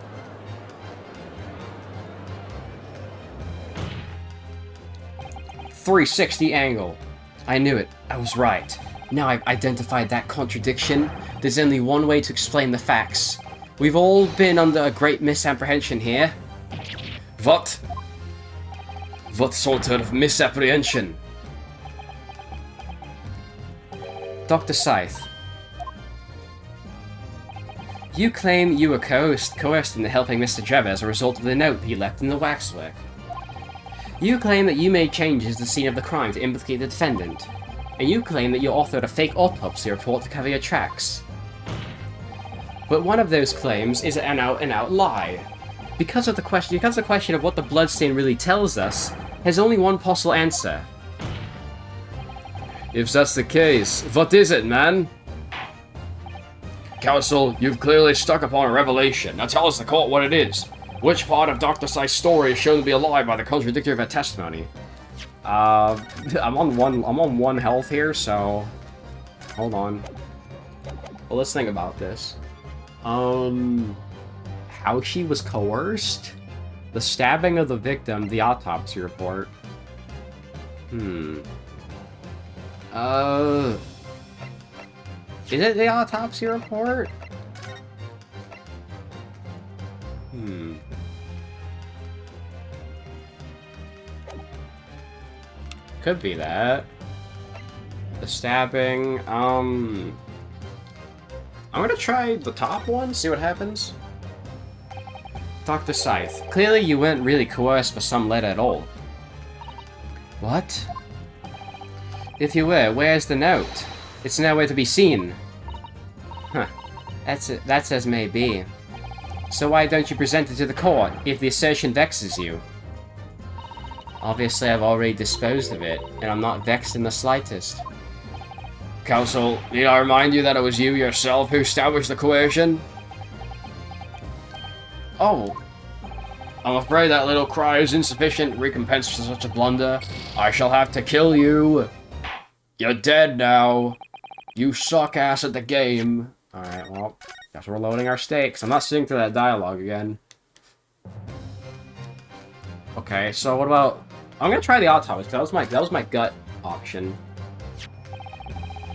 360 angle. I knew it. I was right. Now I've identified that contradiction. There's only one way to explain the facts. We've all been under a great misapprehension here. What? What sort of misapprehension? Dr. Scythe, you claim you were coerced into helping Mr. Trevor as a result of the note he left in the waxwork. You claim that you made changes to the scene of the crime to implicate the defendant. And you claim that you authored a fake autopsy report to cover your tracks. But one of those claims is an out-and-out lie. Because the question of what the bloodstain really tells us has only one possible answer. If that's the case, what is it, man? Counsel, you've clearly stuck upon a revelation. Now tell us the court what it is. Which part of Dr. Scythe's story is shown to be a lie by the contradictory of her testimony? I'm on one health here, so hold on. Well, let's think about this. How she was coerced? The stabbing of the victim, the autopsy report. Is it the autopsy report? Could be that. The stabbing, I'm gonna try the top one, see what happens. Dr. Scythe, clearly you weren't really coerced by some letter at all. What? If you were, where's the note? It's nowhere to be seen. Huh. That's as may be. So why don't you present it to the court, if the assertion vexes you? Obviously, I've already disposed of it, and I'm not vexed in the slightest. Counsel, need I remind you that it was you yourself who established the coercion? Oh. I'm afraid that little cry is insufficient recompense for such a blunder. I shall have to kill you. You're dead now. You suck ass at the game. Alright, well, guess we're loading our stakes. I'm not sitting through that dialogue again. Okay, so what about... I'm gonna try the autopsy, because that was my gut option.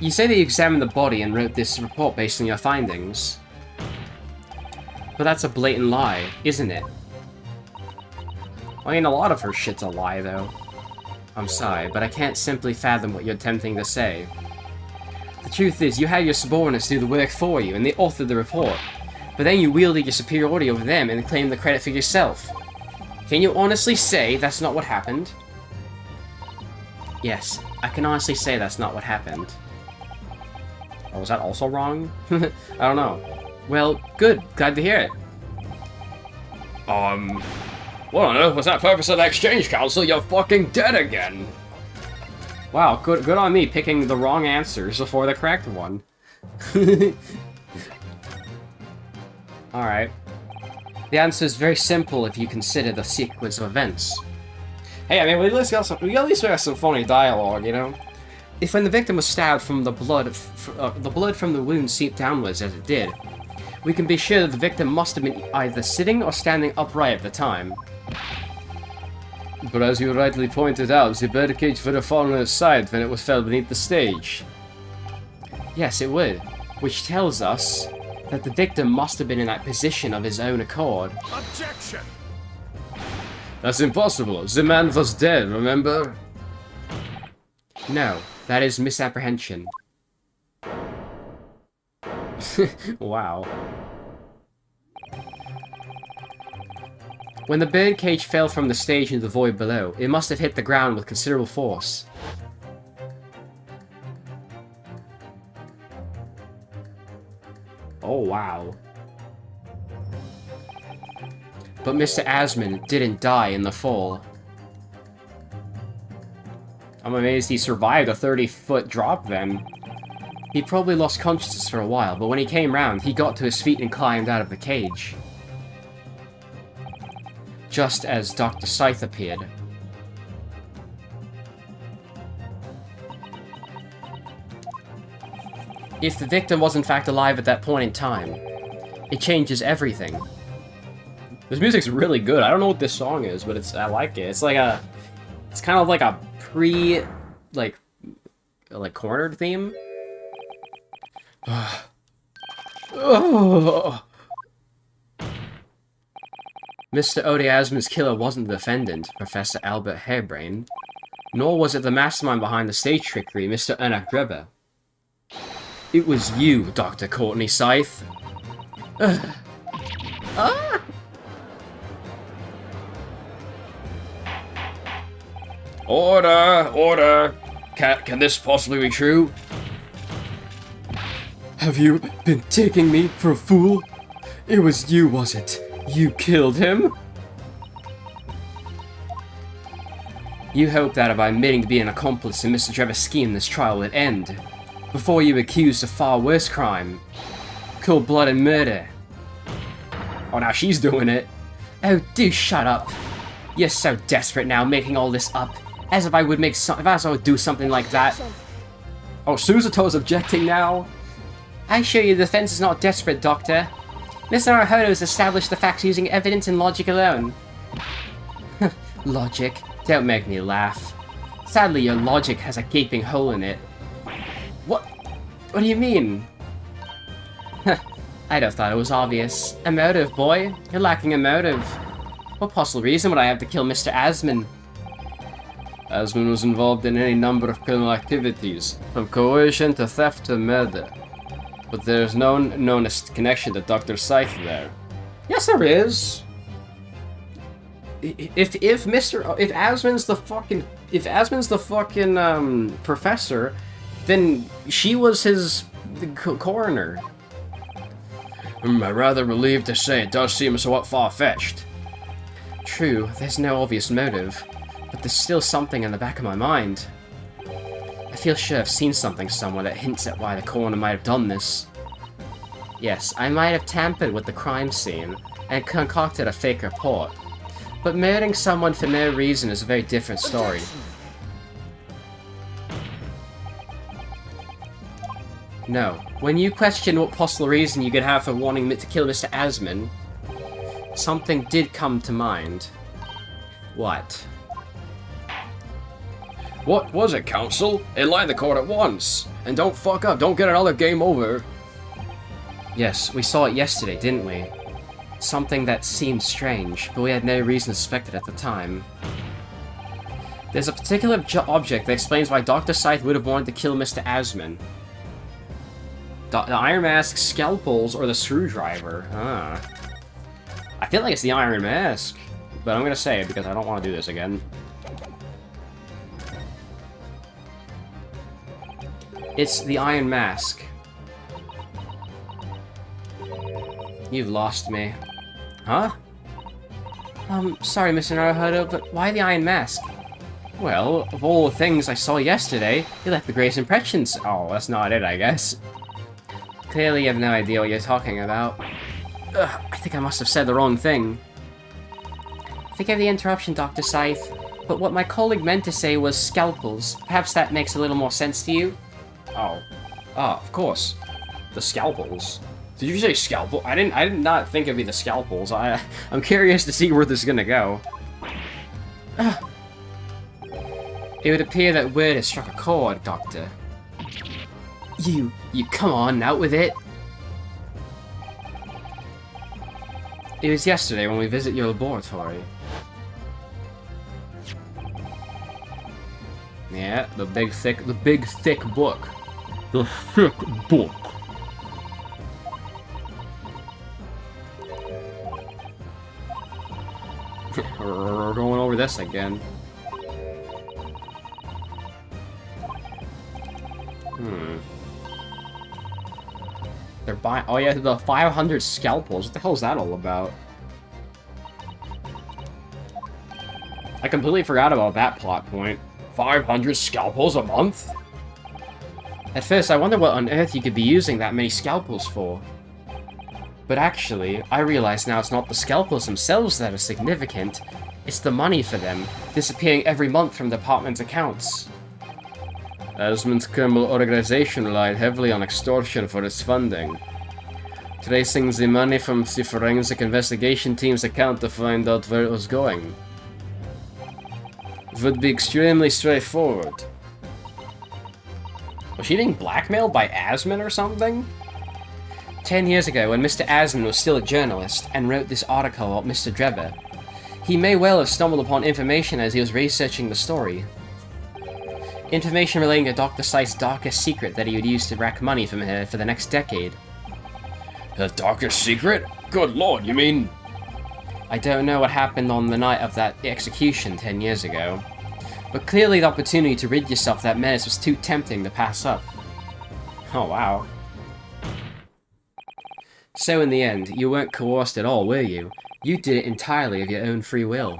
You say that you examined the body and wrote this report based on your findings. But that's a blatant lie, isn't it? I mean, a lot of her shit's a lie, though. I'm sorry, but I can't simply fathom what you're attempting to say. The truth is, you had your subordinates do the work for you, and they authored the report. But then you wielded your superiority over them and claimed the credit for yourself. Can you honestly say that's not what happened? Yes, I can honestly say that's not what happened. Oh, was that also wrong? I don't know. Well, good. Glad to hear it. What on earth was that purpose of the exchange, Council? You're fucking dead again. Wow, good on me picking the wrong answers before the correct one. Alright. The answer is very simple if you consider the sequence of events. Hey, I mean, we at least got some funny dialogue, you know? If when the victim was stabbed from the blood from the wound seeped downwards as it did, we can be sure that the victim must have been either sitting or standing upright at the time. But as you rightly pointed out, the birdcage would have fallen on its side when it was fell beneath the stage. Yes, it would. Which tells us that the victim must have been in that position of his own accord. Objection! That's impossible. The man was dead, remember? No, that is misapprehension. Wow. When the birdcage fell from the stage into the void below, it must have hit the ground with considerable force. Oh, wow. But Mr. Asman didn't die in the fall. I'm amazed he survived a 30-foot drop then. He probably lost consciousness for a while, but when he came round, he got to his feet and climbed out of the cage. Just as Dr. Sithe appeared. If the victim was in fact alive at that point in time, it changes everything. This music's really good. I don't know what this song is, but I like it. It's like it's kind of like a like cornered theme. Oh. Mr. Odiasman's killer wasn't the defendant, Professor Albert Harebrain, nor was it the mastermind behind the stage trickery, Mr. Enoch Drebber. It was you, Dr. Courtney Sithe. Order! Order! Can this possibly be true? Have you been taking me for a fool? It was you, was it? You killed him? You hoped that by admitting to be an accomplice in Mr. Drebber's scheme, this trial would end. Before you were accused of far worse crime. Cold blood and murder. Oh, now she's doing it. Oh, do shut up. You're so desperate now, making all this up. As if I would do something like that. Oh, Suzato's objecting now? I assure you the defense is not desperate, Doctor. Mr. Naruhodo has established the facts using evidence and logic alone. Logic? Don't make me laugh. Sadly, your logic has a gaping hole in it. What? What do you mean? I'd have thought it was obvious. A motive, boy. You're lacking a motive. What possible reason would I have to kill Mr. Asman? Asman was involved in any number of criminal activities, from coercion to theft to murder. But there's no known connection to Dr. Sithe there. Yes, there is. If Asman's the fucking professor, then she was his coroner. I'm rather relieved to say it does seem somewhat far-fetched. True, there's no obvious motive, but there's still something in the back of my mind. I feel sure I've seen something somewhere that hints at why the coroner might have done this. Yes, I might have tampered with the crime scene and concocted a fake report, But murdering someone for no reason is a very different story. Objection. No. When you question what possible reason you could have for wanting to kill Mr. Asman, something did come to mind. What? What was it, Council? Enlighten the court at once. And don't fuck up, don't get another game over. Yes, we saw it yesterday, didn't we? Something that seemed strange, but we had no reason to suspect it at the time. There's a particular object that explains why Dr. Scythe would have wanted to kill Mr. Asman. The Iron Mask, scalpels, or the screwdriver. Ah. I feel like it's the Iron Mask, but I'm gonna say it because I don't want to do this again. It's the Iron Mask. You've lost me. Huh? Sorry, Mr. Naruhodo, but why the Iron Mask? Well, of all the things I saw yesterday, you left the greatest impressions. Oh, that's not it, I guess. Clearly you have no idea what you're talking about. Ugh, I think I must have said the wrong thing. Forgive the interruption, Dr. Scythe, but what my colleague meant to say was scalpels. Perhaps that makes a little more sense to you? Oh. Ah, of course. The scalpels. Did you say scalpel? I did not think it'd be the scalpels. I'm curious to see where this is gonna go. It would appear that word has struck a chord, Doctor. You come on, out with it! It was yesterday when we visit your laboratory. Yeah, the big thick book. The thick book. We're going over this again. They're buying. Oh yeah, the 500 scalpels. What the hell is that all about? I completely forgot about that plot point. 500 scalpels a month? At first, I wondered what on earth you could be using that many scalpels for. But actually, I realize now it's not the scalpels themselves that are significant, it's the money for them, disappearing every month from the department's accounts. Asman's criminal organization relied heavily on extortion for its funding. Tracing the money from the forensic investigation team's account to find out where it was going would be extremely straightforward. Was she being blackmailed by Asman or something? 10 years ago, when Mr. Asman was still a journalist and wrote this article about Mr. Drebber, he may well have stumbled upon information as he was researching the story. Information relating to Dr. Scythe's darkest secret that he would use to rack money from her for the next decade. The darkest secret? Good lord, you mean... I don't know what happened on the night of that execution 10 years ago, but clearly the opportunity to rid yourself of that menace was too tempting to pass up. Oh wow. So in the end, you weren't coerced at all, were you? You did it entirely of your own free will.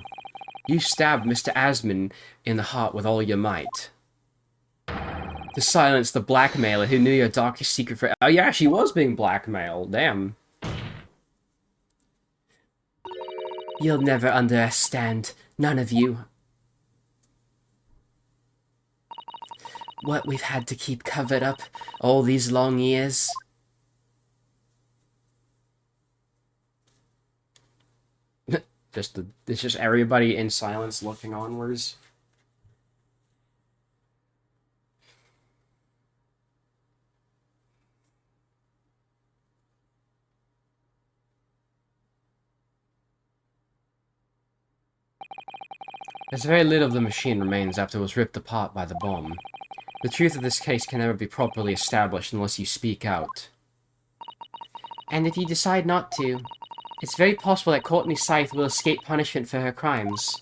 You stabbed Mr. Asman in the heart with all your might. To silence the blackmailer who knew your darkest secret for— Oh yeah, she was being blackmailed, damn. You'll never understand, none of you. What we've had to keep covered up all these long years. It's just everybody in silence looking onwards. As very little of the machine remains after it was ripped apart by the bomb. The truth of this case can never be properly established unless you speak out. And if you decide not to, it's very possible that Courtney Scythe will escape punishment for her crimes.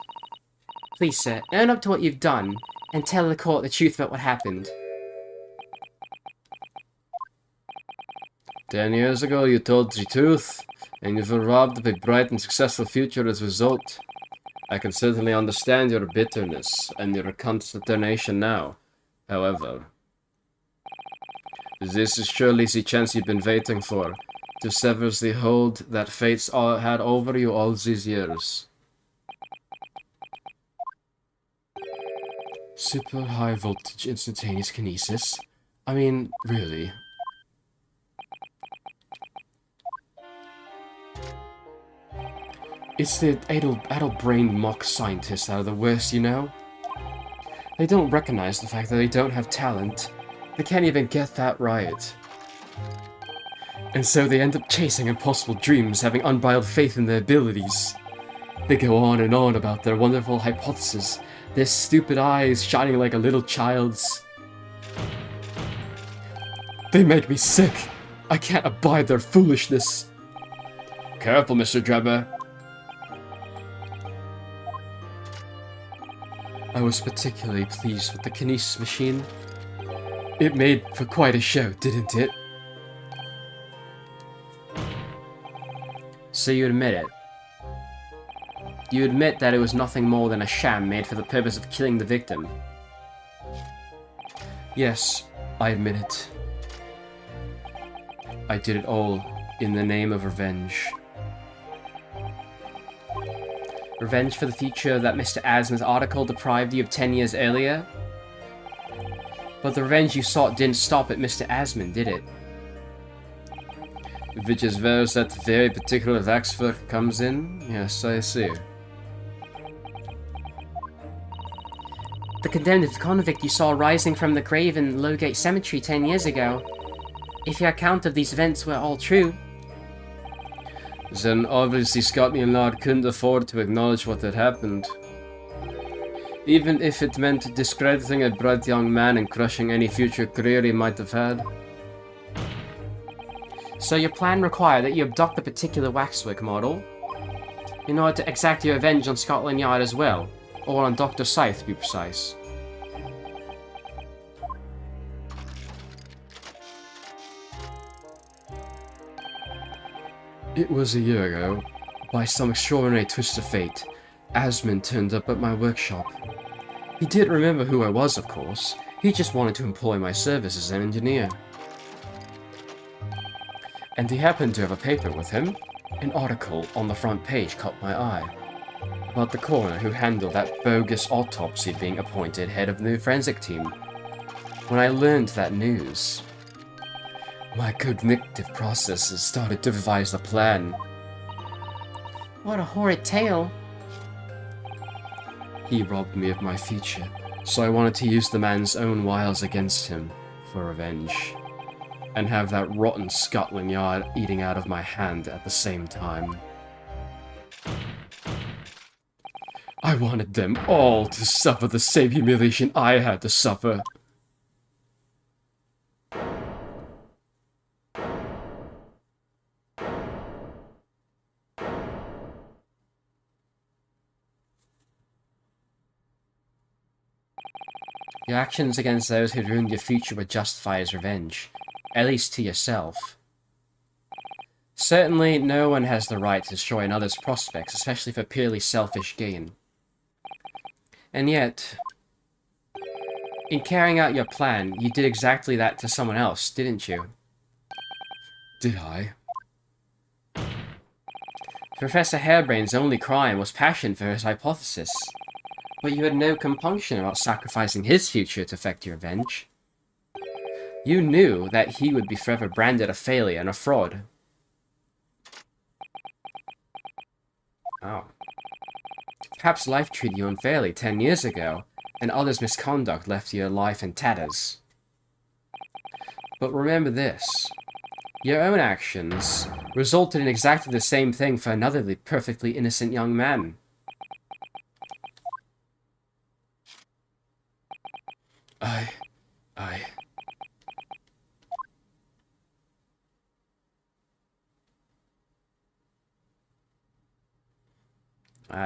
Please, sir, own up to what you've done, and tell the court the truth about what happened. 10 years ago, you told the truth, and you were robbed of a bright and successful future as a result. I can certainly understand your bitterness and your consternation now. However, this is surely the chance you've been waiting for, to sever the hold that fate's had over you all these years. Super high voltage instantaneous kinesis? I mean, really? It's the adult brain mock scientists that are the worst, you know? They don't recognize the fact that they don't have talent. They can't even get that right. And so they end up chasing impossible dreams, having unbridled faith in their abilities. They go on and on about their wonderful hypothesis, their stupid eyes shining like a little child's. They make me sick. I can't abide their foolishness. Careful, Mr. Drebber. I was particularly pleased with the kinesis machine. It made for quite a show, didn't it? So you admit it. You admit that it was nothing more than a sham made for the purpose of killing the victim. Yes, I admit it. I did it all in the name of revenge. Revenge for the future that Mr. Asman's article deprived you of 10 years earlier? But the revenge you sought didn't stop at Mr. Asman, did it? Which is where that very particular waxwork comes in? Yes, I see. The condemned convict you saw rising from the grave in Lowgate Cemetery 10 years ago. If your account of these events were all true, then obviously Scotland Yard couldn't afford to acknowledge what had happened. Even if it meant discrediting a bright young man and crushing any future career he might have had. so your plan required that you abduct the particular waxwork model in order to exact your revenge on Scotland Yard as well, or on Dr. Sithe to be precise. It was a year ago. By some extraordinary twist of fate, Asman turned up at my workshop. He did remember who I was, of course. He just wanted to employ my service as an engineer. And he happened to have a paper with him. An article on the front page caught my eye. About the coroner who handled that bogus autopsy being appointed head of the new forensic team. When I learned that news, my cognitive processes started to devise a plan. What a horrid tale. He robbed me of my future, so I wanted to use the man's own wiles against him for revenge. And have that rotten Scotland Yard eating out of my hand at the same time. I wanted them all to suffer the same humiliation I had to suffer. Your actions against those who ruined your future would justify his revenge, at least to yourself. Certainly, no one has the right to destroy another's prospects, especially for purely selfish gain. And yet, in carrying out your plan, you did exactly that to someone else, didn't you? Did I? Professor Harebrain's only crime was passion for his hypothesis. But you had no compunction about sacrificing his future to effect your revenge. You knew that he would be forever branded a failure and a fraud. Oh. Perhaps life treated you unfairly 10 years ago, and others' misconduct left your life in tatters. But remember this. Your own actions resulted in exactly the same thing for another perfectly innocent young man.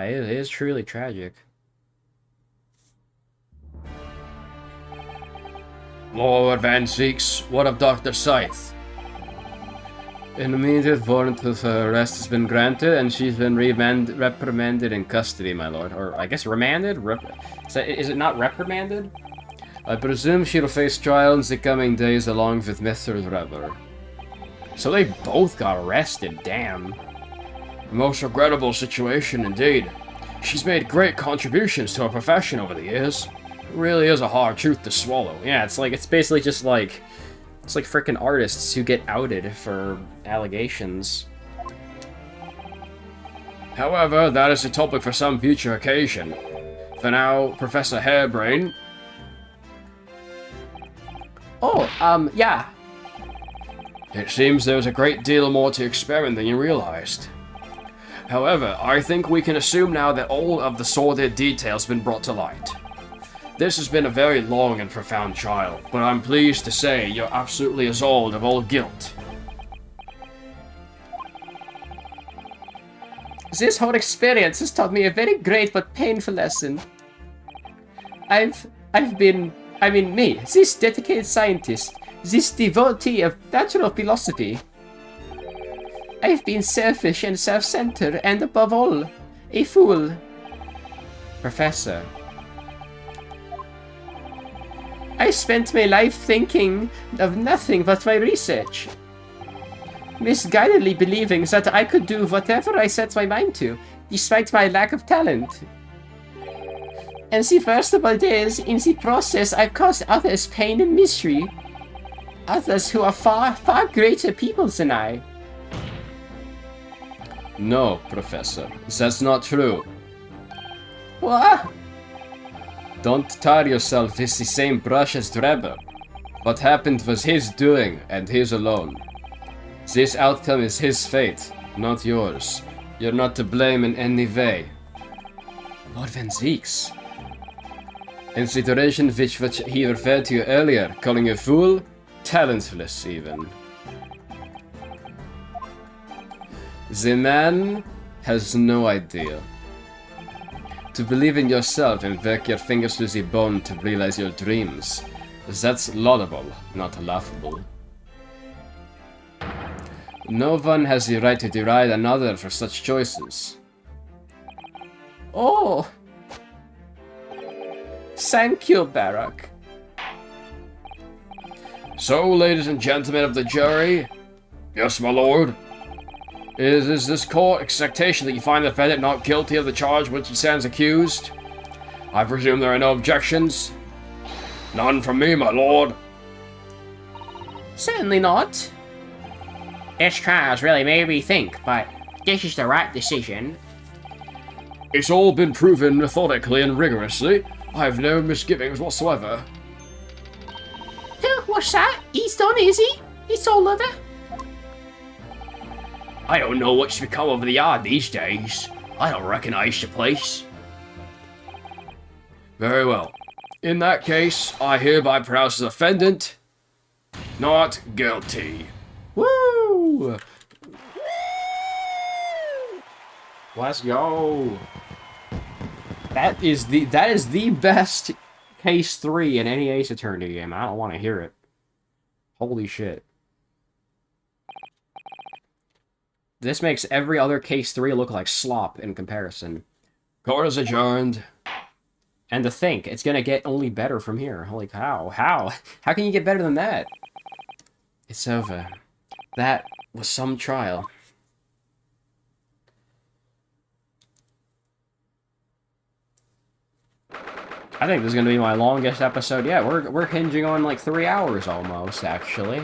It is truly tragic. Lord Van Zeeks, what of Dr. Sithe? An immediate warrant of her arrest has been granted, and she's been reprimanded in custody, my lord. Or, I guess, remanded? Is it not reprimanded? I presume she'll face trial in the coming days along with Mr. Drebber. So they both got arrested, damn. A most regrettable situation indeed. She's made great contributions to her profession over the years. Really is a hard truth to swallow. Yeah, it's basically just like, it's like frickin' artists who get outed for allegations. However, that is a topic for some future occasion. For now, Professor Hairbrain. Oh, yeah. It seems there's a great deal more to experiment than you realized. However, I think we can assume now that all of the sordid details have been brought to light. This has been a very long and profound trial, but I'm pleased to say you're absolutely absolved of all guilt. This whole experience has taught me a very great but painful lesson. I've been, me, this dedicated scientist, this devotee of natural philosophy. I've been selfish and self-centered, and above all, a fool. Professor. I spent my life thinking of nothing but my research. Misguidedly believing that I could do whatever I set my mind to, despite my lack of talent. And the worst of all days, in the process I've caused others pain and misery. Others who are far, far greater people than I. No, Professor, that's not true. What? Don't tar yourself with the same brush as Drebber. What happened was his doing, and his alone. This outcome is his fate, not yours. You're not to blame in any way. Lord Van Zeeks. In the duration which he referred to you earlier, calling you fool, talentless even. The man has no idea. To believe in yourself and work your fingers to the bone to realize your dreams, that's laudable, not laughable. No one has the right to deride another for such choices. Oh! Thank you, Barak. So, ladies and gentlemen of the jury, yes, my lord, is this court expectation that you find the defendant not guilty of the charge which he stands accused? I presume there are no objections? None from me, my lord. Certainly not. This trial's really made me think, but this is the right decision. It's all been proven methodically and rigorously. I have no misgivings whatsoever. What's that? He's done, is he? It's all over? I don't know what's become of the yard these days. I don't recognize the place. Very well. In that case, I hereby pronounce the defendant not guilty. Woo! Let's go. That is the best case 3 in any Ace Attorney game. I don't want to hear it. Holy shit. This makes every other case 3 look like slop in comparison. Court is adjourned. And to think, it's gonna get only better from here. Holy cow. How? How can you get better than that? It's over. That was some trial. I think this is gonna be my longest episode yet. We're hinging on like 3 hours almost, actually.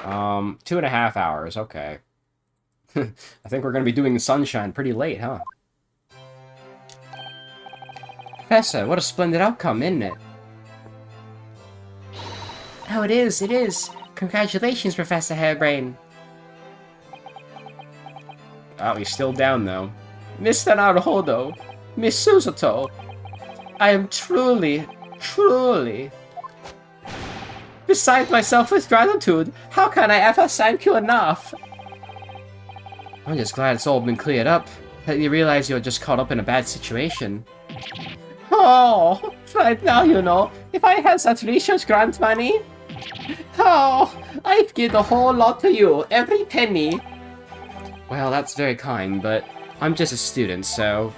2.5 hours, okay. I think we're gonna be doing Sunshine pretty late, huh? Professor, what a splendid outcome, isn't it? Oh, it is, it is. Congratulations, Professor Hairbrain. Oh, he's still down, though. Mr. Naruhodo, Miss Susato, I am truly, truly beside myself with gratitude. How can I ever thank you enough? I'm just glad it's all been cleared up. That you realize you're just caught up in a bad situation. Oh, right now, you know, if I had such research grant money, oh, I'd give a whole lot to you, every penny. Well, that's very kind, but I'm just a student, so...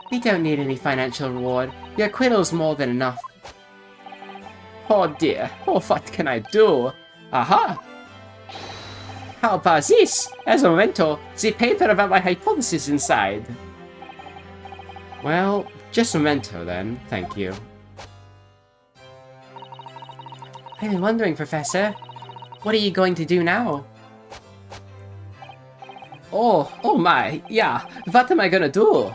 We don't need any financial reward. Your acquittal's more than enough. Oh dear, oh, what can I do? Aha! How about this? As a memento, the paper about my hypothesis inside. Well, Just a memento, then. Thank you. I've been wondering, Professor. What are you going to do now? Oh my, yeah. What am I gonna do?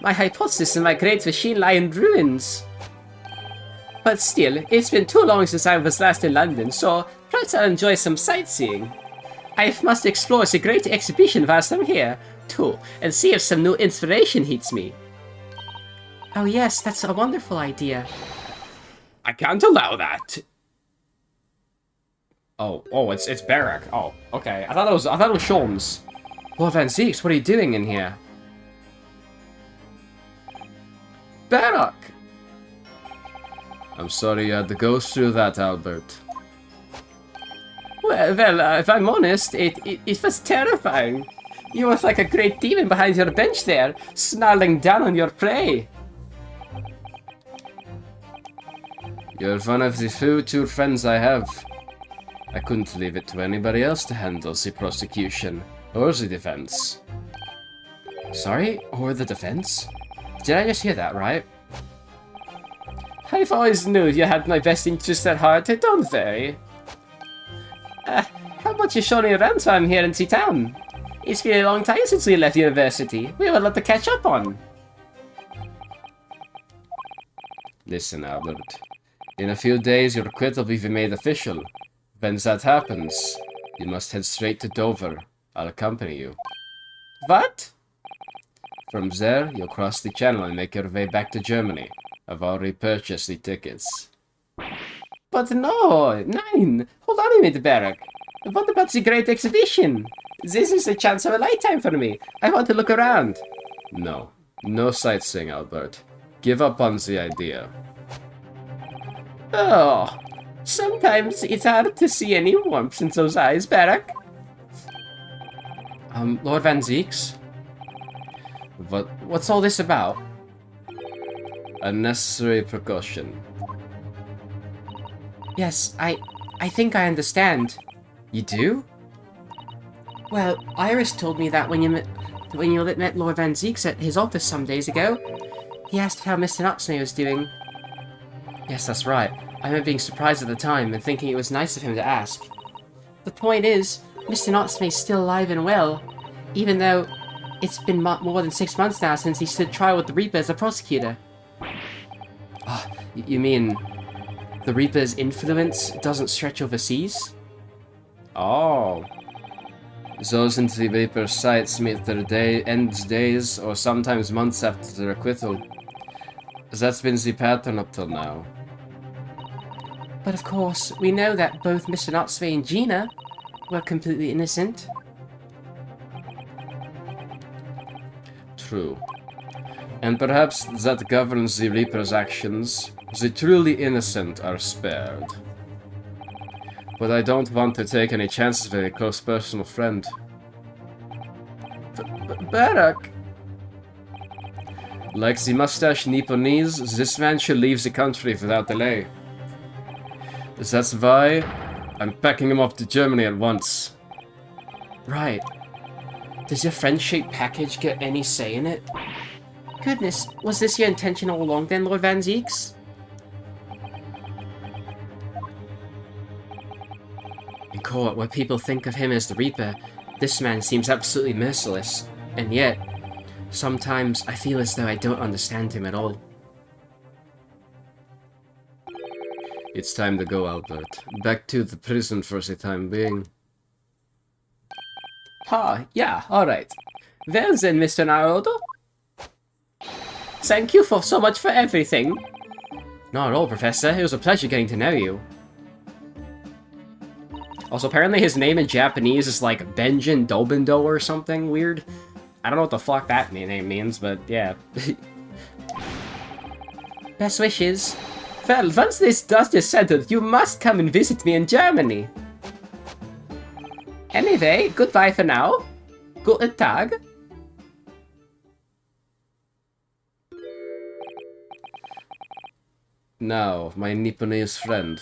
My hypothesis and my great machine lie in ruins. But still, it's been too long since I was last in London, so perhaps I'll enjoy some sightseeing. I must explore the great exhibition whilst I'm here, too, and see if some new inspiration hits me. Oh yes, that's a wonderful idea. I can't allow that. Oh, it's Barrack. Oh, okay. I thought it was Sholmes. Lord Van Zeeks, what are you doing in here? Barrack! I'm sorry you had to go through that, Albert. Well, if I'm honest, it was terrifying. You were like a great demon behind your bench there, snarling down on your prey. You're one of the few true friends I have. I couldn't leave it to anybody else to handle the prosecution or the defense. Sorry? Or the defense? Did I just hear that right? I've always knew you had my best interest at heart, don't they? How about you show me around while I'm here in the town? It's been a long time since we left university. We have a lot to catch up on. Listen, Albert. In a few days, your quit will be made official. When that happens, you must head straight to Dover. I'll accompany you. What? From there, you'll cross the channel and make your way back to Germany. I've already purchased the tickets. But no, Nine. Hold on a minute, Barrack. What about the great exhibition? This is a chance of a lifetime for me. I want to look around. No. No sightseeing, Albert. Give up on the idea. Oh, sometimes it's hard to see any warmth in those eyes, Barrack. Lord Van Zeeks? What's all this about? A necessary precaution. Yes, I think I understand. You do? Well, Iris told me that when you met Lord Van Zeeks at his office some days ago. He asked how Mr. Nutsmay was doing. Yes, that's right. I remember being surprised at the time and thinking it was nice of him to ask. The point is, Mr. Nutsmay's still alive and well, even though it's been more than 6 months now since he stood trial with the Reaper as a prosecutor. Ah, you mean the Reaper's influence doesn't stretch overseas? Oh. Those in the Reaper's sights meet their end days or sometimes months after their acquittal. That's been the pattern up till now. But of course, we know that both Mr. Nutsmay and Gina were completely innocent. True. And perhaps that governs the Reaper's actions. The truly innocent are spared. But I don't want to take any chances with a close personal friend. Barrack! Like the mustache Nipponese, this man should leave the country without delay. That's why I'm packing him off to Germany at once. Right. Does your friendship package get any say in it? Goodness, was this your intention all along then, Lord Van Zeeks? In court, where people think of him as the Reaper, this man seems absolutely merciless. And yet, sometimes I feel as though I don't understand him at all. It's time to go, Albert. Back to the prison for the time being. Yeah, alright. Well then, Mr. Naruto. Thank you for so much for everything. Not at all, Professor. It was a pleasure getting to know you. Also, apparently his name in Japanese is like Benjin Dobendo or something weird. I don't know what the fuck that name means, but yeah. Best wishes. Well, once this dust is settled, you must come and visit me in Germany. Anyway, goodbye for now. Guten Tag. Now, my Nipponese friend.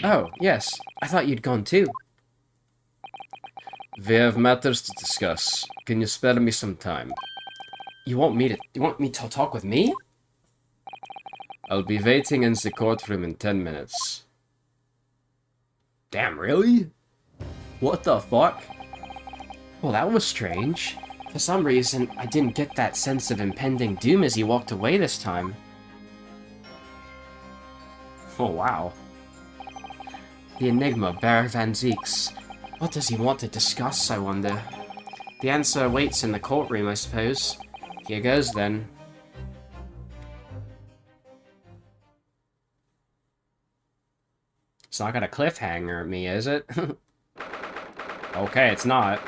Oh, yes. I thought you'd gone too. We have matters to discuss. Can you spare me some time? You want me to talk with me? I'll be waiting in the courtroom in 10 minutes. Damn, really? What the fuck? Well, that was strange. For some reason, I didn't get that sense of impending doom as he walked away this time. Oh, wow. The enigma, Baron Van Zeeks. What does he want to discuss, I wonder? The answer awaits in the courtroom, I suppose. Here goes, then. It's not got a cliffhanger at me, is it? Okay, it's not.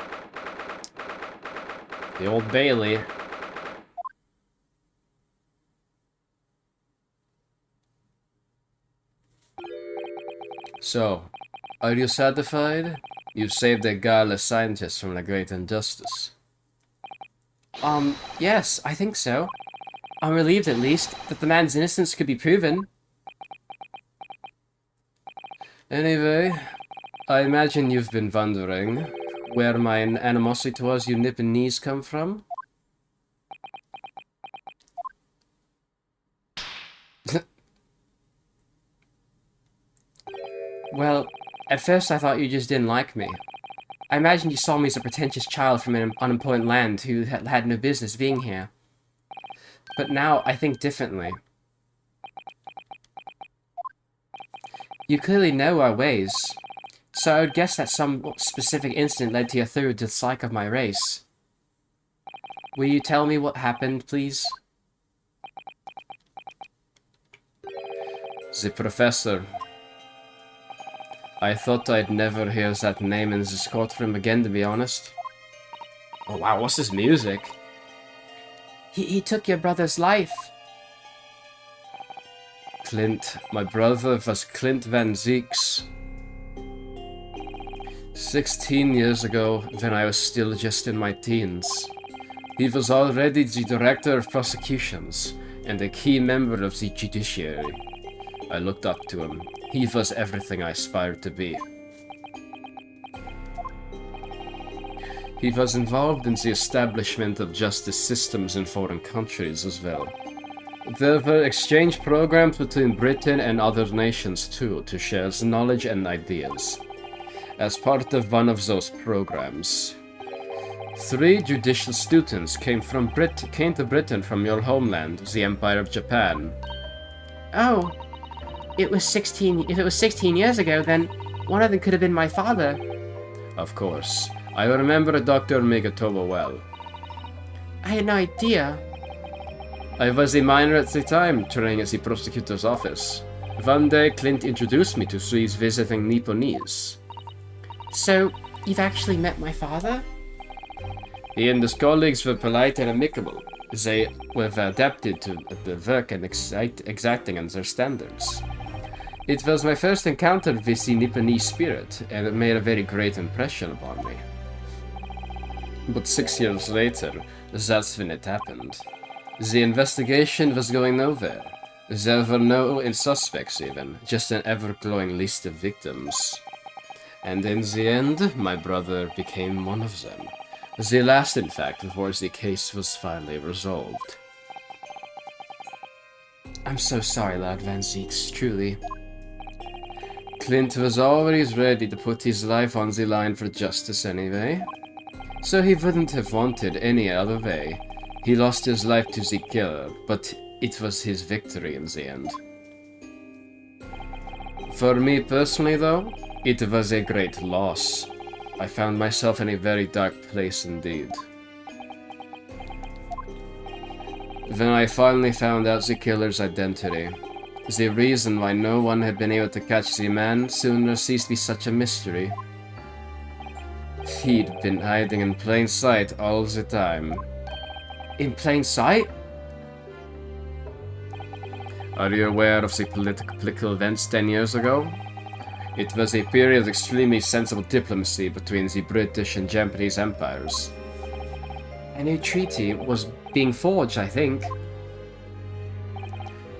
The Old Bailey. So, are you satisfied? You've saved a guileless scientist from a great injustice. Yes, I think so. I'm relieved, at least, that the man's innocence could be proven. Anyway, I imagine you've been wondering where my animosity towards you Nipponese come from? Well, at first I thought you just didn't like me. I imagined you saw me as a pretentious child from an unimportant land who had no business being here. But now I think differently. You clearly know our ways, so I would guess that some specific incident led to your thorough dislike of my race. Will you tell me what happened, please? The professor. I thought I'd never hear that name in this courtroom again, to be honest. Oh wow, what's this music? He took your brother's life. Clint. My brother was Clint Van Zeeks. 16 years ago, when I was still just in my teens. He was already the director of prosecutions and a key member of the judiciary. I looked up to him. He was everything I aspired to be. He was involved in the establishment of justice systems in foreign countries as well. There were exchange programs between Britain and other nations too, to share knowledge and ideas. As part of one of those programs, 3 judicial students came to Britain from your homeland, the Empire of Japan. Oh, if it was 16 years ago, then one of them could have been my father. Of course. I remember Dr. Megatoba well. I had no idea. I was a minor at the time, training at the prosecutor's office. One day, Clint introduced me to these visiting Nipponese. So, you've actually met my father? He and his colleagues were polite and amicable. They were adapted to the work and exacting on their standards. It was my first encounter with the Nipponese spirit, and it made a very great impression upon me. But 6 years later, that's when it happened. The investigation was going nowhere. There were no suspects even, just an ever-growing list of victims. And in the end, my brother became one of them. The last, in fact, before the case was finally resolved. I'm so sorry, Lord Van Zeeks, truly. Clint was always ready to put his life on the line for justice anyway. So he wouldn't have wanted any other way. He lost his life to the killer, but it was his victory in the end. For me personally though, it was a great loss. I found myself in a very dark place indeed. When I finally found out the killer's identity, the reason why no one had been able to catch the man sooner ceased to be such a mystery. He'd been hiding in plain sight all the time. In plain sight? Are you aware of the political events 10 years ago? It was a period of extremely sensible diplomacy between the British and Japanese empires. A new treaty was being forged, I think.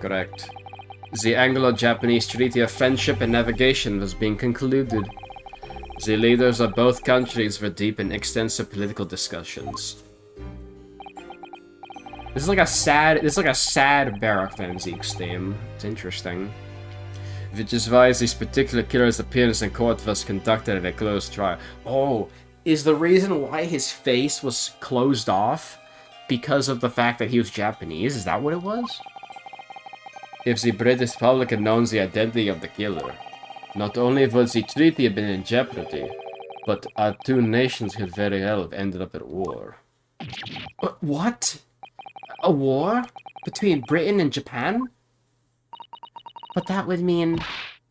Correct. The Anglo-Japanese Treaty of Friendship and Navigation was being concluded. The leaders of both countries were deep in extensive political discussions. This is like a sad Barak Van Zeke's theme. It's interesting. Which is why this particular killer's appearance in court was conducted at a closed trial. Oh, is the reason why his face was closed off because of the fact that he was Japanese? Is that what it was? If the British public had known the identity of the killer, not only would the treaty have been in jeopardy, but our two nations could very well have ended up at war. What? A war? Between Britain and Japan? But that would mean...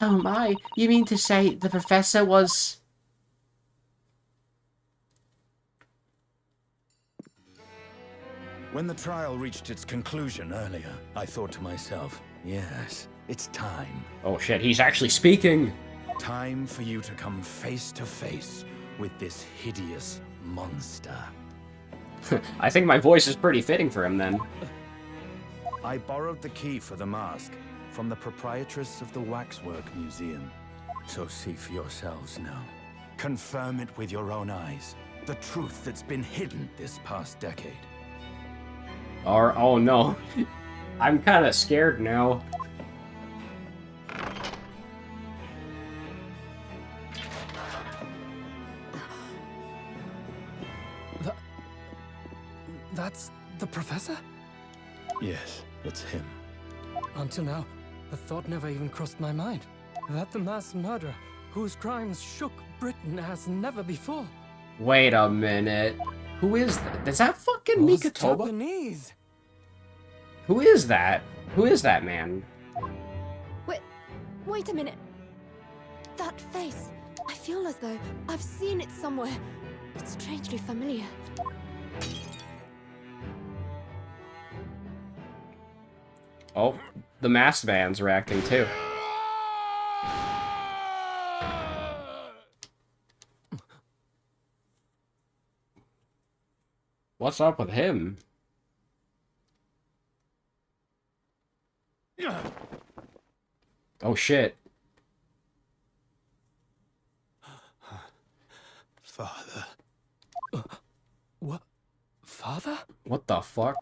Oh my, you mean to say the professor was... When the trial reached its conclusion earlier, I thought to myself, yes, it's time. Oh shit, he's actually speaking! Time for you to come face to face with this hideous monster. I think my voice is pretty fitting for him then. I borrowed the key for the mask from the proprietress of the Waxwork Museum. So see for yourselves now. Confirm it with your own eyes. The truth that's been hidden this past decade. Or, oh no. I'm kinda scared now. That's the professor? Yes, it's him. Until now, the thought never even crossed my mind. That the mass murderer, whose crimes shook Britain as never before, Wait a minute. Who is that? Is that fucking was Mikatoba? Japanese. Who is that? Who is that man? Wait a minute. That face. I feel as though I've seen it somewhere. It's strangely familiar. Oh, the masked band's reacting too. What's up with him? Oh shit. Father. What? Father? What the fuck?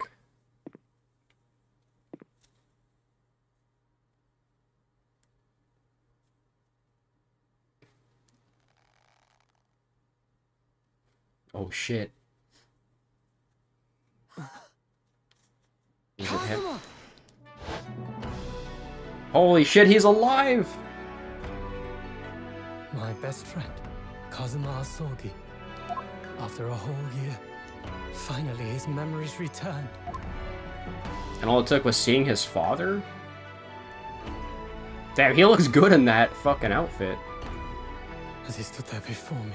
Oh shit. Is it him? Kazuma! Holy shit, he's alive! My best friend, Kazuma Asogi. After a whole year, finally his memories returned. And all it took was seeing his father? Damn, he looks good in that fucking outfit. As he stood there before me.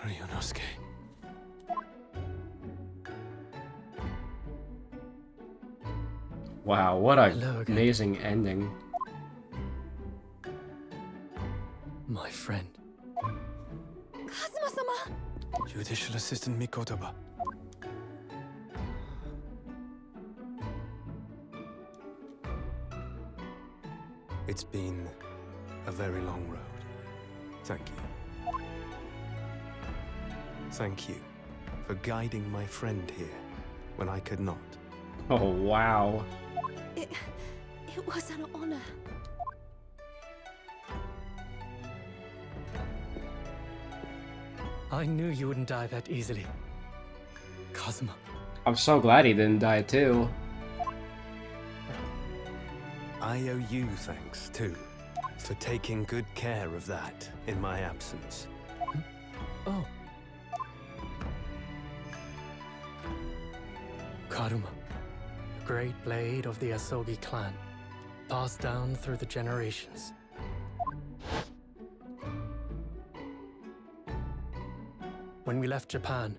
Ryunosuke. Wow, what a Hello again. amazing ending. My friend. Kazuma-sama! Judicial Assistant Mikotoba. It's been a very long road. Thank you. Thank you for guiding my friend here when I could not. Oh, wow. It was an honor. I knew you wouldn't die that easily. Kazuma. I'm so glad he didn't die too. I owe you thanks, too, for taking good care of that in my absence. Oh. Karuma, the great blade of the Asogi clan, passed down through the generations. When we left Japan,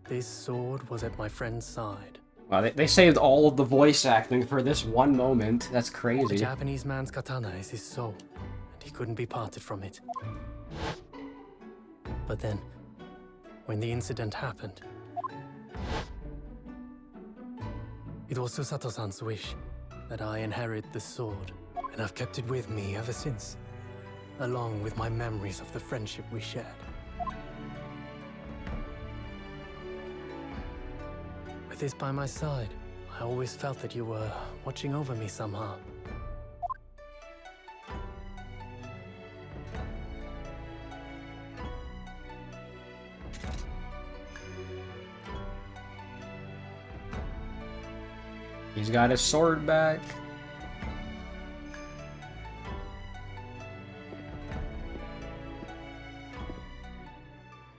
this sword was at my friend's side. Wow, they saved all of the voice acting for this one moment. That's The crazy. Japanese man's katana is his soul, and he couldn't be parted from it. But then, when the incident happened, it was Susato-san's wish that I inherit the sword, and I've kept it with me ever since. along with my memories of the friendship we shared. With this by my side, I always felt that you were watching over me somehow. He's got his sword back.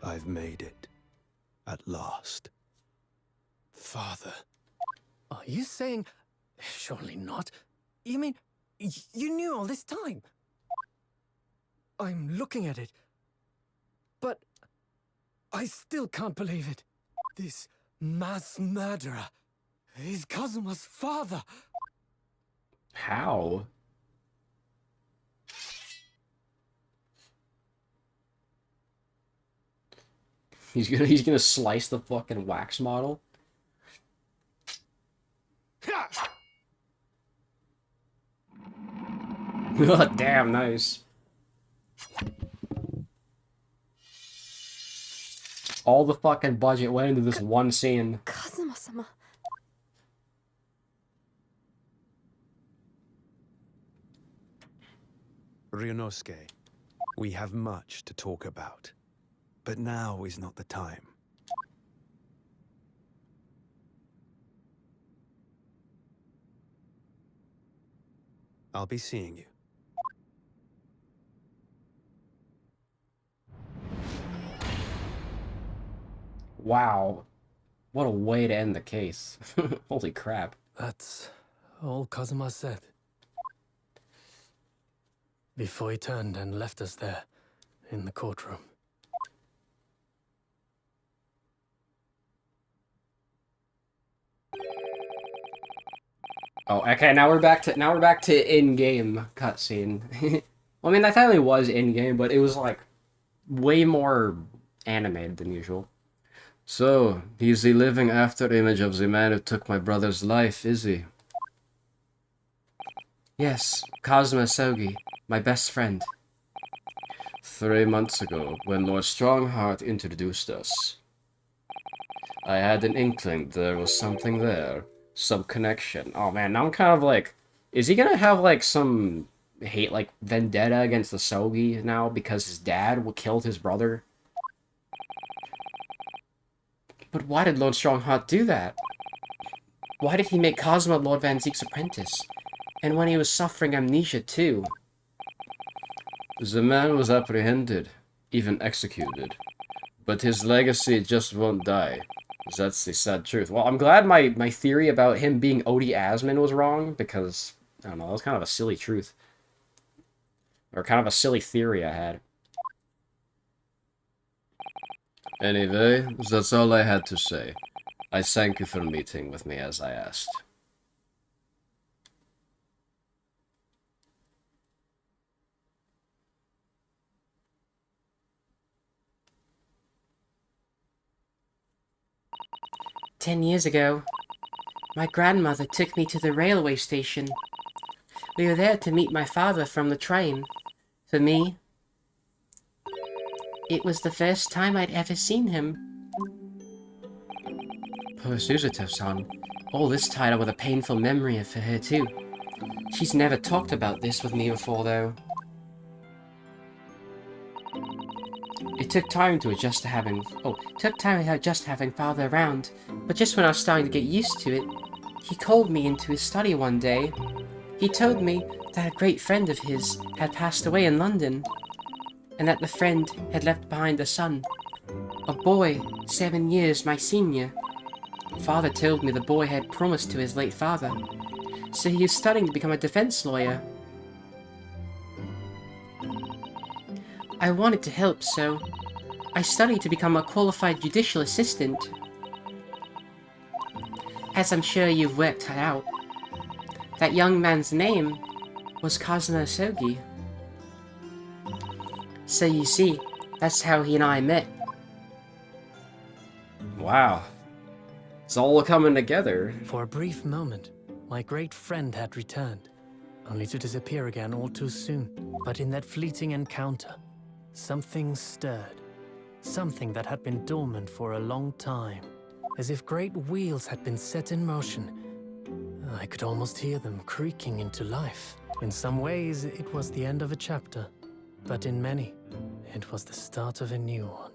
I've made it. At last. Father. Are you saying... Surely not. You mean, you knew all this time? I'm looking at it. But... I still can't believe it. This mass murderer is Kazuma's father. How? He's gonna slice the fucking wax model. Oh, damn, nice. All the fucking budget went into this one scene. Kazuma-sama. Ryunosuke, we have much to talk about. But now is not the time. I'll be seeing you. Wow. What a way to end the case. Holy crap. That's all Kazuma said. Before he turned and left us there, in the courtroom. Oh, okay, now we're back to in-game cutscene. Well, I mean, that technically was in-game, but it was, like, way more animated than usual. So, he's the living after-image of the man who took my brother's life, is he? Yes, Kazuma Sogi, my best friend. 3 months ago, when Lord Strongheart introduced us, I had an inkling there was something there. Some connection. Oh man, now I'm kind of like, is he gonna have like some hate, like vendetta against the Sogi now because his dad killed his brother? But why did Lord Strongheart do that? Why did he make Kazuma Lord Van Zeek's apprentice? And when he was suffering amnesia too? The man was apprehended, even executed. But his legacy just won't die. That's the sad truth. Well, I'm glad my theory about him being Odie Asman was wrong, because, I don't know, that was kind of a silly truth. Or kind of a silly theory I had. Anyway, that's all I had to say. I thank you for meeting with me as I asked. "10 years ago, my grandmother took me to the railway station. We were there to meet my father from the train. For me, it was the first time I'd ever seen him." Poor Suzuto-san. All this tied up with a painful memory for her too. She's never talked about this with me before though. It took time to adjust to having father around, but just when I was starting to get used to it, he called me into his study one day. He told me that a great friend of his had passed away in London, and that the friend had left behind a son, a boy 7 years my senior. Father told me the boy had promised to his late father, so he was studying to become a defense lawyer. I wanted to help, so I studied to become a qualified judicial assistant. As I'm sure you've worked out, that young man's name was Kazuma Sogi. So you see, that's how he and I met. Wow. It's all coming together. For a brief moment, my great friend had returned. only to disappear again all too soon. But in that fleeting encounter, something stirred. Something that had been dormant for a long time. As if great wheels had been set in motion. I could almost hear them creaking into life. In some ways, it was the end of a chapter. But in many, it was the start of a new one.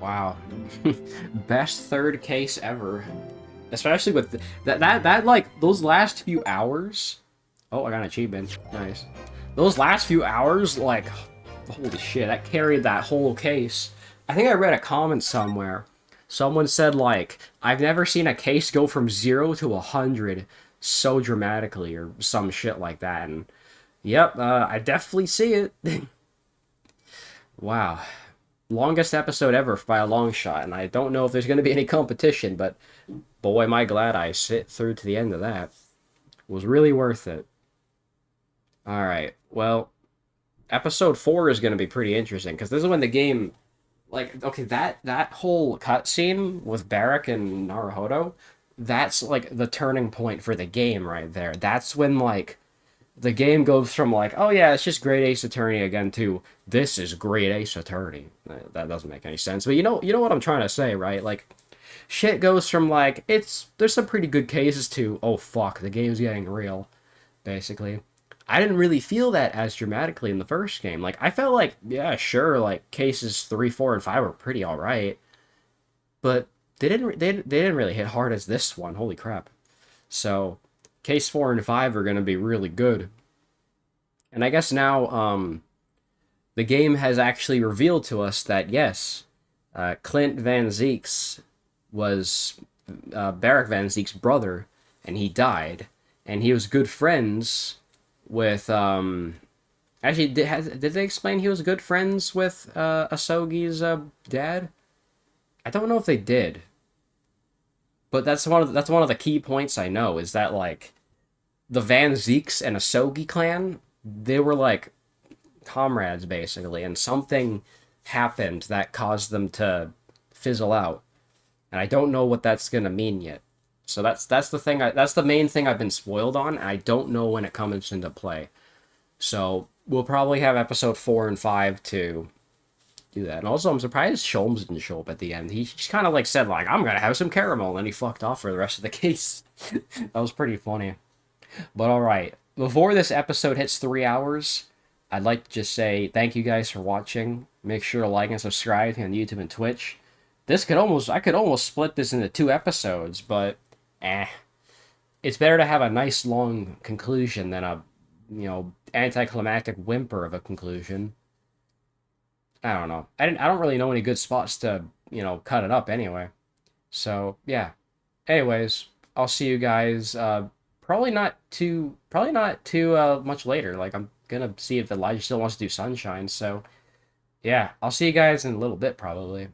Wow. Best third case ever. Especially with that like those last few hours. Oh, I got an achievement. Nice. Those last few hours, like, holy shit, that carried that whole case. I think I read a comment somewhere. Someone said, like, I've never seen a case go from 0 to 100 so dramatically, or some shit like that. And, yep, I definitely see it. Wow. Longest episode ever by a long shot, and I don't know if there's going to be any competition, but boy, am I glad I sit through to the end of that. It was really worth it. Alright, well, episode 4 is going to be pretty interesting, because this is when the game, like, okay, that whole cutscene with Barrack and Naruhodo, that's, like, the turning point for the game right there. That's when, like, the game goes from, like, oh yeah, it's just Great Ace Attorney again, to this is Great Ace Attorney. That doesn't make any sense, but you know what I'm trying to say, right? Like, shit goes from, like, there's some pretty good cases to, oh fuck, the game's getting real, basically. I didn't really feel that as dramatically in the first game. Like, I felt like, yeah, sure, like, cases 3, 4, and 5 were pretty alright. But they didn't really hit hard as this one, holy crap. So, case 4 and 5 are going to be really good. And I guess now, the game has actually revealed to us that, yes, Clint Van Zieks was Barrack Van Zieks' brother, and he died. And he was good friends with actually did they explain he was good friends with Asogi's dad? I don't know if they did, but that's one of the key points I know, is that, like, the Van Zieks and Asogi clan, they were like comrades basically, and something happened that caused them to fizzle out, and I don't know what that's gonna mean yet. So that's the thing. That's the main thing I've been spoiled on. I don't know when it comes into play. So we'll probably have episode 4 and 5 to do that. And also, I'm surprised Sholmes didn't show up at the end. He just kind of like said, like, I'm gonna have some caramel, and then he fucked off for the rest of the case. That was pretty funny. But all right, before this episode hits 3 hours, I'd like to just say thank you guys for watching. Make sure to like and subscribe on YouTube and Twitch. I could almost split this into 2 episodes, but it's better to have a nice long conclusion than a, anticlimactic whimper of a conclusion. I don't know. I don't really know any good spots to, cut it up anyway. So, yeah. Anyways, I'll see you guys probably not too much later. Like, I'm gonna see if Elijah still wants to do Sunshine, so yeah, I'll see you guys in a little bit probably.